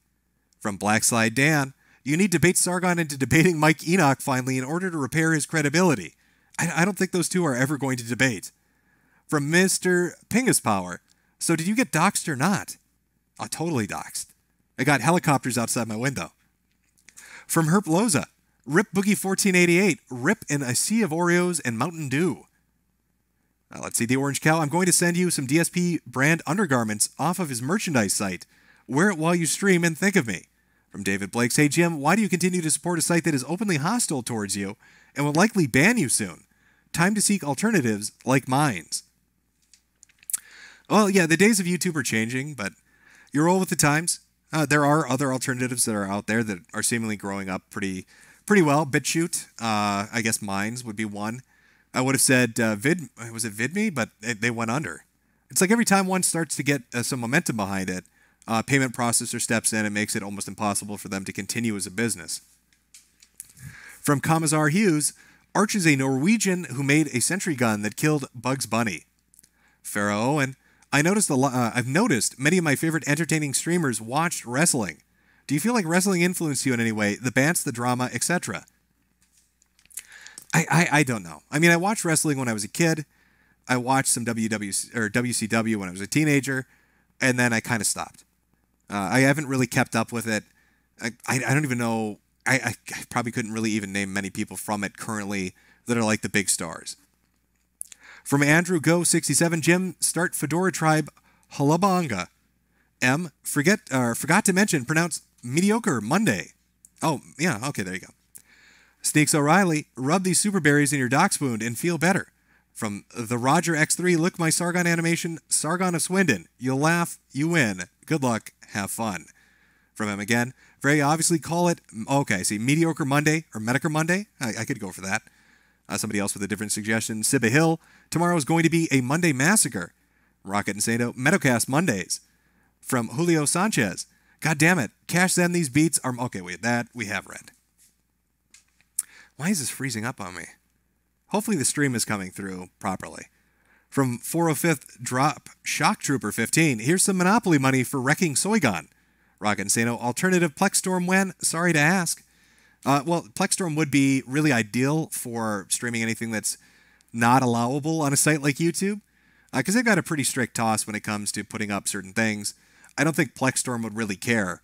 From Blackslide Dan. You need Debate Sargon into debating Mike Enoch finally in order to repair his credibility. I don't think those two are ever going to debate. From Mr. Pingus Power. So did you get doxxed or not? Oh, totally doxxed. I got helicopters outside my window. From Herp Loza. Rip Boogie 1488. Rip in a sea of Oreos and Mountain Dew. Let's see, the Orange Cow. I'm going to send you some DSP brand undergarments off of his merchandise site. Wear it while you stream and think of me. From David Blakes. Hey, Jim, why do you continue to support a site that is openly hostile towards you and will likely ban you soon? Time to seek alternatives like mines. Well, yeah, the days of YouTube are changing, but you roll with the times. There are other alternatives that are out there that are seemingly growing up pretty well. BitChute, I guess Mines would be one. I would have said was it VidMe, but they went under. It's like every time one starts to get some momentum behind it, payment processor steps in and makes it almost impossible for them to continue as a business. From Commissar Hughes, Arch is a Norwegian who made a sentry gun that killed Bugs Bunny. Pharaoh Owen, I've noticed many of my favorite entertaining streamers watched wrestling. Do you feel like wrestling influenced you in any way? The bands, the drama, etc. I don't know. I mean, I watched wrestling when I was a kid. I watched some WCW when I was a teenager, and then I kind of stopped. I haven't really kept up with it. I don't even know. I probably couldn't really even name many people from it currently that are like the big stars. From Andrew Go 67, Jim, start Fedora Tribe Halabanga. M, forgot to mention, pronounce mediocre Monday. Oh, yeah, okay, there you go. Sneaks O'Reilly, rub these super berries in your dock spoon and feel better. From the Roger X3, look my Sargon animation, Sargon of Swindon. You'll laugh, you win. Good luck, have fun. From him again, very obviously call it, okay, see, Mediocre Monday or Mediocre Monday. I could go for that. Somebody else with a different suggestion, Sibba Hill, tomorrow is going to be a Monday massacre. Rocket and Sato, Metocast Mondays. From Julio Sanchez, God damn it, Cash Zen, these beats are, okay, wait, that we have read. Why is this freezing up on me? Hopefully the stream is coming through properly. From 405th Drop Shock Trooper 15, here's some Monopoly money for wrecking Soygon. Rocket and Sano, alternative Plexstorm when? Sorry to ask. Well, Plexstorm would be really ideal for streaming anything that's not allowable on a site like YouTube, because they've got a pretty strict toss when it comes to putting up certain things. I don't think Plexstorm would really care.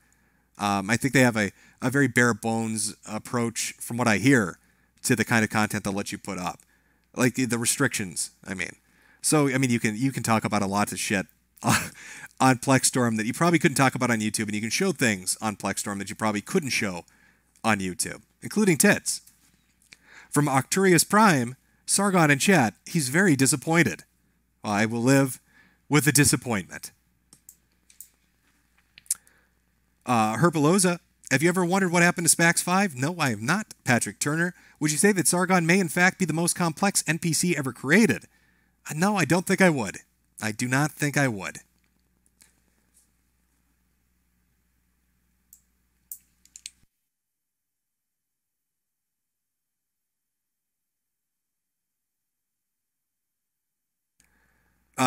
I think they have a very bare bones approach, from what I hear, to the kind of content they'll let you put up, like the restrictions. I mean, so I mean you can talk about a lot of shit on Plexstorm that you probably couldn't talk about on YouTube, and you can show things on Plexstorm that you probably couldn't show on YouTube, including tits. From Octurius Prime, Sargon in chat, he's very disappointed. Well, I will live with the disappointment. Herpaloza, have you ever wondered what happened to Spax 5? No, I have not. Patrick Turner, would you say that Sargon may in fact be the most complex NPC ever created? No, I don't think I would. I do not think I would.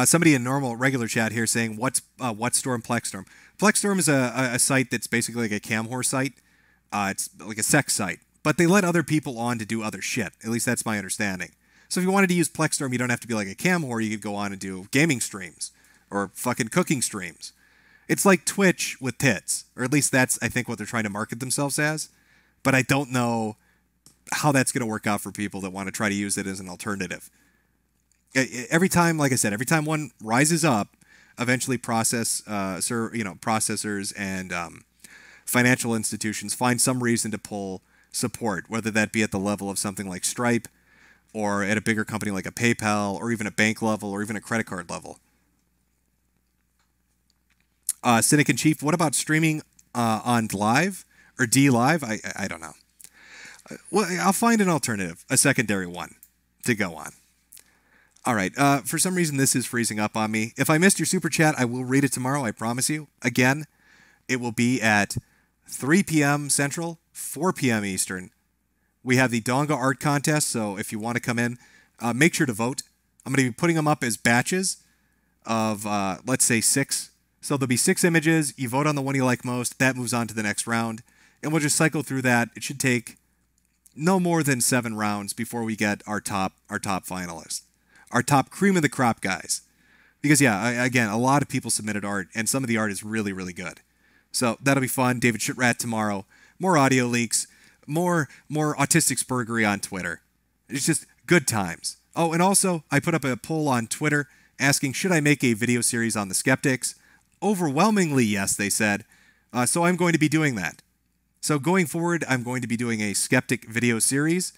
Somebody in normal, regular chat here saying, what's Storm Plexstorm? Plexstorm is a site that's basically like a cam whore site. It's like a sex site. But they let other people on to do other shit. At least that's my understanding. So if you wanted to use Plexstorm, you don't have to be like a cam whore. You could go on and do gaming streams. Or fucking cooking streams. It's like Twitch with tits. Or at least that's, I think, what they're trying to market themselves as. But I don't know how that's going to work out for people that want to try to use it as an alternative. Every time, like I said, every time one rises up, eventually processors and financial institutions find some reason to pull support, whether that be at the level of something like Stripe, or at a bigger company like a PayPal, or even a bank level, or even a credit card level. Cynic in Chief, what about streaming on Live or D Live? I don't know. Well, I'll find an alternative, a secondary one to go on. All right, for some reason this is freezing up on me. If I missed your super chat, I will read it tomorrow, I promise you. Again, it will be at 3 p.m. Central, 4 p.m. Eastern. We have the Donga Art Contest, so if you want to come in, make sure to vote. I'm going to be putting them up as batches of, let's say, 6. So there'll be 6 images. You vote on the one you like most. That moves on to the next round. and we'll just cycle through that. It should take no more than 7 rounds before we get our top finalists, our top cream of the crop guys. Because again, a lot of people submitted art, and some of the art is really, really good. So that'll be fun. David Shitrat tomorrow. More audio leaks. More autistic spurgery on Twitter. It's just good times. Oh, and also I put up a poll on Twitter asking, should I make a video series on the skeptics? Overwhelmingly, yes, they said. So I'm going to be doing that. So going forward, I'm going to be doing a skeptic video series,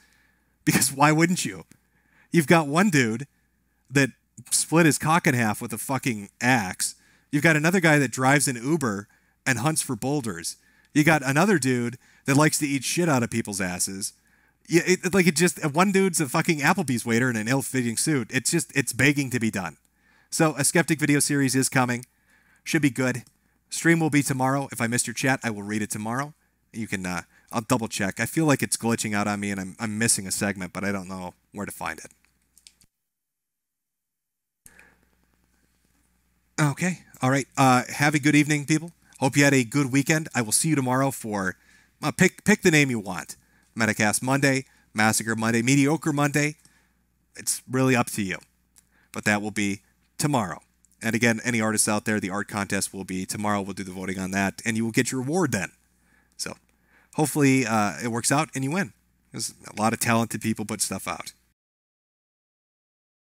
because why wouldn't you? You've got one dude that split his cock in half with a fucking axe. You've got another guy that drives an Uber and hunts for boulders. You got another dude that likes to eat shit out of people's asses. Yeah, one dude's a fucking Applebee's waiter in an ill-fitting suit. It's begging to be done. So a skeptic video series is coming. Should be good. Stream will be tomorrow. If I missed your chat, I will read it tomorrow. You can, I'll double check. I feel like it's glitching out on me and I'm missing a segment, but I don't know where to find it. Okay. All right. Have a good evening, people. Hope you had a good weekend. I will see you tomorrow for, pick the name you want. Metacast Monday, Massacre Monday, Mediocre Monday. It's really up to you. But that will be tomorrow. And again, any artists out there, the art contest will be tomorrow. We'll do the voting on that, and you will get your reward then. So hopefully it works out and you win. There's a lot of talented people put stuff out.